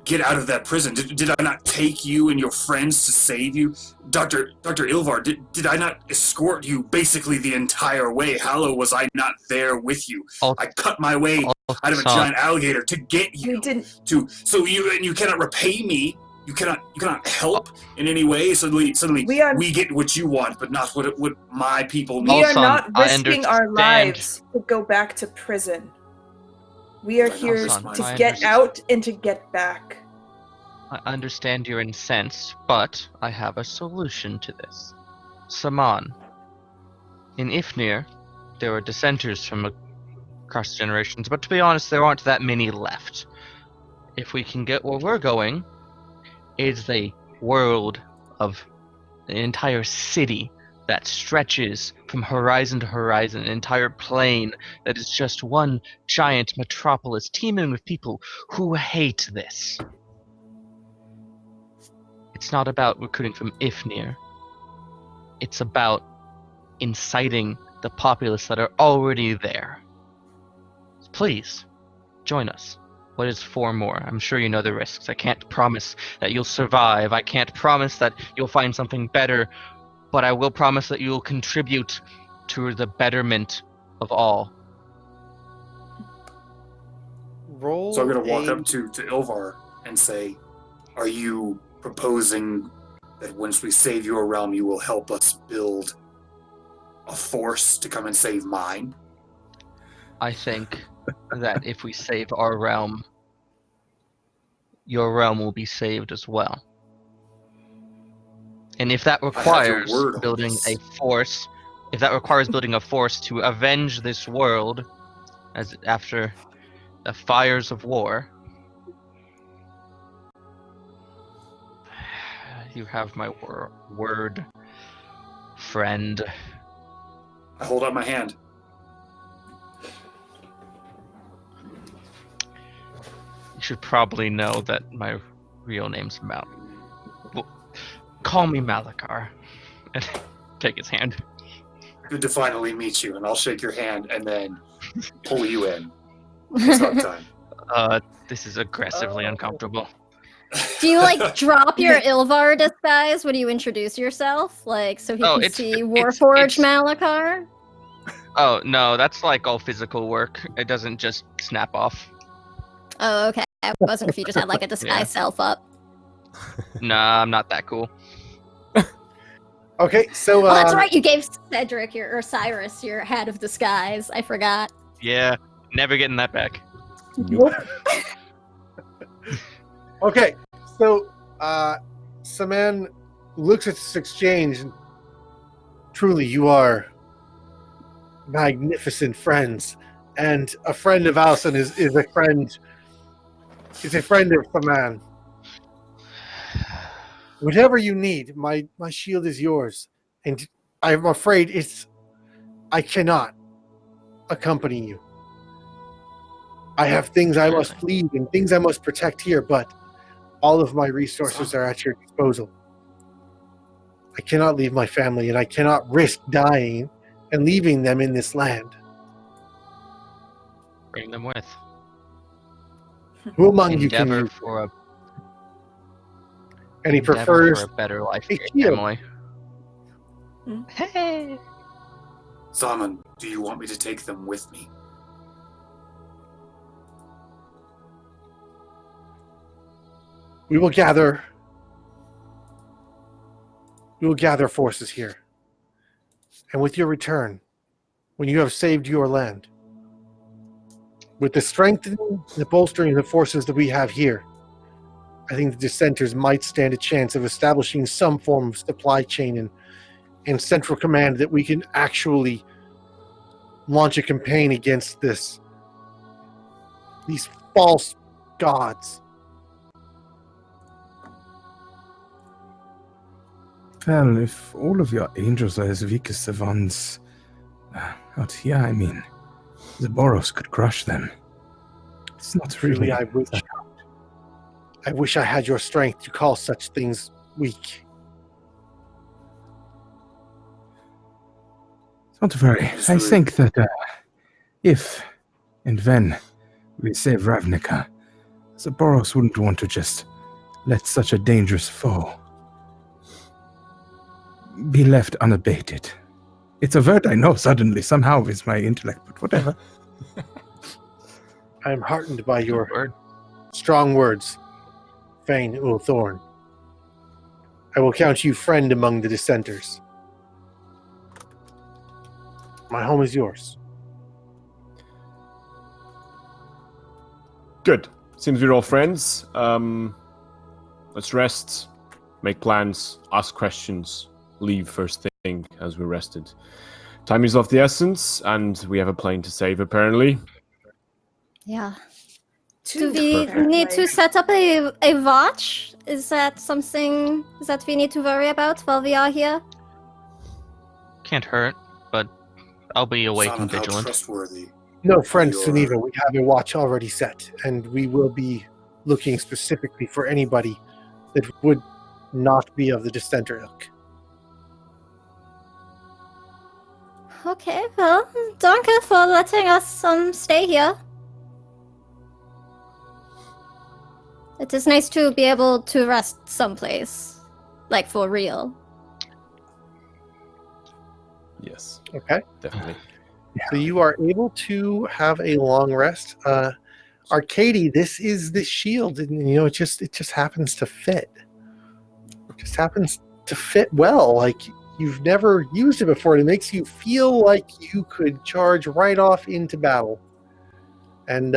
get out of that prison? Did I not take you and your friends to save you? Dr. Ilvar, did I not escort you basically the entire way? How was I not there with you? I cut my way out of a giant alligator to get you. we didn't So you cannot repay me. You cannot help in any way. Suddenly we get what you want, but not what my people we need. are Alsan, not I risking our understand. lives to go back to prison. We are Right, here Alsan, to I get understand. out and to get back. I understand you're incensed, but I have a solution to this. Saman. In Ifnir, there were dissenters from across generations, but to be honest, there aren't that many left. If we can get where we're going, it's a world of an entire city that stretches from horizon to horizon, an entire plain that is just one giant metropolis teeming with people who hate this. It's not about recruiting from Ifnir. It's about inciting the populace that are already there. Please, join us. What is 4 more? I'm sure you know the risks. I can't promise that you'll survive. I can't promise that you'll find something better, but I will promise that you will contribute to the betterment of all. Roll. So I'm gonna walk up to Ilvar and say, "Are you proposing that once we save your realm, you will help us build a force to come and save mine?" I think that if we save our realm, your realm will be saved as well. And if that I have your requires word on building this. a force, to avenge this world, as after the fires of war, you have my word, friend. I hold out my hand. You should probably know that my real name's Well, call me Malakar. And take his hand. Good to finally meet you, and I'll shake your hand and then pull you in. It's hug time. This is aggressively uncomfortable. Do you like drop your Ilvar disguise when you introduce yourself, like so he Oh, can it's- see it's- Warforged it's- Malakar? Oh, no, that's like all physical work. It doesn't just snap off. Oh, okay. I wasn't if you just had like a disguise self up. Nah, I'm not that cool. Okay, so Oh, that's right. You gave Cedric or Cyrus your hat of disguise. I forgot. Yeah, never getting that back. Okay, so Saman looks at this exchange. And truly, you are magnificent friends, and a friend of Alsan is a friend. Is a friend of Saman. Whatever you need, my shield is yours, and I'm afraid I cannot accompany you. I have things I must leave and things I must protect here, but All of my resources are at your disposal. I cannot leave my family, and I cannot risk dying and leaving them in this land. Bring them with. Who among you can Endeavor use? for a And he endeavor prefers for a better life, a great shield. Emily. Hey. Simon, do you want me to take them with me? We will gather forces here. And with your return, when you have saved your land, with the strengthening, the bolstering of the forces that we have here, I think the dissenters might stand a chance of establishing some form of supply chain and central command that we can actually launch a campaign against these false gods. Well, if all of your angels are as weak as the ones out here, I mean, the Boros could crush them. It's not really... I wish I had your strength to call such things weak. Don't worry. I think that if and when we save Ravnica, the Boros wouldn't want to just let such a dangerous foe be left unabated. It's a word I know suddenly, somehow, is my intellect, but whatever. I am heartened by your strong words, Fane Ulthorn. I will count you friend among the dissenters. My home is yours. Good. Seems we're all friends. Let's rest, make plans, ask questions, leave first thing as we're rested. Time is of the essence, and we have a plane to save, apparently. Yeah. Do we need to set up a vouch? Is that something that we need to worry about while we are here? Can't hurt, but I'll be awake Simon, and how vigilant. trustworthy. No, friend Your- Suniva, we have a watch already set, and we will be looking specifically for anybody that would not be of the dissenter ilk. Okay, well, danke for letting us stay here. It is nice to be able to rest someplace, like for real. Yes, Okay. definitely. So you are able to have a long rest. Arcady, this is the shield, and it just happens to fit. It just happens to fit well. Like you've never used it before. It makes you feel like you could charge right off into battle. And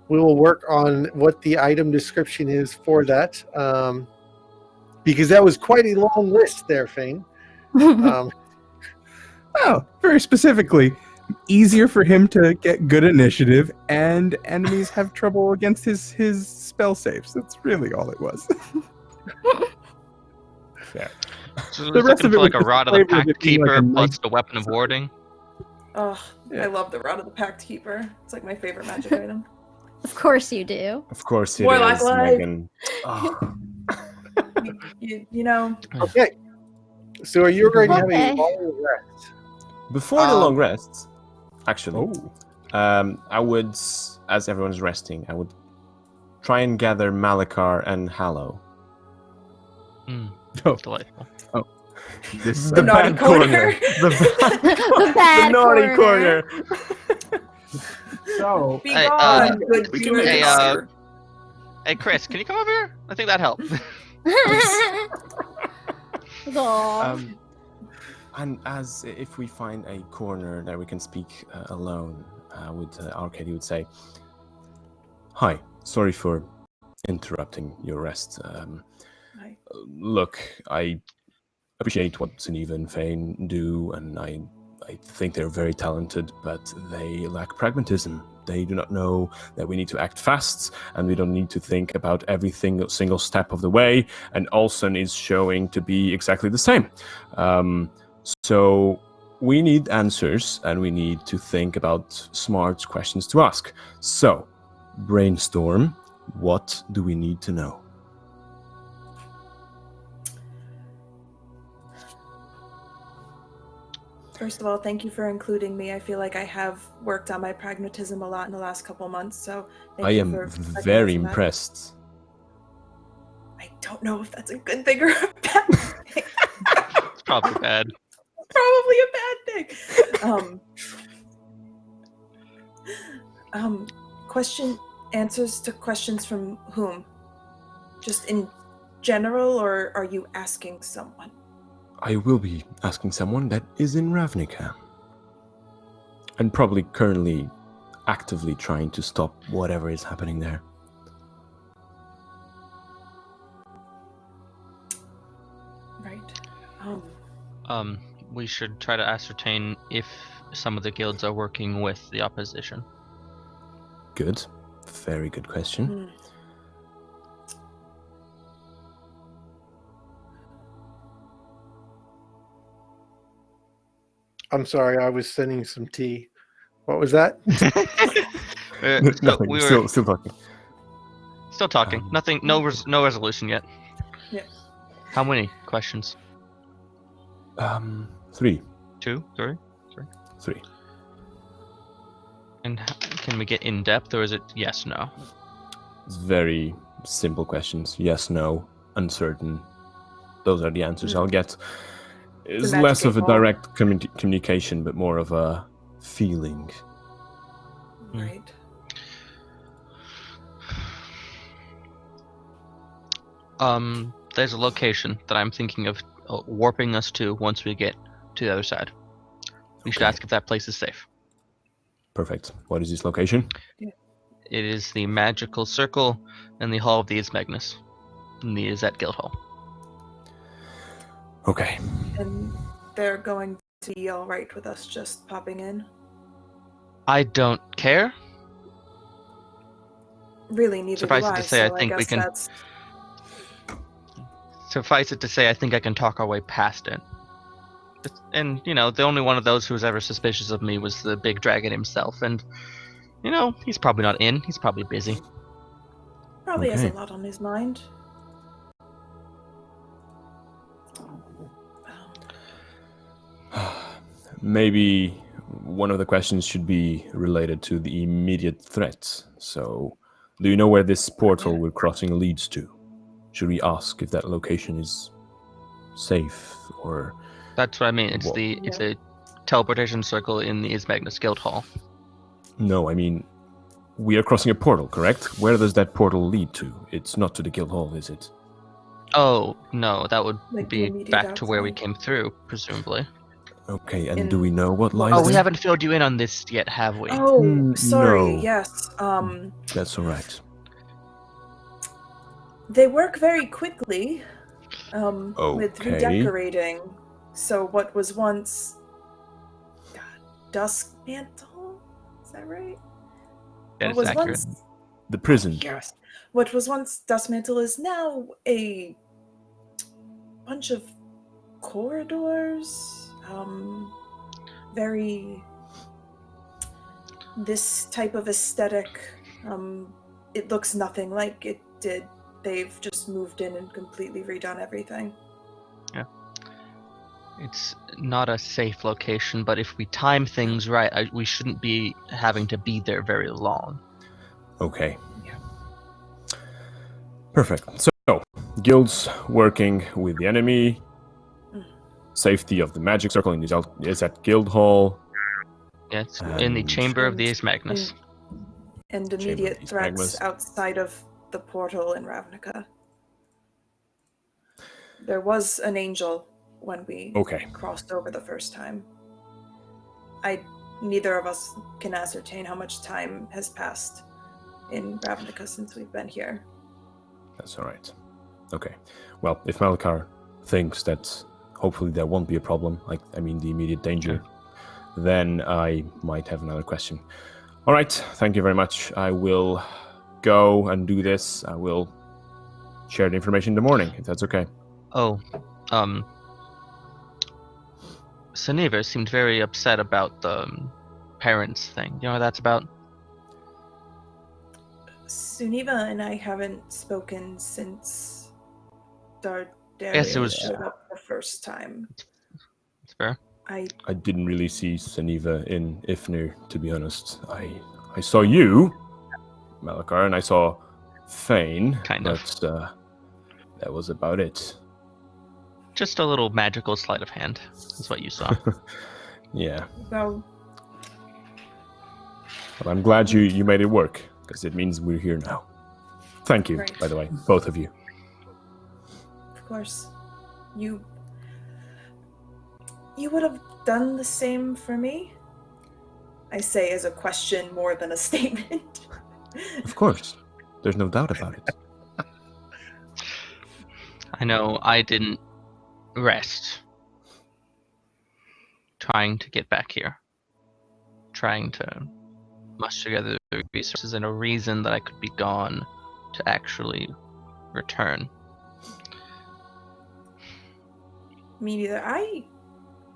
we will work on what the item description is for that, because that was quite a long list there, Fane. Oh, very specifically, easier for him to get good initiative, and enemies have trouble against his spell saves. That's really all it was. Yeah. So The rest of it for like a was just rod of the flavor of pact it being like keeper a plus nice- the weapon of warding. Oh, Yeah. I love the Rod of the Pact Keeper. It's like my favorite magic item. Of course you do. Of course it Warlock is, life. Megan. Oh, You know, Okay. So are you going to have Okay. a long rest? before the long rests, actually, Oh, I would, as everyone's resting, I would try and gather Malachar and Hallow. oh, Delightful. this the naughty corner. The bad naughty corner. So, Be Hey, gone, good we can Jewish. make Hey, it here. Hey, Chris, can you come over here? I think that helped. Aw. And as if we find a corner that we can speak alone, Arcady would say, "Hi, sorry for interrupting your rest. Hi. Look, I appreciate what Suniva and Fane do, and I think they're very talented, but they lack pragmatism. They do not know that we need to act fast, and we don't need to think about everything single step of the way. And Alsan is showing to be exactly the same. So we need answers, and we need to think about smart questions to ask. So, brainstorm. What do we need to know? First of all, thank you for including me. I feel like I have worked on my pragmatism a lot in the last couple months, so thank I you am for very recognizing that. impressed. I don't know if that's a good thing or a bad thing. It's probably bad. Probably a bad thing. Answers to questions from whom? Just in general, or are you asking someone? I will be asking someone that is in Ravnica. And probably currently actively trying to stop whatever is happening there. Right. We should try to ascertain if some of the guilds are working with the opposition. Good. Very good question. I'm sorry, I was sending some tea. What was that? Nothing. we were Still talking. still talking. Nothing. No resolution yet. Yeah. How many questions? 3. 2, 3. 3. And can we get in depth, or is it yes, no? It's very simple questions. Yes, no, uncertain. Those are the answers I'll get. It's magic less of a 8 ball. direct communication, but more of a feeling. Right. There's a location that I'm thinking of warping us to once we get to the other side. We should Okay. ask if that place is safe. Perfect. What is this location? It is the magical circle in the Hall of the Ismagnus. And the is at Guildhall. Okay. And they're going to be all right with us just popping in? I don't care. Really, neither Suffice do it I, to say, I so think we guess can- that's... Suffice it to say, I think I can talk our way past it. And, the only one of those who was ever suspicious of me was the big dragon himself. And, he's probably not in. He's probably busy. Probably has a Okay. lot on his mind. Maybe one of the questions should be related to the immediate threats. So, do you know where this portal we're crossing leads to? Should we ask if that location is safe or... That's what I mean. It's What? it's a teleportation circle in the Ismagnus Guildhall. No, I mean, we are crossing a portal, correct? Where does that portal lead to? It's not to the Guildhall, is it? Oh, no, that would Like the be immediate back to where we outside. came through, presumably. Okay, and In- do we know what lies Oh, we there? haven't filled you in on this yet, have we? Oh, sorry, no. yes. That's all right. They work very quickly with Okay. redecorating. So what was once Dusk Mantle? Is that right? That What is was accurate. once The prison. Yes. What was once Dusk Mantle is now a bunch of corridors. Very this type of aesthetic. It looks nothing like it did. They've just moved in and completely redone everything. It's not a safe location, but if we time things right, we shouldn't be having to be there very long. Okay. Perfect. So, guilds working with the enemy. Safety of the magic circle is at Guildhall. Yeah, it's in the And- Chamber of the Ismagnus. And Chamber of immediate These threats Magmas. outside of the portal in Ravnica. There was an angel when we Okay. crossed over the first time. Neither of us can ascertain how much time has passed in Ravnica since we've been here. That's all right. Okay. Well, if Malakar thinks that hopefully there won't be a problem, the immediate danger, then I might have another question. All right. Thank you very much. I will go and do this. I will share the information in the morning, if that's okay. Oh, Suniva seemed very upset about the parents thing. You know what that's about? Suniva and I haven't spoken since Dardarius Yes, it was- showed up the first time. It's fair. I didn't really see Saniva in Ifnir, to be honest. I saw you, Malakar, and I saw Thane, but that was about it. Just a little magical sleight of hand is what you saw. Yeah. well, But I'm glad you made it work, because it means we're here now. Thank you, Right. by the way, both of you. of course, you would have done the same for me. I say as a question more than a statement. Of course. There's no doubt about it. I know I didn't rest trying to get back here. Trying to muster together the resources and a reason that I could be gone to actually return. Me neither. I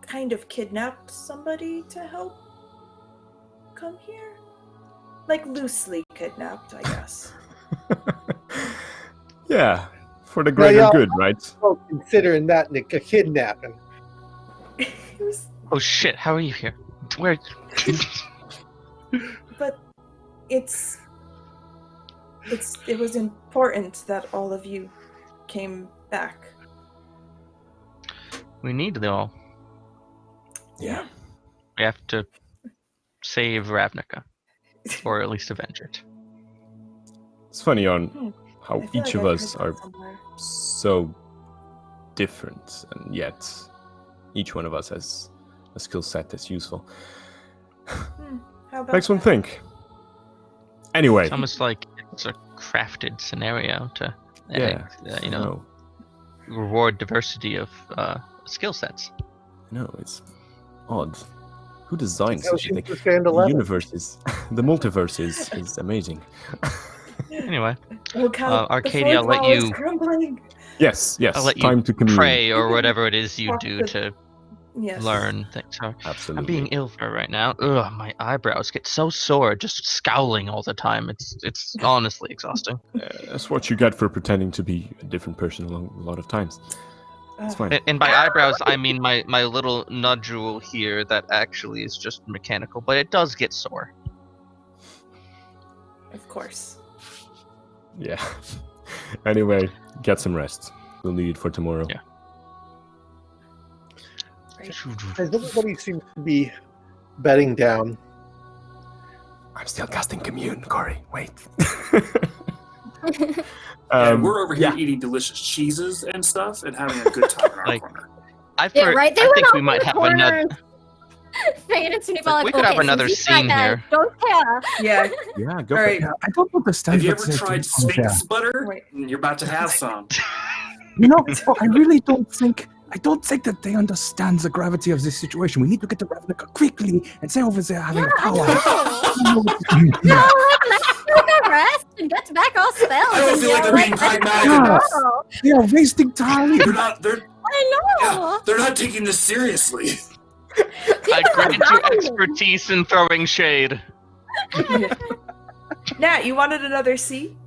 kind of kidnapped somebody to help come here. Like loosely kidnapped, I guess. Yeah, for the greater yeah. good, right? Oh, considering that a kidnapping. It was, Oh shit, how are you here? Where? but it was important that all of you came back. We need them all. Yeah. We have to save Ravnica. Or at least avenge it. It's funny on how I feel each like of I've us heard are that somewhere. so different, and yet each one of us has a skill set that's useful. How about Makes one that? think. Anyway, It's almost like it's a crafted scenario to, no, reward diversity of skill sets. no, it's odd. Who designed So such a she thing? can stand The 11. universe is, the multiverse is amazing. Anyway, Oh God, Arcadia, the I'll let fourth wall is you- crumbling. Yes, I'll let time you to commune. pray or whatever it is you Talk do to- to Yes. learn things. Sorry. Absolutely. I'm being ill for right now. Ugh, my eyebrows get so sore just scowling all the time. It's honestly exhausting. That's what you get for pretending to be a different person a lot of times. It's fine. And by eyebrows, I mean my little nodule here that actually is just mechanical, but it does get sore. Of course. Yeah. Anyway, get some rest. We'll need it for tomorrow. Yeah. As everybody seems to be bedding down. I'm still casting commune, Corey. Wait. And we're over here yeah. eating delicious cheeses and stuff and having a good time in our Like- corner. Yeah, right. They I went think off we in might the have corner another. and Fade and Sunny We like, could have okay, another since you tried scene that, here. Don't care. Yeah. Yeah, go All for right. it. Yeah, I don't understand Have you what's ever there tried to do there. Sphinx butter? Wait. You're about to have some. You know, I really don't think that they understand the gravity of this situation. We need to get to Ravnica quickly and stay over there having a power. No, let's take a rest and get back our spells. I don't and feel like yell they're being at pragmatic Yeah. enough. Oh, They are wasting time. I know. They're not taking this seriously. I grant you expertise in throwing shade. Nat, you wanted another scene?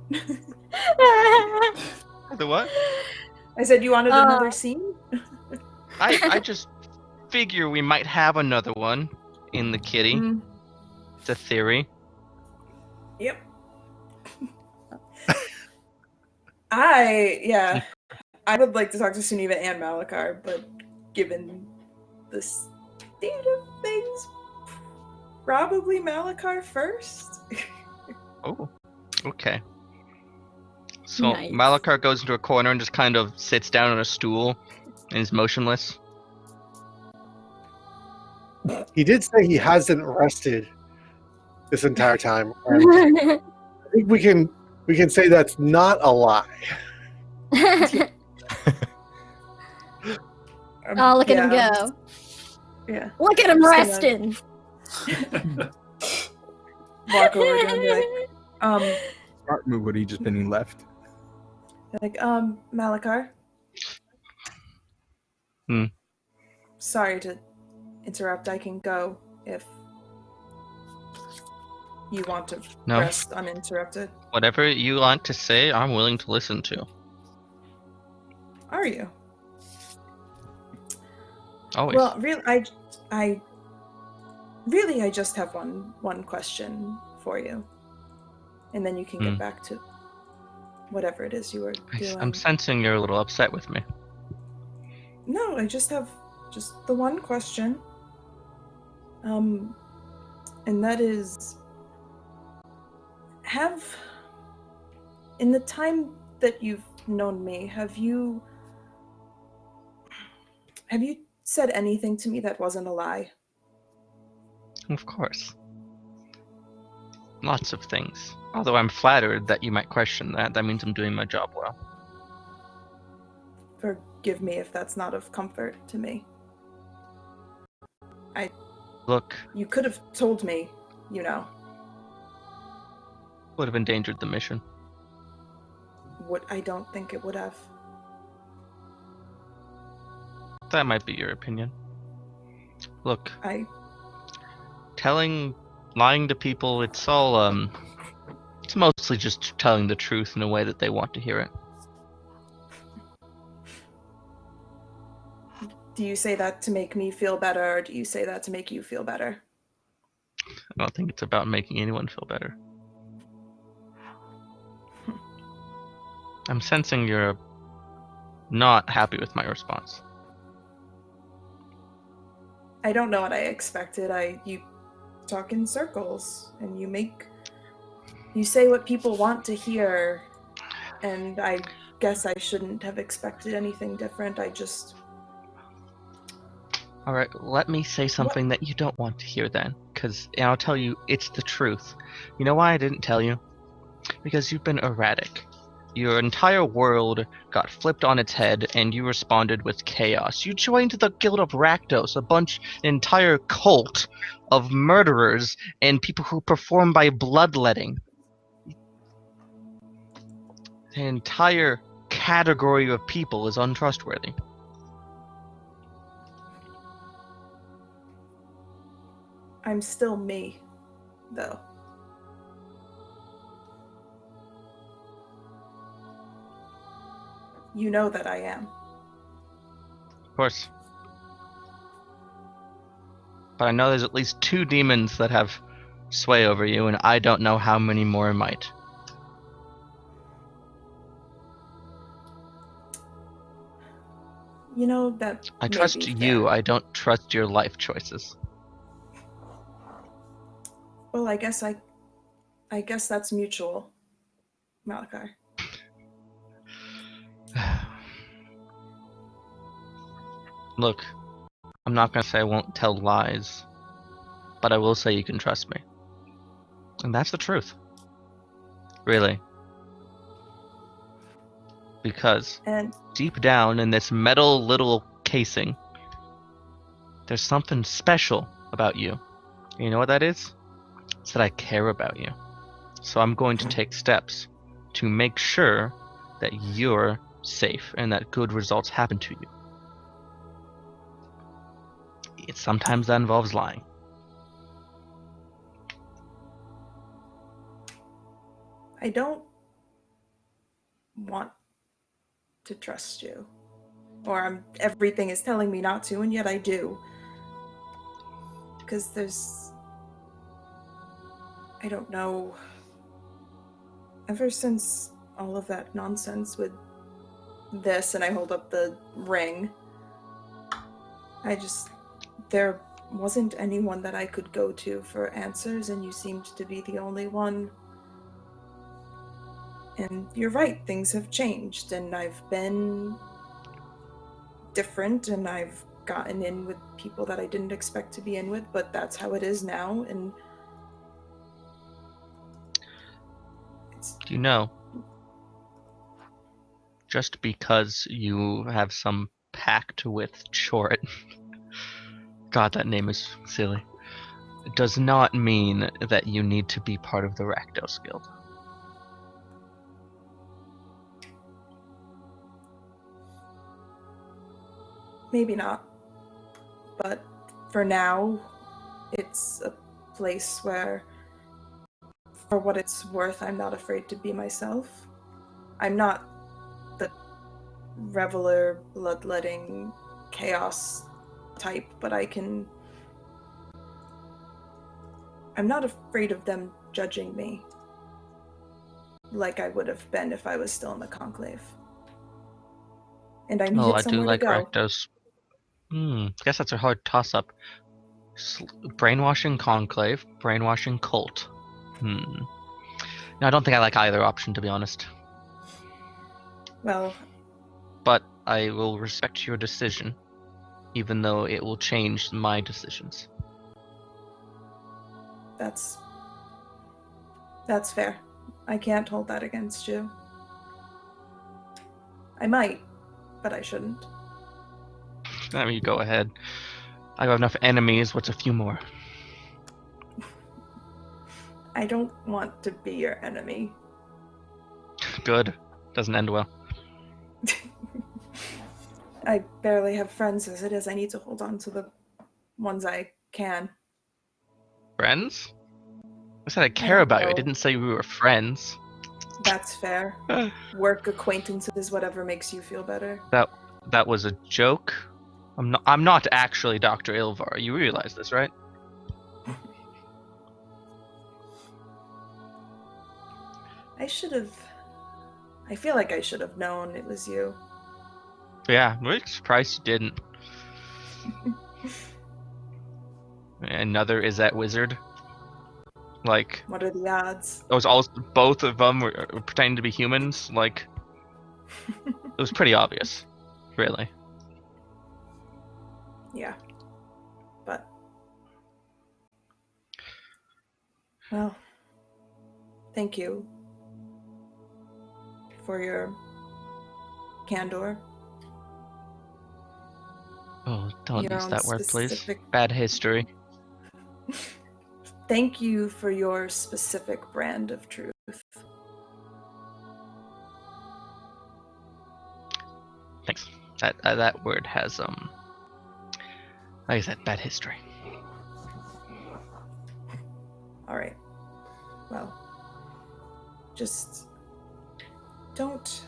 The what? I said you wanted another scene? I just figure we might have another one in the kitty. Mm, It's a theory. yep. I would like to talk to Suniva and Malakar, but given the state of things, probably Malakar first. Oh, okay. So Nice. Malakar goes into a corner and just kind of sits down on a stool and is motionless. He did say he hasn't rested this entire time. And I think we can say that's not a lie. Oh, look at him go. Yeah. Look at him Just resting. Walk over to him and be like, Smart move would he just been left? Malakar? Hmm. Sorry to interrupt. I can go if you want to No. rest uninterrupted. Whatever you want to say, I'm willing to listen to. Are you? Always. Well, really, I just have one question for you, and then you can get back to whatever it is you were doing. I'm sensing you're a little upset with me. No, I just have the one question. And that is, in the time that you've known me, have you said anything to me that wasn't a lie? Of course. Lots of things. Although I'm flattered that you might question that. That means I'm doing my job well. Forgive me if that's not of comfort to me. Look. You could have told me, you know. Would have endangered the mission. I don't think it would have. That might be your opinion. Look. Lying to people, it's all, it's mostly just telling the truth in a way that they want to hear it. Do you say that to make me feel better, or do you say that to make you feel better? I don't think it's about making anyone feel better. I'm sensing you're not happy with my response. I don't know what I expected. You talk in circles, and you say what people want to hear, and I guess I shouldn't have expected anything different. Alright, let me say something that you don't want to hear then, because I'll tell you, it's the truth. You know why I didn't tell you? Because you've been erratic. Your entire world got flipped on its head, and you responded with chaos. You joined the Guild of Rakdos, an entire cult of murderers and people who perform by bloodletting. The entire category of people is untrustworthy. I'm still me, though. You know that I am. Of course. But I know there's at least 2 demons that have sway over you, and I don't know how many more might. You know that. I trust you, I don't trust your life choices. Well, I guess that's mutual, Malachi. Look, I'm not going to say I won't tell lies, but I will say you can trust me. And that's the truth. Really. Because deep down in this metal little casing, there's something special about you. You know what that is? It's that I care about you. So I'm going to take steps to make sure that you're safe and that good results happen to you. Sometimes that involves lying. I don't want to trust you. Or everything is telling me not to, and yet I do. Because I don't know. Ever since all of that nonsense with this, and I hold up the ring, there wasn't anyone that I could go to for answers, and you seemed to be the only one. And you're right, things have changed, and I've been different, and I've gotten in with people that I didn't expect to be in with, but that's how it is now, and you know, just because you have some pact with Chorit, God, that name is silly, it does not mean that you need to be part of the Rakdos Guild. Maybe not. But for now, it's a place where, for what it's worth, I'm not afraid to be myself. I'm not the reveler, bloodletting, chaos type, but I'm not afraid of them judging me like I would have been if I was still in the Conclave. And I needed Oh, I do somewhere like to go. Rakdos. I guess that's a hard toss-up. Brainwashing Conclave, brainwashing Cult. No, I don't think I like either option, to be honest. Well, But I will respect your decision, even though it will change my decisions. that's fair. I can't hold that against you. I might, but I shouldn't. I mean, go ahead. I have enough enemies. What's a few more? I don't want to be your enemy. Good. Doesn't end well. I barely have friends as it is. I need to hold on to the ones I can. Friends? I said I care don't about you. I know. didn't say we were friends. That's fair. Work acquaintances, whatever makes you feel better. That was a joke. I'm not actually Dr. Ilvar. You realize this, right? I feel like I should have known it was you. Yeah, I'm really surprised you didn't. Another is that wizard. Like, What are the odds? it was also both of them were pretending to be humans. Like, it was pretty obvious, really. Yeah. But well, thank you for your candor. Oh, don't Your use own that word, please. specific- Bad history. Thank you for your specific brand of truth. Thanks. That word has like I said, bad history. All right. Well, just don't.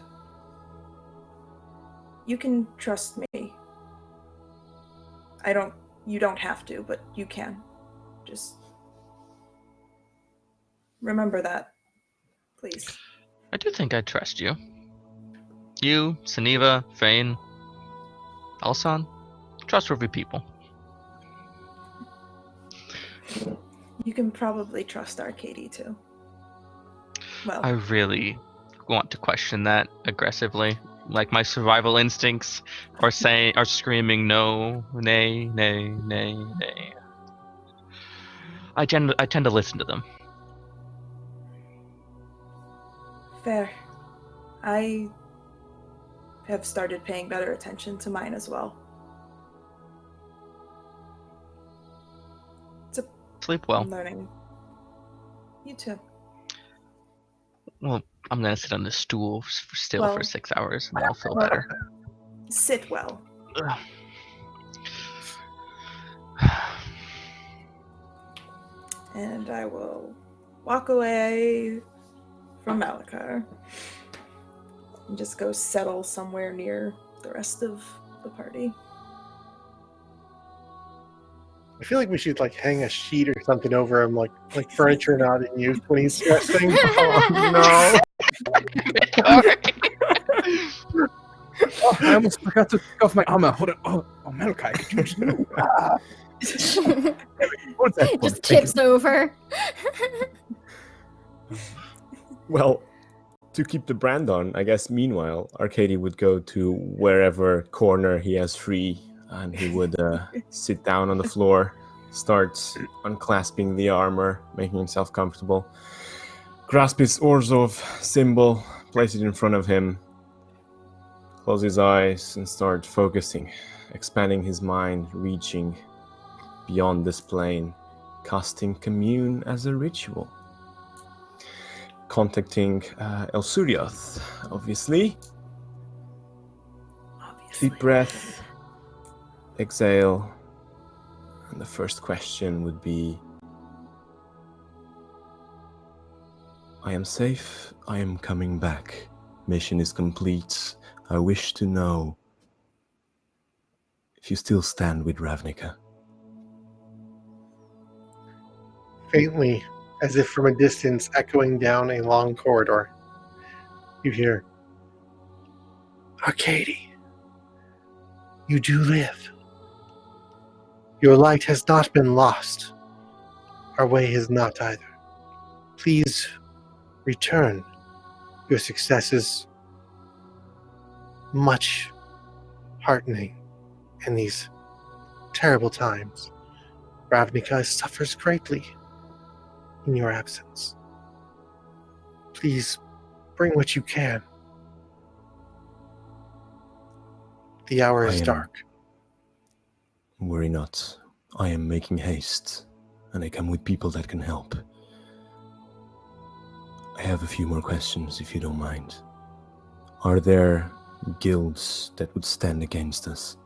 You can trust me. You don't have to, but you can. Just remember that, please. I do think I trust you. You, Saniva, Fane, Alsan, trustworthy people. You can probably trust Arcady too. Well, I really want to question that aggressively. Like my survival instincts are screaming no, nay, nay, nay, nay. I tend to listen to them. fair. I have started paying better attention to mine as well. Sleep well. I'm learning. You too. Well, I'm gonna sit on this stool still Well, for 6 hours, and I'll feel better. Sit well. Ugh. And I will walk away from Malachar and just go settle somewhere near the rest of the party. I feel like we should like hang a sheet or something over him, like furniture not in use when he's resting. Oh Oh, I almost forgot to take off my armor. Hold on. Oh, Malachi, could you What's that for? Just tips over. Well, to keep the brand on, I guess meanwhile, Arcady would go to wherever corner he has free, and he would sit down on the floor, start unclasping the armor, making himself comfortable, grasp his Orzhov symbol, place it in front of him, close his eyes, and start focusing, expanding his mind, reaching beyond this plane, casting Commune as a ritual. Contacting Elsuriath, obviously. Deep breath, exhale, and the first question would be, I am safe, I am coming back. Mission is complete. I wish to know if you still stand with Ravnica. Faintly, as if from a distance, echoing down a long corridor, you hear, Arcady, you do live. Your light has not been lost. Our way has not either. Please return. Your success is much heartening in these terrible times. Ravnica suffers greatly in your absence. Please bring what you can. The hour is dark. Worry not. I am making haste, and I come with people that can help. I have a few more questions, if you don't mind. Are there guilds that would stand against us?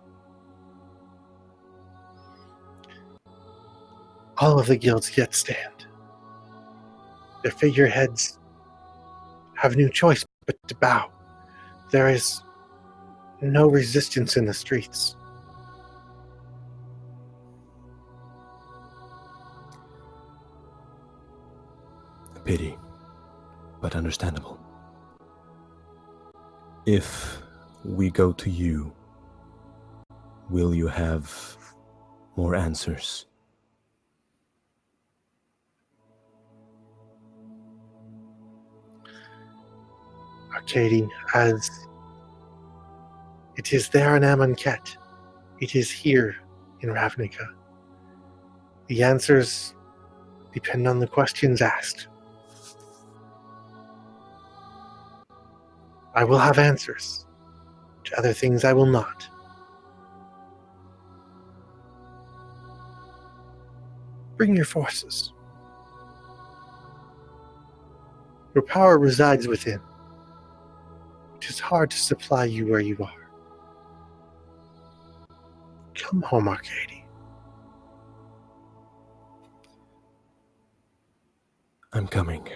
All of the guilds yet stand. Their figureheads have no choice but to bow. There is no resistance in the streets. A pity, but understandable. If we go to you, will you have more answers? Arcady, as it is there in Amonkhet, it is here in Ravnica. The answers depend on the questions asked. I will have answers. To other things I will not. Bring your forces. Your power resides within. It is hard to supply you where you are. Come home, Arcady. I'm coming.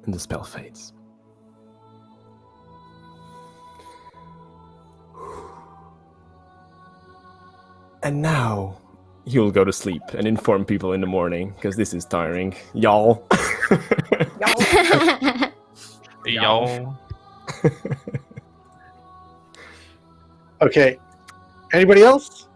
And the spell fades. And now you'll go to sleep and inform people in the morning, because this is tiring. Y'all. Y'all. Okay. Anybody else?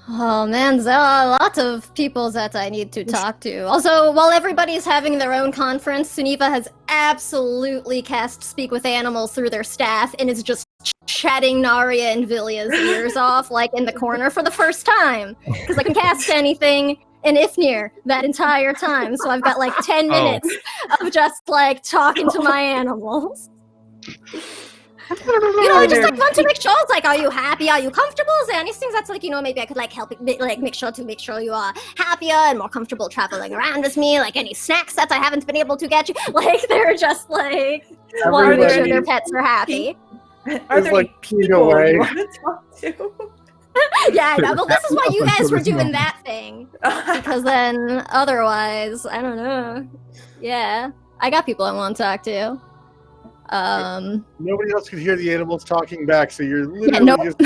Oh man, there are a lot of people that I need to talk to. Also, while everybody's having their own conference, Suniva has absolutely cast Speak with Animals through their staff and is just chatting Narya and Vilya's ears off, like in the corner for the first time. Because I can cast anything in Ifnir that entire time, so I've got like 10 minutes of just like talking to my animals. You know, I just like want to make sure, it's like, are you happy? Are you comfortable? Is there anything that's like, you know, maybe I could like help, like make sure you are happier and more comfortable traveling around with me? Like any snacks that I haven't been able to get you? Like they're just like want to make sure their pets are happy. Are there like people you want to talk to? Yeah, I know. Well, this is why you guys were doing that thing. Because then, otherwise, I don't know. Yeah, I got people I want to talk to. Nobody else could hear the animals talking back, so you're literally just.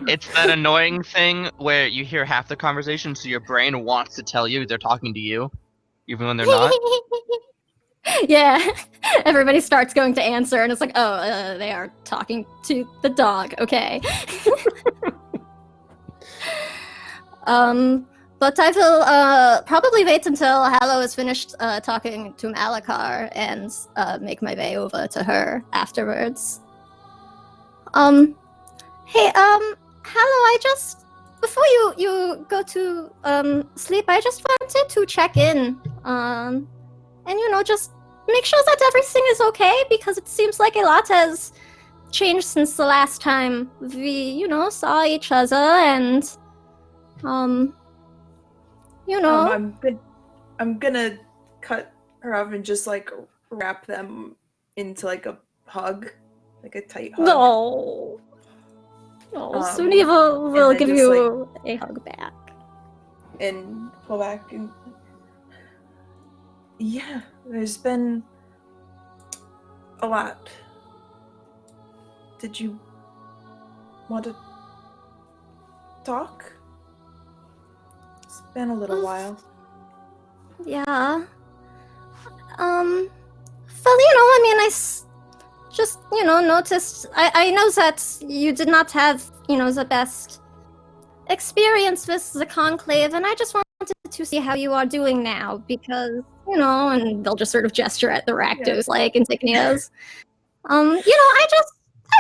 It's that annoying thing where you hear half the conversation, so your brain wants to tell you they're talking to you, even when they're not. Yeah, everybody starts going to answer, and it's like, oh, they are talking to the dog. Okay. But I will probably wait until Hallow is finished talking to Malakar and make my way over to her afterwards. Hey, Hallow, I just before you go to sleep, I just wanted to check in, and you know, just make sure that everything is okay, because it seems like a lot has changed since the last time we, you know, saw each other, and you know, I'm gonna cut her off and just like wrap them into like a hug, like a tight hug. No. Suniva will give you a hug back. And pull back and yeah, there's been a lot Did you want to talk? It's been a little while. Yeah. Well, I mean, just, noticed. I know that you did not have, the best experience with the Conclave, and I just wanted to see how you are doing now, because, and they'll just sort of gesture at the Rakdos, like, insignias. I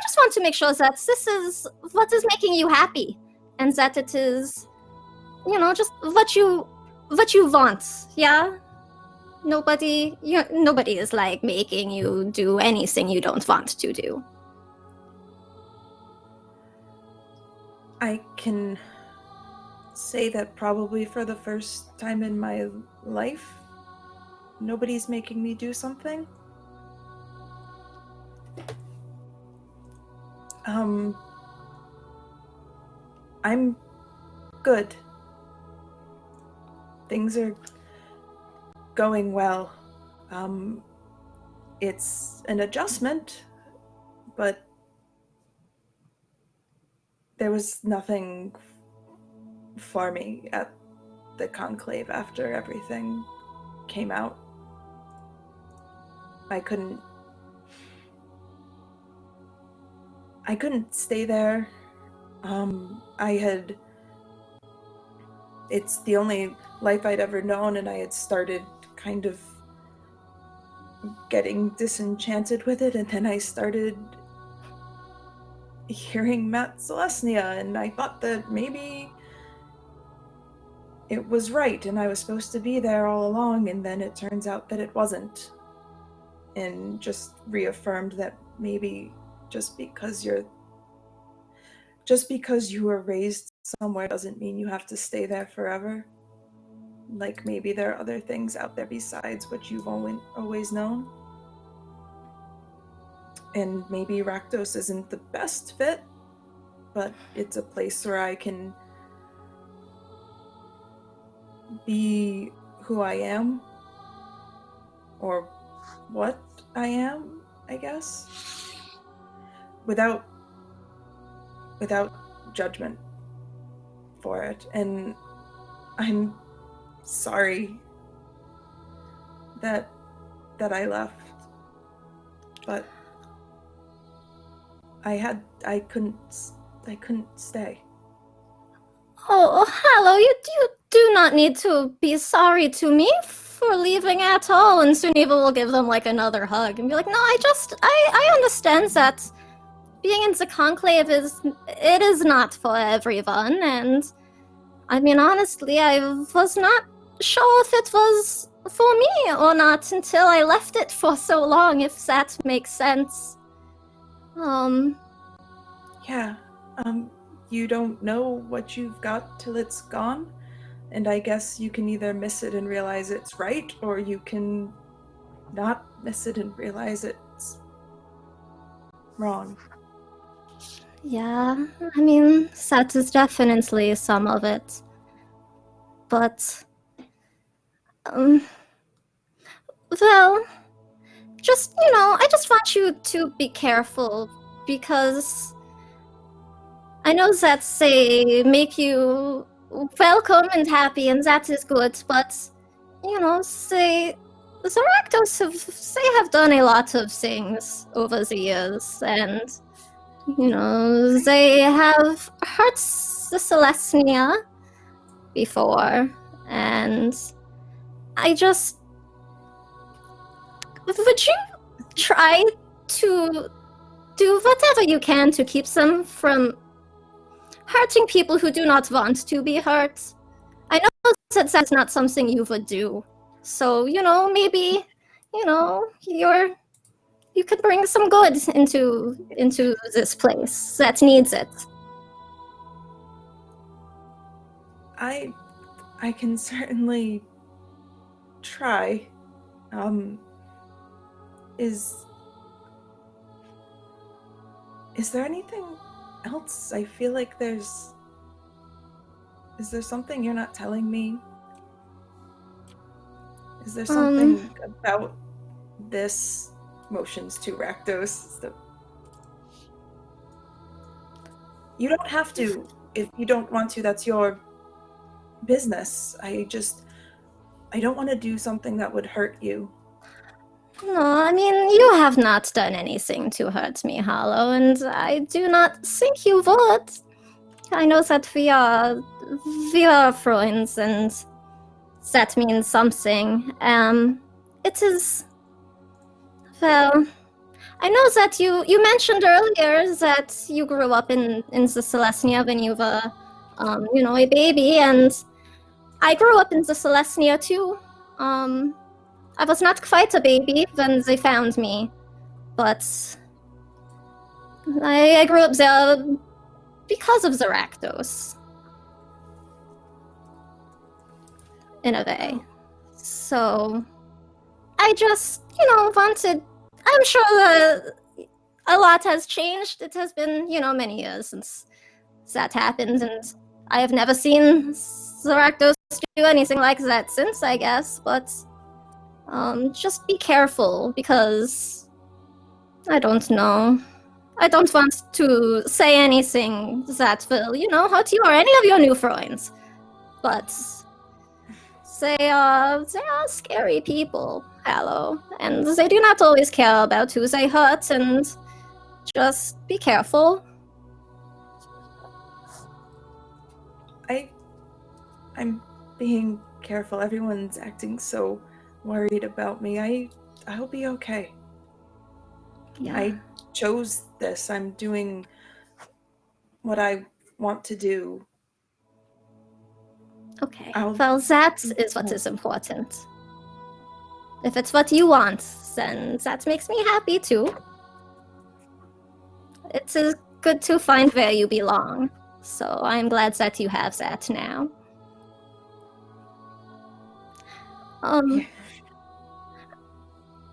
just want to make sure that this is what is making you happy, and that it is, just what you want, yeah? Nobody is, like, making you do anything you don't want to do. I can say that probably for the first time in my life, nobody's making me do something. I'm good. Things are going well. It's an adjustment, but there was nothing for me at the Conclave after everything came out. I couldn't stay there. It's the only life I'd ever known, and I had started kind of getting disenchanted with it, and then I started hearing Matt Celestia, and I thought that maybe it was right, and I was supposed to be there all along, and then it turns out that it wasn't. And just reaffirmed that maybe just because you were raised somewhere doesn't mean you have to stay there forever. Like, maybe there are other things out there besides what you've always known. And maybe Rakdos isn't the best fit, but it's a place where I can be who I am, or what I am, I guess, without judgment for it. And I'm sorry that I left, but I couldn't stay. Oh, hello, you do not need to be sorry to me for leaving at all. And Suniva will give them, like, another hug and be like, no, I understand that being in the Conclave is not for everyone, and I mean, honestly, I was not sure if it was for me or not until I left it for so long, if that makes sense. Yeah, you don't know what you've got till it's gone, and I guess you can either miss it and realize it's right, or you can not miss it and realize it's wrong. Yeah, I mean, that is definitely some of it. But, well, just, I just want you to be careful, because I know that they make you welcome and happy, and that is good, but, the Rakdos have done a lot of things over the years, and they have hurt the Celestia before, and would you try to do whatever you can to keep them from hurting people who do not want to be hurt? I know that that's not something you would do, so, maybe, you could bring some good into this place that needs it. I can certainly try. Is there anything else? I feel like is there something you're not telling me? Is there something about this motions to Rakdos You don't have to. If you don't want to, that's your business. I don't want to do something that would hurt you. No, I mean, you have not done anything to hurt me, Hollow, and I do not think you would. I know that we are friends, and that means something. It is, well, I know that you mentioned earlier that you grew up in the Celestia when you were, a baby, and I grew up in the Celestia too. I was not quite a baby when they found me, but I grew up there because of the Rakdos. In a way. So, I just, wanted... I'm sure that a lot has changed. It has been, many years since that happened, and I have never seen the Rakdos do anything like that since, I guess, but... just be careful, because I don't know. I don't want to say anything that will, hurt you or any of your new friends. But they are scary people, Hallow, and they do not always care about who they hurt, and just be careful. I'm being careful. Everyone's acting so worried about me. I'll be okay. Yeah. I chose this. I'm doing what I want to do. Okay. Well, that is what is important. If it's what you want, then that makes me happy too. It is good to find where you belong. So I'm glad that you have that now.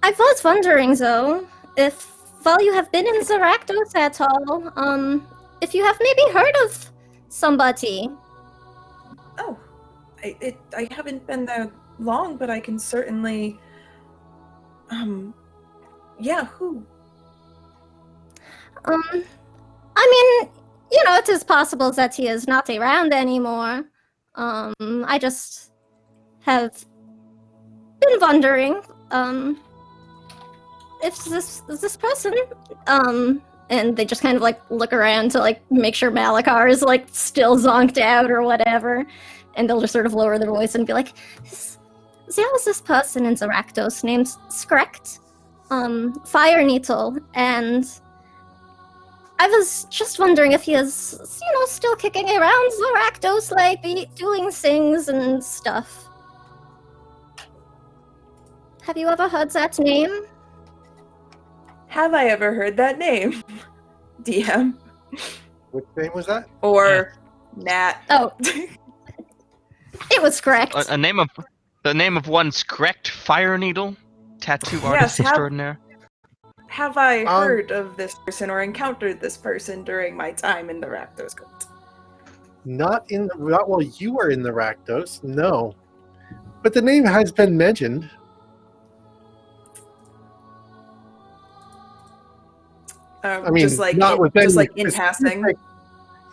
I was wondering, though, if while you have been in the Rakdos at all, if you have maybe heard of somebody. Oh, I haven't been there long, but I can certainly. Yeah, who? I mean, it is possible that he is not around anymore. I just have been wondering, if this person, and they just kind of look around to make sure Malachar is still zonked out or whatever, and they'll just sort of lower their voice and be like, there was this person in the Rakdos named Skrekt, Fire Needle, and I was just wondering if he is, still kicking around the Rakdos, doing things and stuff. Have you ever heard that name? Have I ever heard that name? DM. Which name was that? Or Nat. Oh. It was correct. The name of one Skrekt Fire Needle, tattoo artist extraordinaire. Have I heard of this person or encountered this person during my time in the Rakdos cult? Not while you were in the Rakdos, no. But the name has been mentioned. I mean, just in passing.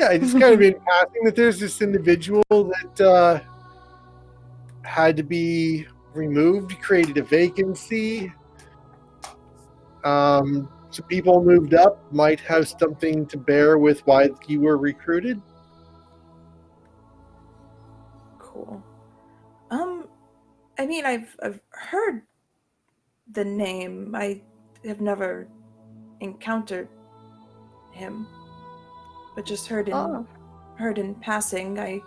Yeah, it's kind of in passing that there's this individual that had to be removed, created a vacancy. Some people moved up, might have something to bear with why you were recruited. Cool. I mean, I've heard the name. I have never encountered him, but just heard in passing.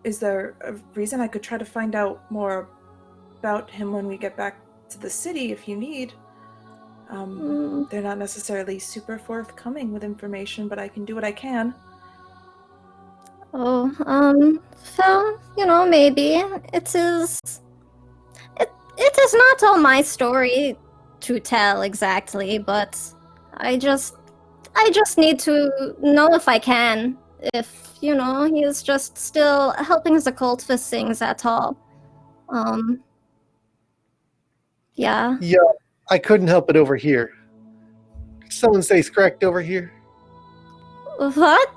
Is there a reason I could try to find out more about him when we get back to the city if you need? They're not necessarily super forthcoming with information, but I can do what I can. Oh, so, maybe. It is not all my story to tell exactly, but I just need to know if I can, if, he is just still helping the cult with things at all. Yeah. Yeah, I couldn't help it over here. someone say correct over here? What?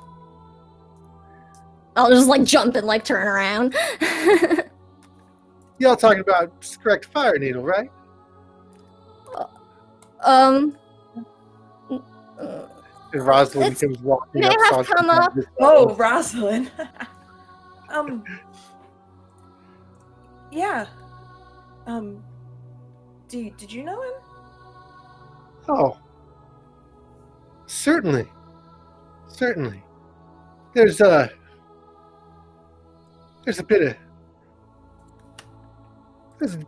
I'll just like jump and like turn around. Y'all talking about correct fire needle, right? Um. And Rosalind It's- comes walking may up. have sauntering come up. this Oh, way. Rosalind. Yeah. Did you know him? Oh, certainly. There's a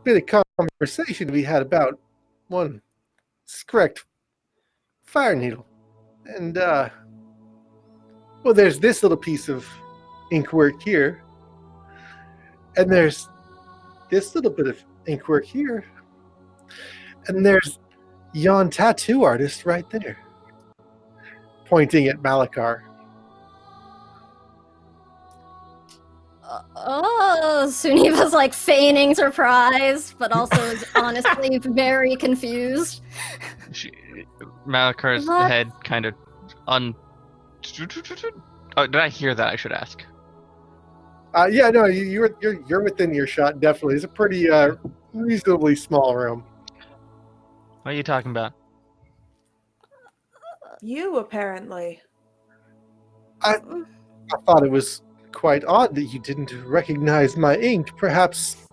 bit of conversation to be had about one correct fire needle, and well, there's this little piece of inkwork here, and there's this little bit of inkwork here, and there's yon tattoo artist right there, pointing at Malakar. Oh, Suniva's like feigning surprise, but also is honestly very confused. Malakar's What? head kind of Oh, did I hear that? I should ask. Yeah, no, you're within earshot. Definitely, it's a pretty reasonably small room. What are you talking about? You, apparently. I thought it was quite odd that you didn't recognize my ink. Perhaps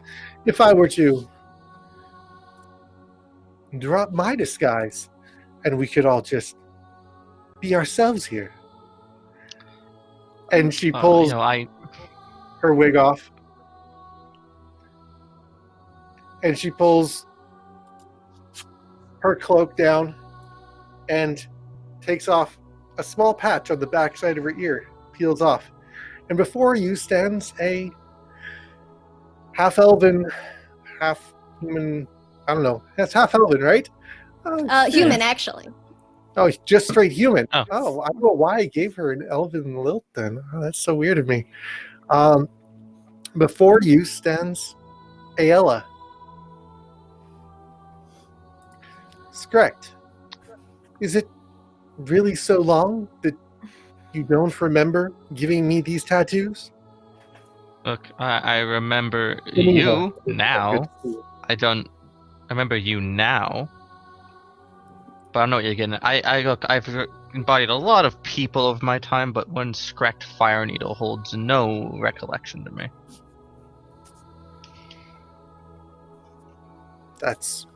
if I were to drop my disguise and we could all just be ourselves here. And she pulls her wig off. And she pulls her cloak down and takes off a small patch on the backside of her ear, peels off. And before you stands a half-elven, half-human, I don't know. That's half-elven, right? Human, actually. Oh, just straight human. Oh. I don't know why I gave her an elven lilt then. Oh, that's so weird of me. Before you stands Aella. That's correct. Is it really so long that you don't remember giving me these tattoos? Look, I remember Suniva. you now. I don't remember you now. But I know what you're getting at. I've embodied a lot of people of my time, but one scracked fire needle holds no recollection to me. That's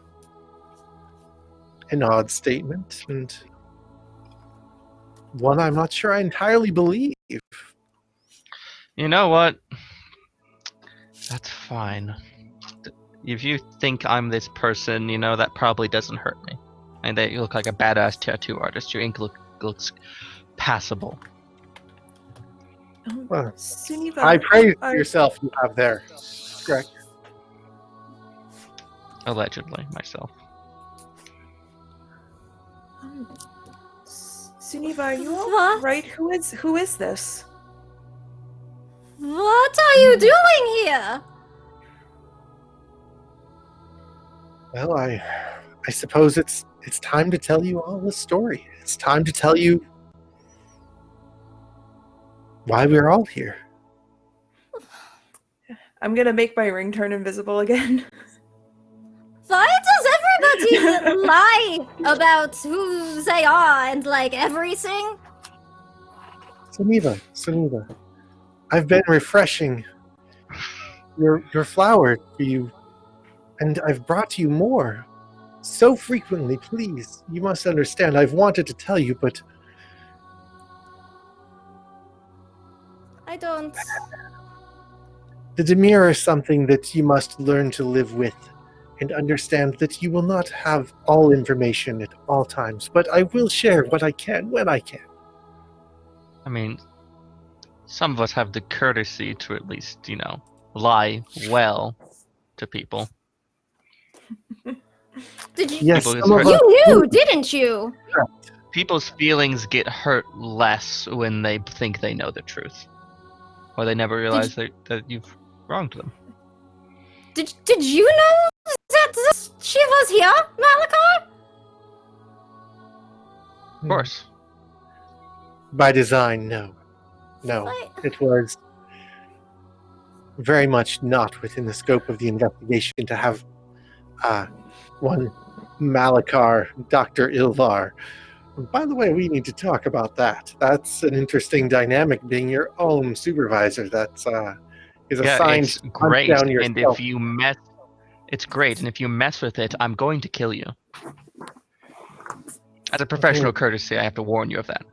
an odd statement, and one I'm not sure I entirely believe. You know what? That's fine. If you think I'm this person, that probably doesn't hurt me. And that you look like a badass tattoo artist. Your ink looks passable. Well, Suniva, I praise yourself you have there. Correct. Allegedly, myself. Suniva, are you all What? right? Who is this? What are you doing here? Well, I suppose it's time to tell you all the story. It's time to tell you why we're all here. I'm gonna make my ring turn invisible again. Why does everybody lie about who they are and like everything? Suniva, I've been refreshing your flower for you, and I've brought you more. So frequently, please. You must understand, I've wanted to tell you, but I don't. the demure is something that you must learn to live with and understand that you will not have all information at all times, but I will share what I can when I can. I mean, some of us have the courtesy to at least, lie well to people. Did you? Yes, People some of is- us You knew, do. didn't you? People's feelings get hurt less when they think they know the truth. Or they never realize that you've wronged them. Did you know that she was here, Malakar? Of course. By design, no. No. It was very much not within the scope of the investigation to have one Malakar, Dr. Ilvar. By the way, we need to talk about that. That's an interesting dynamic, being your own supervisor. That is assigned it's to hunt great. down And yourself. if you mess, it's great. And if you mess with it, I'm going to kill you. As a professional courtesy, I have to warn you of that.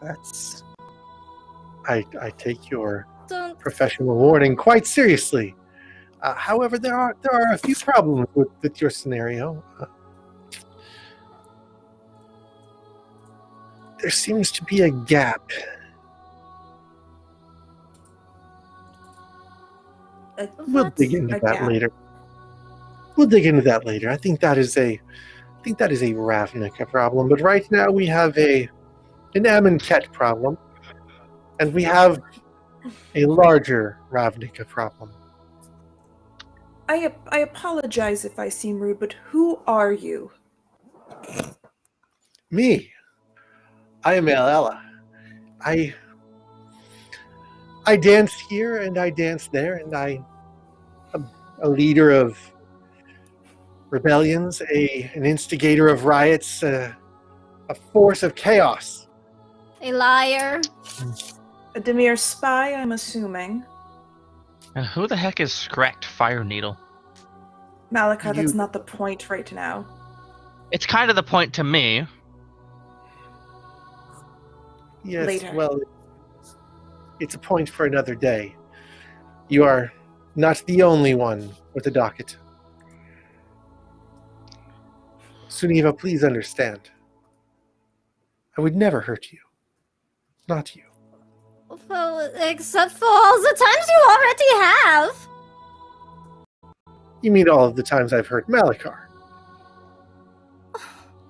That's. I take your Don't. professional warning quite seriously. However, there are a few problems with your scenario. There seems to be a gap. We'll dig into that later. We'll dig into that later. I think that is a Ravnica problem. But right now we have an Amonkhet problem, and we have a larger Ravnica problem. I apologize if I seem rude, but who are you? Me. I am Ella. I dance here and I dance there, and I'm a leader of rebellions, an instigator of riots, a force of chaos. A liar. A Demir spy, I'm assuming. And who the heck is Scracked Fire Needle? Malika, that's not the point right now. It's kind of the point to me. Yes, Later. well, it's a point for another day. You are not the only one with a docket. Suniva, please understand. I would never hurt you. Not you. Well, except for all the times you already have. You mean all of the times I've hurt Malakar?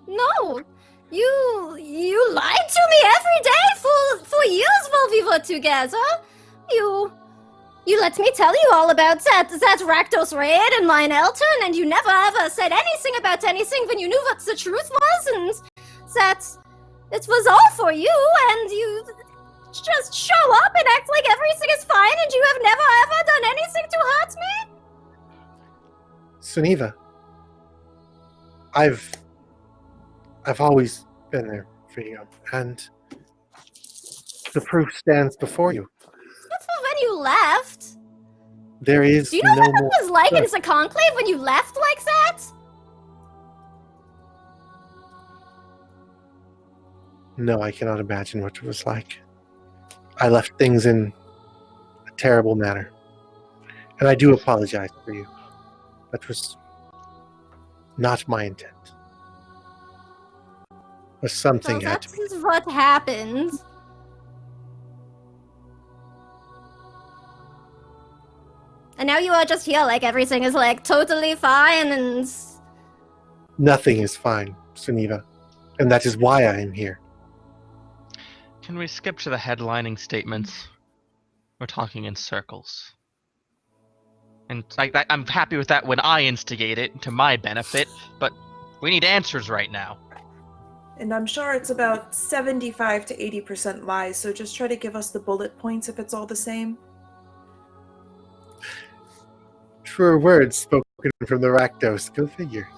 No, you lied to me every day for years while we were together. You let me tell you all about that Rakdos raid and mine Elton, and you never ever said anything about anything when you knew what the truth was, and that it was all for you, and you just show up and act like everything is fine, and you have never ever done anything to hurt me? Suniva, I've always been there for you, and the proof stands before you. That's for when you left. There is Do you know no what more. it was like in trust. the conclave when you left like that? No, I cannot imagine what it was like. I left things in a terrible manner, and I do apologize for you. That was not my intent. But something Well, had to that's be. what happened. And now you are just here like everything is like totally fine and... Nothing is fine, Suniva, and that is why I am here. Can we skip to the headlining statements? We're talking in circles. And I'm happy with that when I instigate it to my benefit, but we need answers right now. And I'm sure it's about 75 to 80% lies, so just try to give us the bullet points if it's all the same. Truer words spoken from the Rakdos. Go figure.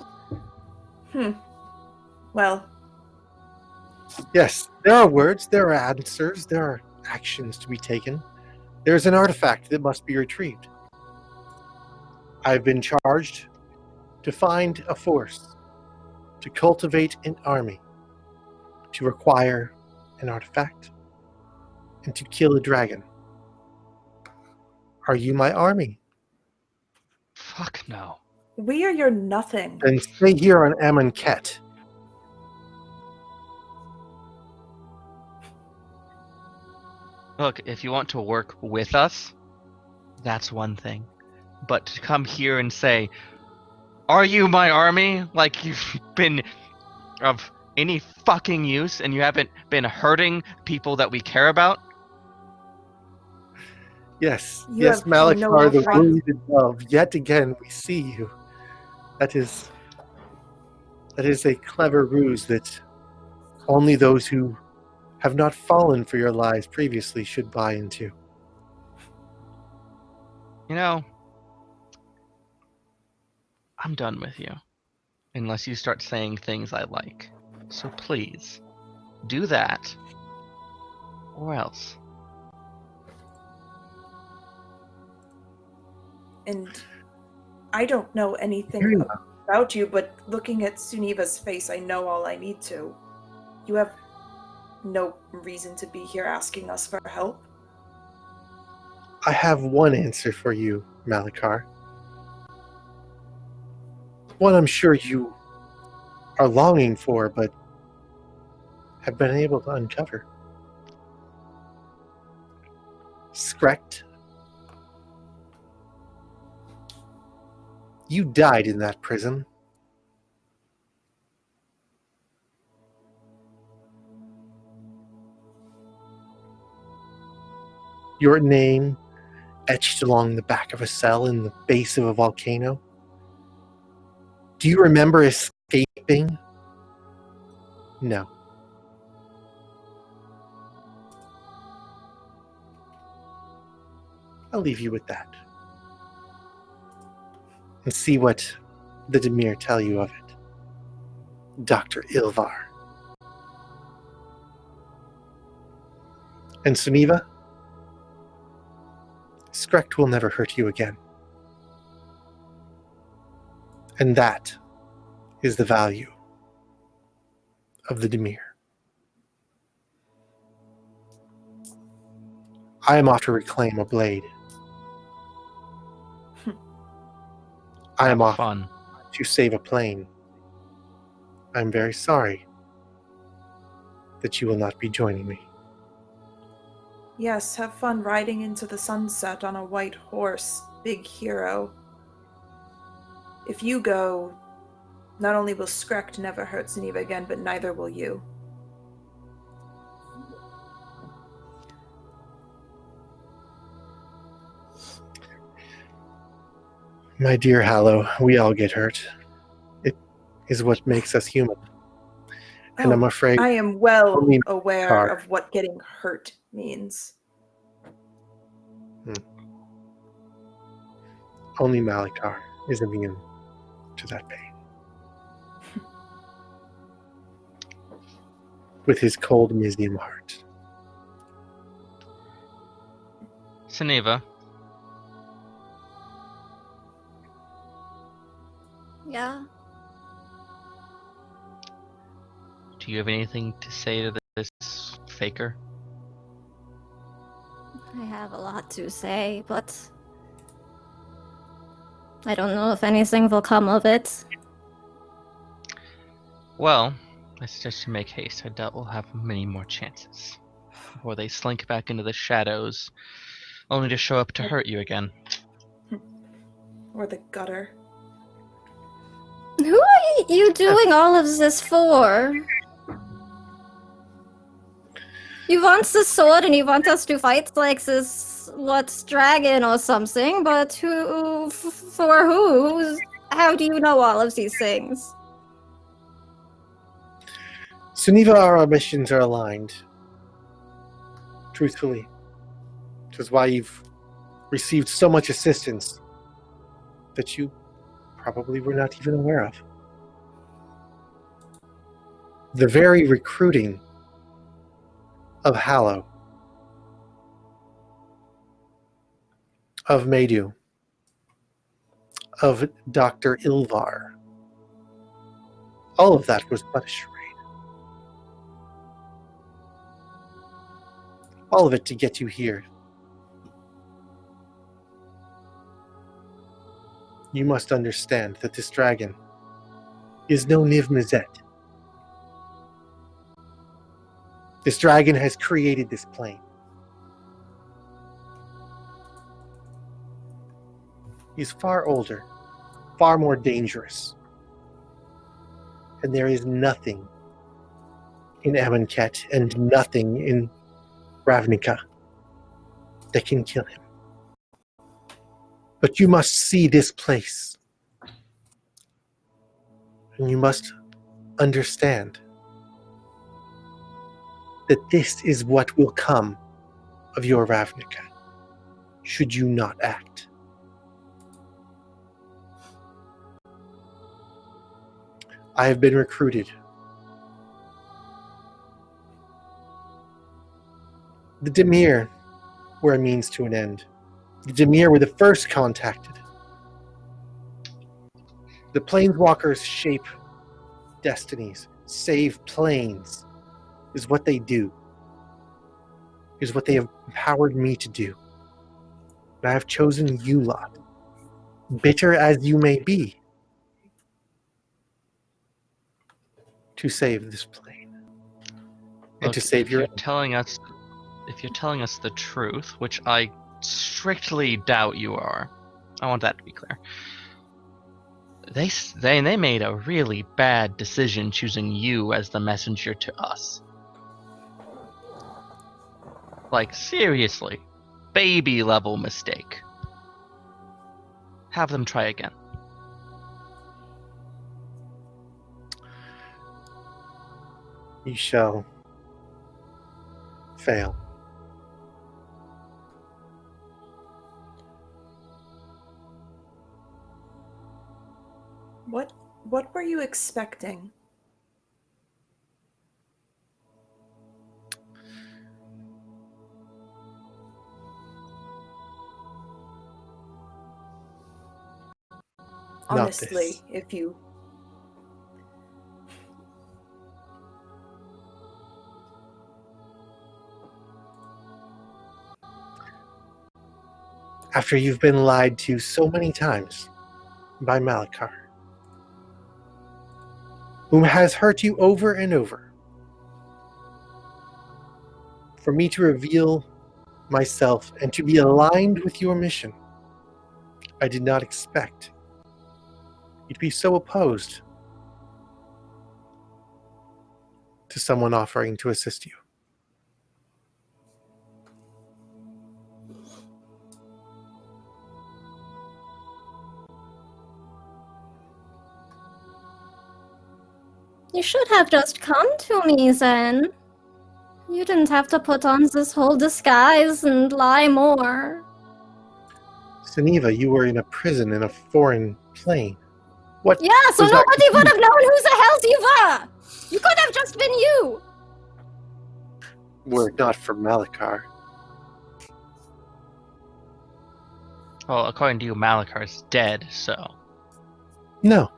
Well, Yes, there are words, there are answers, there are actions to be taken. There's an artifact that must be retrieved. I've been charged to find a force, to cultivate an army, to acquire an artifact, and to kill a dragon. Are you my army? Fuck no. we are your nothing. Then stay here on Amonkhet. Look, if you want to work with us, that's one thing. But to come here and say, "Are you my army?" like you've been of any fucking use and you haven't been hurting people that we care about? Yes, You yes, have Malakar, no the right. wounded love. Yet again, we see you. That is a clever ruse that only those who have not fallen for your lies previously should buy into. You know, I'm done with you. Unless you start saying things I like. So please, do that. Or else. And I don't know anything about you, but looking at Suniva's face, I know all I need to. You have no reason to be here asking us for help. I have one answer for you, Malikar. One I'm sure you are longing for, but have been able to uncover. Skrecht. You died in that prison. Your name etched along the back of a cell in the base of a volcano. Do you remember escaping? No. I'll leave you with that. And see what the Dimir tell you of it. Dr. Ilvar. And Suniva? Skrecht will never hurt you again. And that is the value of the Dimir. I am off to reclaim a blade. I am off Fun. to save a plane. I'm very sorry that you will not be joining me. Yes, have fun riding into the sunset on a white horse, big hero. If you go, not only will Skrecht never hurt Suniva again, but neither will you. My dear Hallow, we all get hurt. It is what makes us human. And I'm afraid I am well only aware Malikar- of what getting hurt means. Only Malikar is immune to that pain. With his cold Mizium heart. Suniva, Yeah. do you have anything to say to this faker? I have a lot to say, but I don't know if anything will come of it. Well, I suggest you make haste. I doubt we'll have many more chances. Before they slink back into the shadows, only to show up to hurt you again. Or the gutter. Who are you doing all of this for? You want the sword and you want us to fight like this, dragon or something, but for who? How do you know all of these things? Suniva, our missions are aligned. Truthfully. Which is why you've received so much assistance that you probably were not even aware of. The very recruiting of Hallow, of Medu, of Dr. Ilvar, all of that was but a charade. All of it to get you here. You must understand that this dragon is no Niv Mizzet. This dragon has created this plane. He's far older, far more dangerous. And there is nothing in Amonkhet and nothing in Ravnica that can kill him. But you must see this place. And you must understand that this is what will come of your Ravnica, should you not act. I have been recruited. The Dimir were a means to an end. The Dimir were the first contacted. The Planeswalkers shape destinies, save planes, is what they do. Is what they have empowered me to do. And I have chosen you lot, bitter as you may be, to save this plane. And to save your If you're telling us the truth, which I strictly doubt you are, I want that to be clear. They made a really bad decision choosing you as the messenger to us. Like, seriously, baby level mistake. Have them try again. You shall fail. What were you expecting? Not Honestly, this. if you After you've been lied to so many times by Malakar, whom has hurt you over and over, for me to reveal myself and to be aligned with your mission, I did not expect you to be so opposed to someone offering to assist you. You should have just come to me then. You didn't have to put on this whole disguise and lie more. Seneva, you were in a prison in a foreign plane. What? Yeah, so was that nobody would confused? have known who the hell you were! You could have just been you! Were it not for Malakar. Well, according to you, Malakar's dead, so... No.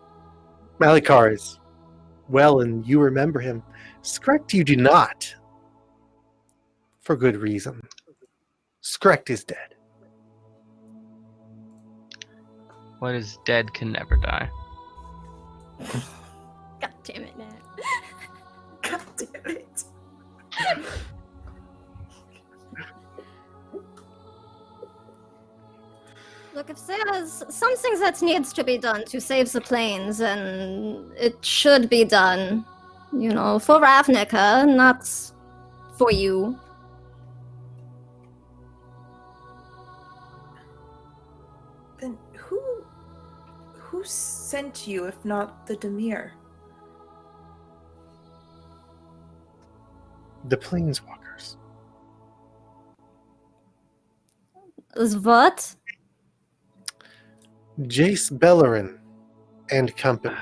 Malakar is well, and you remember him. Skrekt, you do not. For good reason. Skrekt is dead. What is dead can never die. God damn it, Nat. God damn it. Look, if there's something that needs to be done to save the planes, and it should be done, you know, for Ravnica, not for you. Then who sent you if not the Dimir? The Planeswalkers. What? Jace Bellerin and company.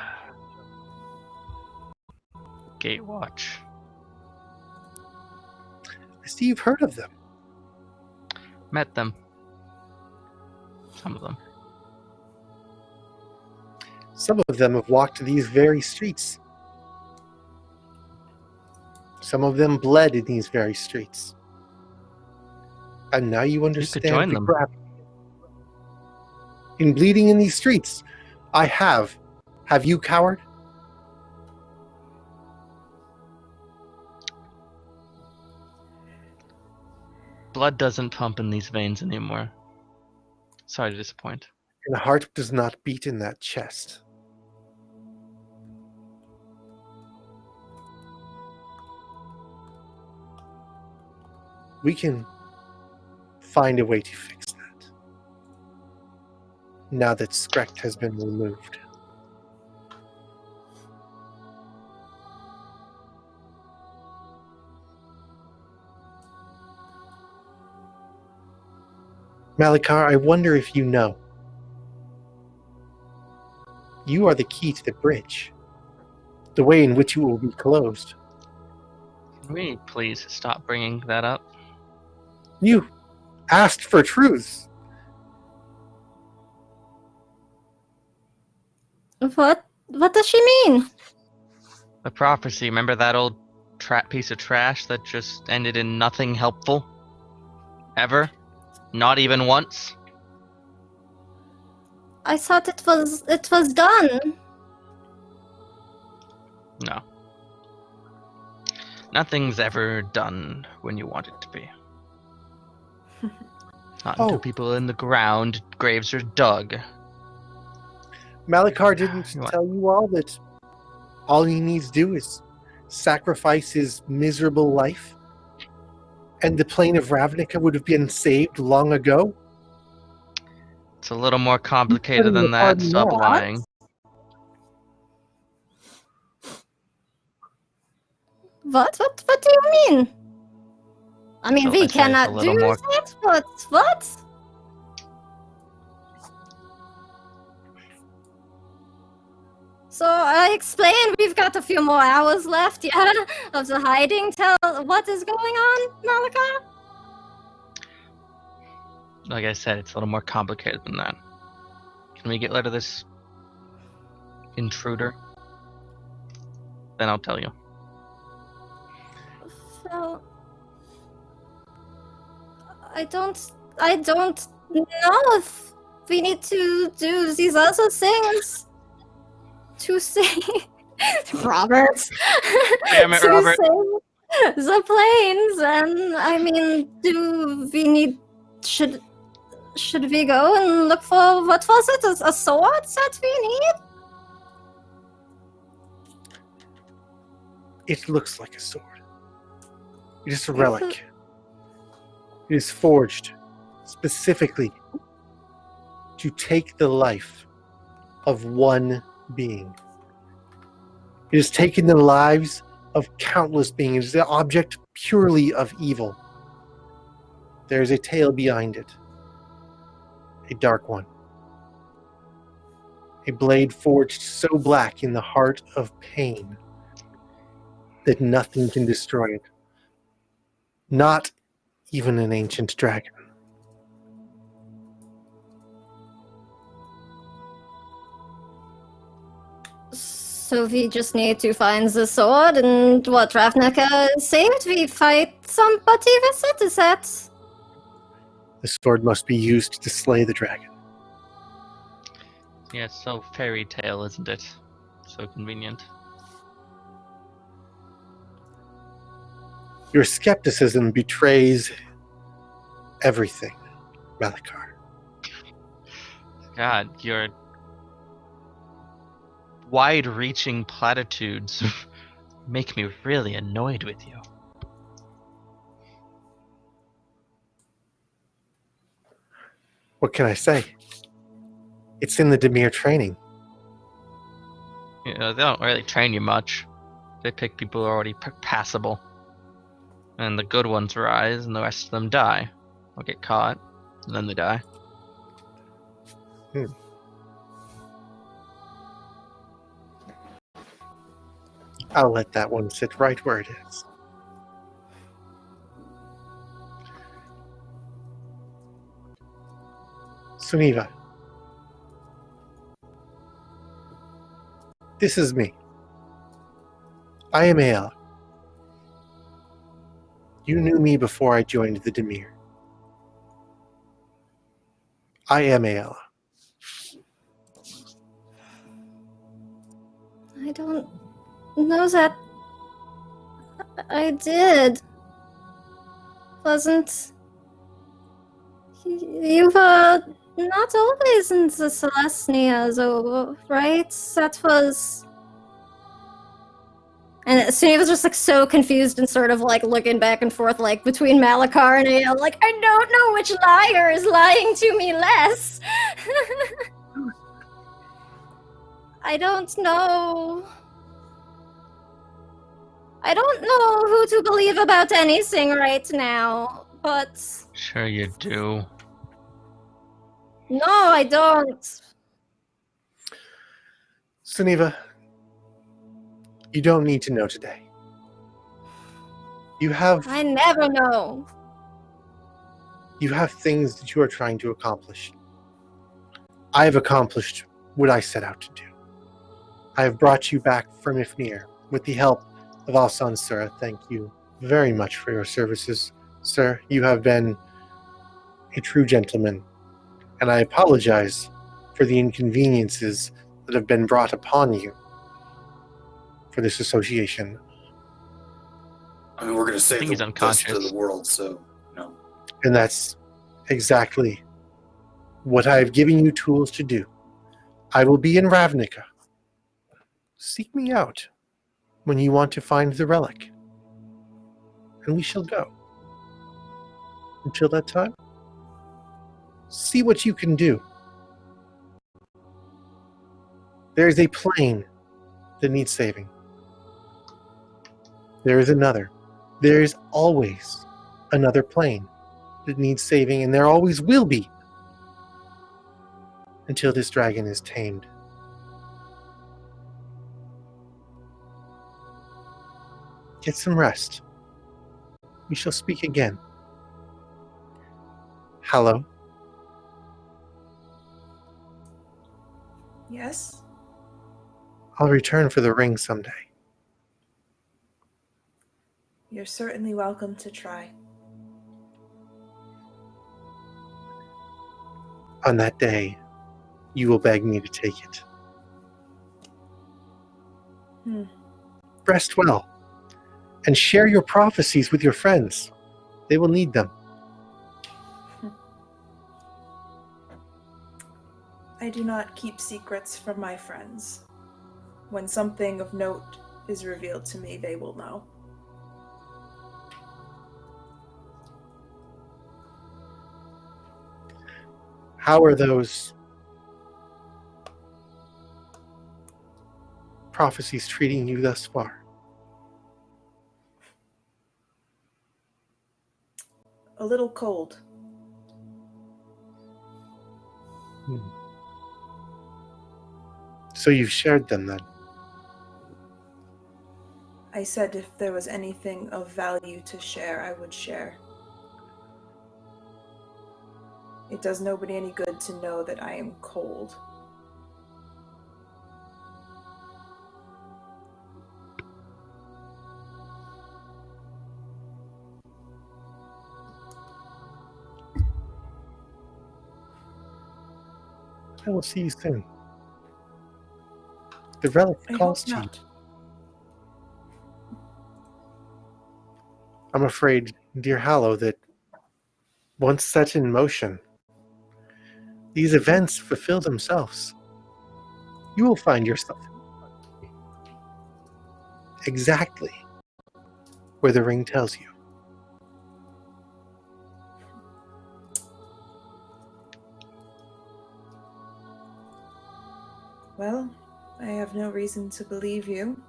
Gatewatch. I see you've heard of them. Met them. Some of them. Some of them have walked these very streets. Some of them bled in these very streets. And now you understand join the them. gravity. In bleeding in these streets, I have. Have you, coward? Blood doesn't pump in these veins anymore. Sorry to disappoint. And the heart does not beat in that chest. We can find a way to fix that. Now that Skrekt has been removed. Malakar, I wonder if you know. You are the key to the bridge. The way in which it will be closed. Can we please stop bringing that up? You asked for truths. What does she mean? The prophecy, remember that old piece of trash that just ended in nothing helpful? Ever? Not even once? I thought it was done. No. Nothing's ever done when you want it to be. Not until people in the ground, graves are dug. Malakar didn't tell you all that all he needs to do is sacrifice his miserable life, and the plane of Ravnica would have been saved long ago? It's a little more complicated than that. Stop lying. What do you mean? I mean, we cannot do that, but what? So I explained we've got a few more hours left, yeah, of the hiding. Tell what is going on, Malakar? Like I said, it's a little more complicated than that. Can we get rid of this intruder? Then I'll tell you. So I don't know if we need to do these other things to save Robert. Damn it, Robert. Save the planes, and I mean, should we go and look for, what was it, a sword that we need? It looks like a sword. It is a relic. It is forged specifically to take the life of one being. It has taken the lives of countless beings. It is the object purely of evil. There is a tale behind it. A dark one. A blade forged so black in the heart of pain that nothing can destroy it. Not even an ancient dragon. So we just need to find the sword, and what Ravnica saved, we fight somebody with it, is that? The sword must be used to slay the dragon. Yeah, it's so fairy tale, isn't it? So convenient. Your skepticism betrays everything, Malakar. God, your wide-reaching platitudes make me really annoyed with you. What can I say? It's in the Demir training. You know, they don't really train you much. They pick people who are already passable. And the good ones rise, and the rest of them die. Or get caught, and then they die. I'll let that one sit right where it is. Suniva. This is me. I am Ael. You knew me before I joined the Demir. I am Aela. I don't know that I did. Wasn't... You were not always in the Celestia, though, right? That was... And Sunny was just like so confused and sort of like looking back and forth like between Malakar and Ael, like, I don't know which liar is lying to me less. I don't know. I don't know who to believe about anything right now, but... Sure you do. No, I don't. Suniva, you don't need to know today. You have I never know. things that you are trying to accomplish. I have accomplished what I set out to do. I have brought you back from Ifnir with the help of Alsan Sura. Thank you very much for your services, sir. You have been a true gentleman, and I apologize for the inconveniences that have been brought upon you for this association. I mean, we're going to save think he's the best of unconscious. the world, so, you know. And that's exactly what I have given you tools to do. I will be in Ravnica. Seek me out when you want to find the relic, and we shall go. Until that time, see what you can do. There is a plane that needs saving. There is another. There is always another plane that needs saving, and there always will be until this dragon is tamed. Get some rest. We shall speak again. Hello. Yes? I'll return for the ring someday. You're certainly welcome to try. On that day, you will beg me to take it. Rest well, and share your prophecies with your friends. They will need them. I do not keep secrets from my friends. When something of note is revealed to me, they will know. How are those prophecies treating you thus far? A little cold. So you've shared them then? I said if there was anything of value to share, I would share. It does nobody any good to know that I am cold. I will see you soon. The relic I calls hope to you. not. I'm afraid, dear Hallow, that once set in motion, these events fulfill themselves. You will find yourself exactly where the ring tells you. Well, I have no reason to believe you,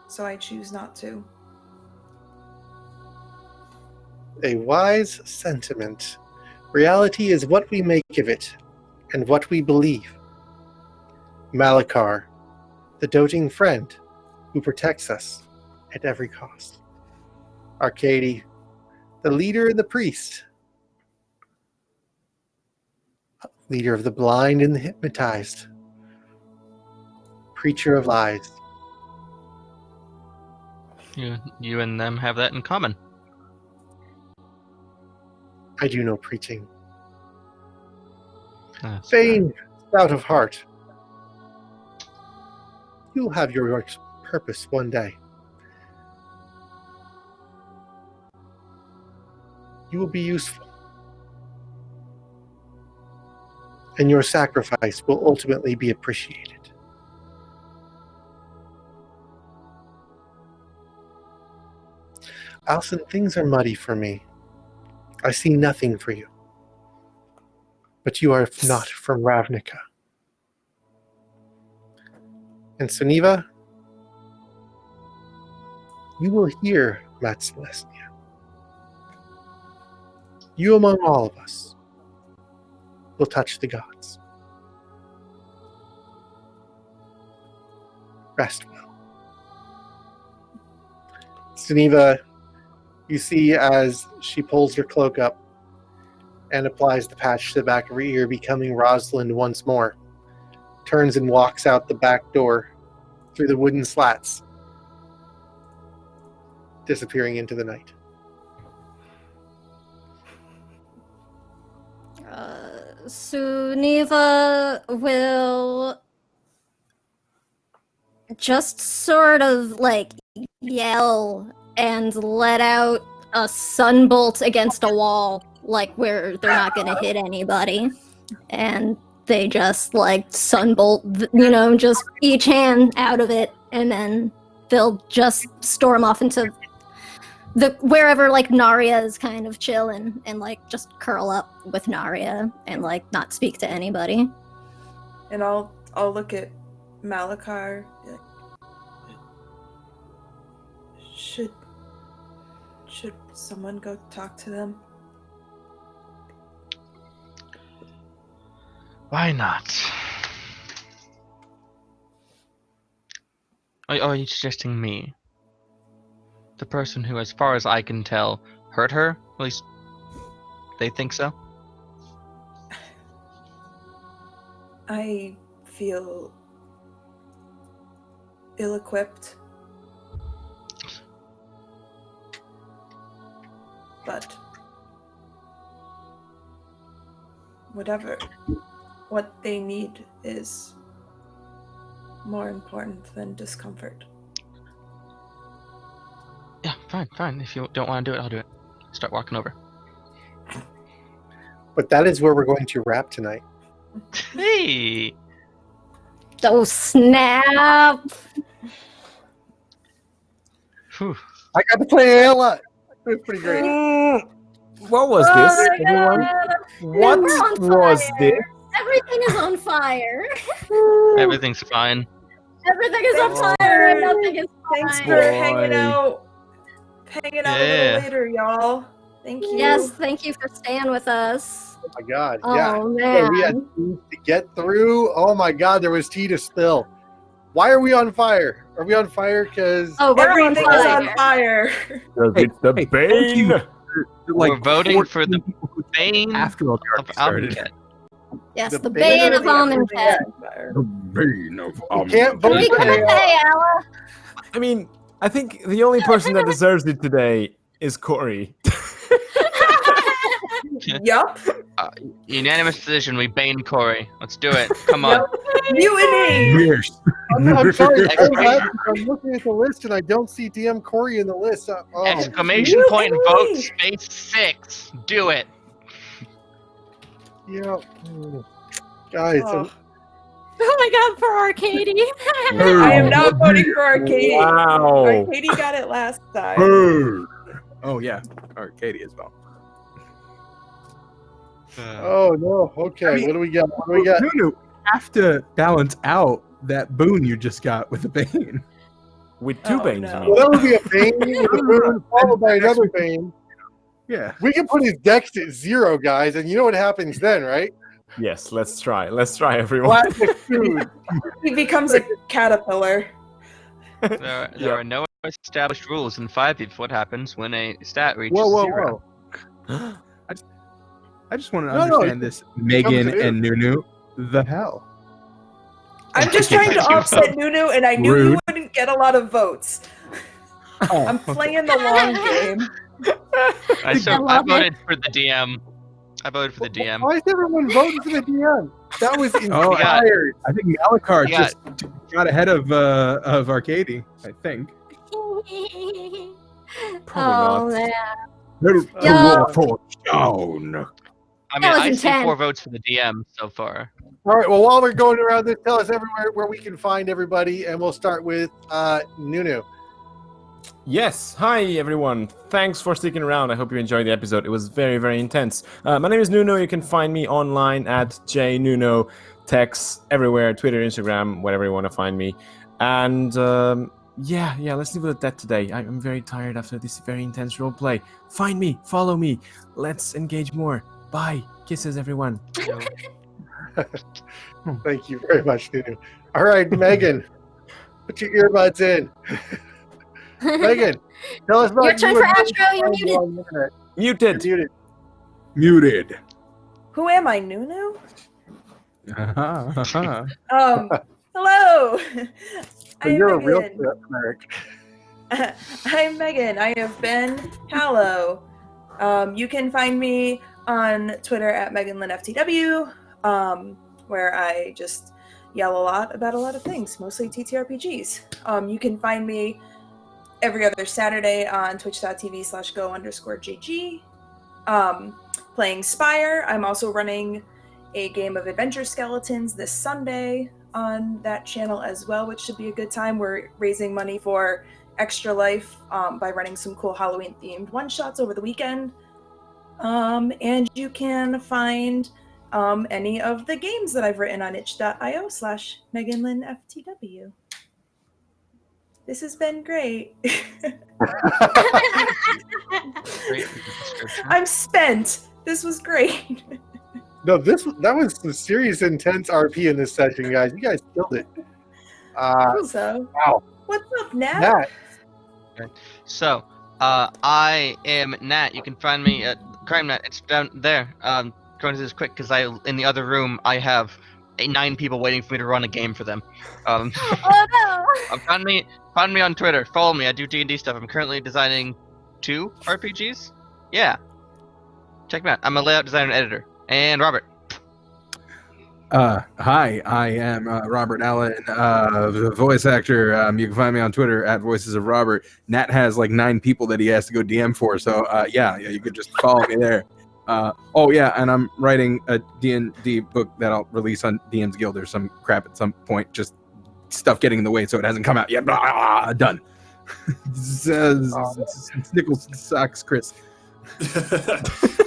so I choose not to. A wise sentiment. Reality is what we make of it, and what we believe. Malachar, the doting friend who protects us at every cost. Arcady, the leader and the priest. Leader of the blind and the hypnotized. Preacher of lies. You and them have that in common. I do no preaching. That's Vain, stout of heart. You'll have your purpose one day. You will be useful. And your sacrifice will ultimately be appreciated. Alsan, things are muddy for me. I see nothing for you. But you are not from Ravnica. And Suniva, you will hear Mat Celestia. You among all of us. will touch the gods. Rest well. Steneva, you see as she pulls her cloak up and applies the patch to the back of her ear, becoming Rosalind once more, turns and walks out the back door through the wooden slats, disappearing into the night. Suniva will just sort of like yell and let out a sunbolt against a wall, like where they're not gonna hit anybody. And they just like sunbolt, just each hand out of it, and then they'll just storm off into wherever like Narya is kind of chilling, and like just curl up with Narya and like not speak to anybody. And I'll look at Malakar. Should someone go talk to them? Why not? Are you suggesting me? The person who, as far as I can tell, hurt her? At least they think so? I feel ill-equipped. But what they need is more important than discomfort. Yeah, fine. If you don't want to do it, I'll do it. Start walking over. But that is where we're going to wrap tonight. Hey! Oh, snap! Whew. I got to play Ayla. It was pretty great. What was this, everyone? What We're on was fire. this? Everything is on fire. Everything's fine. Everything is on Thanks fire. for- Nothing is Thanks fine. for hanging out a Yeah. little later, y'all. Thank you. Yes, thank you for staying with us. Oh my god. Oh Yeah. man. We had tea to get through. Oh my god, there was tea to spill. Why are we on fire? Are we on fire because Oh, we're on Everything is on fire. fire. It's the Hey, thank Bane! you. We're voting for the 14 people who Bane after all of started. Amonkhet. Yes, The the bane bane of Amonkhet. The Bane of you can't vote Can we for come and Ayla? pay, Ella? I mean, I think the only person that deserves it today is Corey. Yup. Unanimous decision, we bane Corey. Let's do it. Come on. Mutiny. Yes. I'm sorry. Exclamation- I'm looking at the list and I don't see DM Corey in the list. Exclamation point vote Yay! space 6. Do it. Yeah. Guys, Oh, Oh my god, for Arcady. I am not voting for Arcady. Wow! Arcady got it last time. Oh yeah, Arcadia as well. oh no. Okay, I mean- what do we got? What do we got? Nunu, you have to balance out that boon you just got with the Bane. With two Oh, Banes, no. you mean? Well, that would be a Bane with a boon followed by another Bane. Yeah. We can put his dex at 0, guys, and you know what happens then, right? Yes, let's try. Let's try, everyone. Classic food. He becomes a caterpillar. There are no established rules in 5e for what happens when a stat reaches Whoa, whoa, 0. whoa. I just want to No, understand this. Megan to and Nunu, the hell? I'm just trying to offset Nunu, and I knew you Rude. wouldn't get a lot of votes. Oh, I'm playing the long game. I love it. voted for the DM. I voted for the DM. Why is everyone voting for the DM? That was Oh, inspired. I think Malakar Yeah. just got ahead of Arcady. I think. Oh not. man. Little Yeah. for down. I mean, That was I see intense. 4 votes for the DM so far. All right, well, while we're going around this, tell us everywhere where we can find everybody, and we'll start with Nunu. Yes. Hi, everyone. Thanks for sticking around. I hope you enjoyed the episode. It was very, very intense. My name is Nuno. You can find me online at jnuno, text everywhere, Twitter, Instagram, whatever you want to find me. And yeah, let's leave it at that today. I'm very tired after this very intense roleplay. Find me, follow me. Let's engage more. Bye. Kisses, everyone. Thank you very much, Nunu. All right, Megan, put your earbuds in. Megan, tell us about Your turn you for and outro. You're Nunu muted. on the internet. Muted. You're muted. Muted. Who am I, Nunu? Uh-huh. Hello. So you're a real cleric. I'm Megan. I have been Hallow. You can find me on Twitter at MeganLynFTW, where I just yell a lot about a lot of things, mostly TTRPGs. You can find me every other Saturday on twitch.tv/go_JG, playing Spire. I'm also running a game of Adventure Skeletons this Sunday on that channel as well, which should be a good time. We're raising money for Extra Life by running some cool Halloween-themed one-shots over the weekend. And you can find any of the games that I've written on itch.io/MeganLynFTW. This has been great. Great description. I'm spent. This was great. No, that was some serious, intense RP in this session, guys. You guys killed it. So, Wow. what's up, Nat? Nat, So, I am Nat. You can find me at Crime Nat. It's down there. Going to do this quick because in the other room I have 9 people waiting for me to run a game for them. Oh no! Find me on Twitter. Follow me. I do D&D stuff. I'm currently designing 2 RPGs. Yeah, check me out. I'm a layout designer and editor. And Robert. Hi, I am Robert Allen, voice actor. You can find me on Twitter at Voices of Robert. Nat has like 9 people that he has to go DM for, so yeah, you could just follow me there. Oh yeah, and I'm writing a D&D book that I'll release on DM's Guild or some crap at some point. Just stuff getting in the way, so it hasn't come out yet. Blah, done. Snickles sucks, Chris.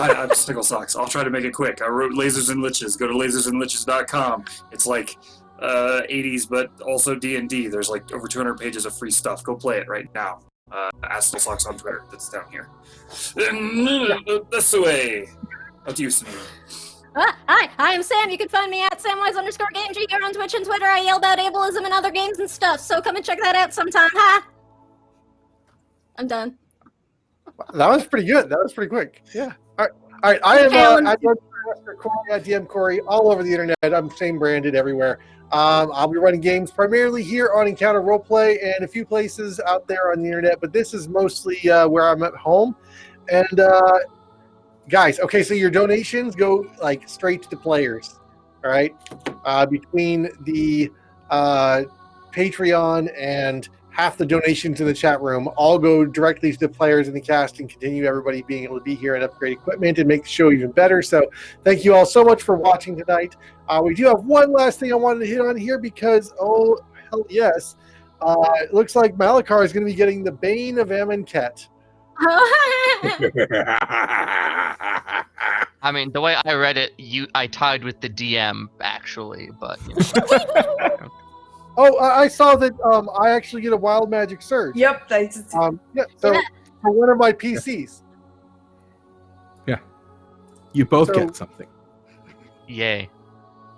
I'm Snickle Socks. I'll try to make it quick. I wrote Lasers and Liches. Go to lasersandliches.com. It's like 80s, but also D&D. There's like over 200 pages of free stuff. Go play it right now. Ask Snickle Socks on Twitter. That's down here. This way. Up to you, Samir. Hi, I'm Sam. You can find me at Samwise_GameG here on Twitch and Twitter. I yell about ableism and other games and stuff, so come and check that out sometime. Ha! I'm done. that was pretty good. That was pretty quick. Yeah. All right. I am I'm Corey at DM Corey all over the internet. I'm same branded everywhere. I'll be running games primarily here on Encounter Roleplay and a few places out there on the internet, but this is mostly where I'm at home. And guys, okay, so your donations go like straight to the players. All right. Between the Patreon and half the donations in the chat room all go directly to the players in the cast and continue everybody being able to be here and upgrade equipment and make the show even better. So thank you all so much for watching tonight. We do have one last thing I wanted to hit on here because, oh, hell yes, it looks like Malachar is going to be getting the Bane of Amonkhet. I mean, the way I read it, I tied with the DM actually, but. Oh, I saw that I actually get a Wild Magic Surge. Yep. Yeah, so for one of my PCs. Yeah. You both So- get something. Yay.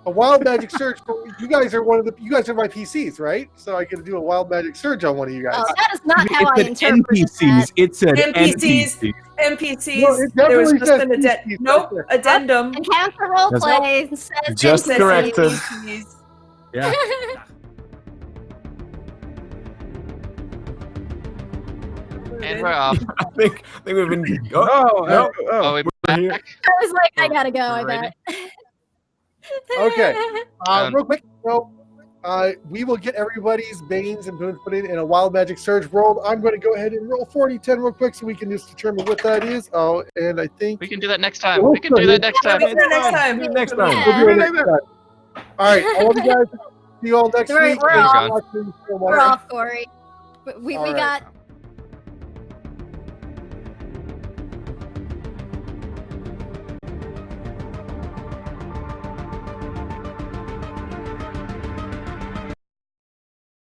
A Wild Magic Surge. You guys are you guys are my PCs, right? So I can do a Wild Magic Surge on one of you guys. Oh, that is not how I It said interpret NPCs. that. It said NPCs. NPCs. NPCs. No, it there was definitely just says an PCs nope, right addendum. Encounter roleplay says Just NPCs. corrected. NPCs. Yeah. And we're off. I think we've been. Oh, Oh, we we're here. I was like, I gotta go, I Alrighty. bet. Okay. Um, Real quick, so we will get everybody's Banes and Boons put in a Wild Magic Surge rolled. I'm going to go ahead and roll 40-10 real quick so we can just determine what that is. Oh, and I think We can do that next time. We can do that next time. We'll do it next time. Next time. Yeah. we'll do it next time. All right, I love you guys. See you all next We're week. off. And We're off, Corey. We All right. got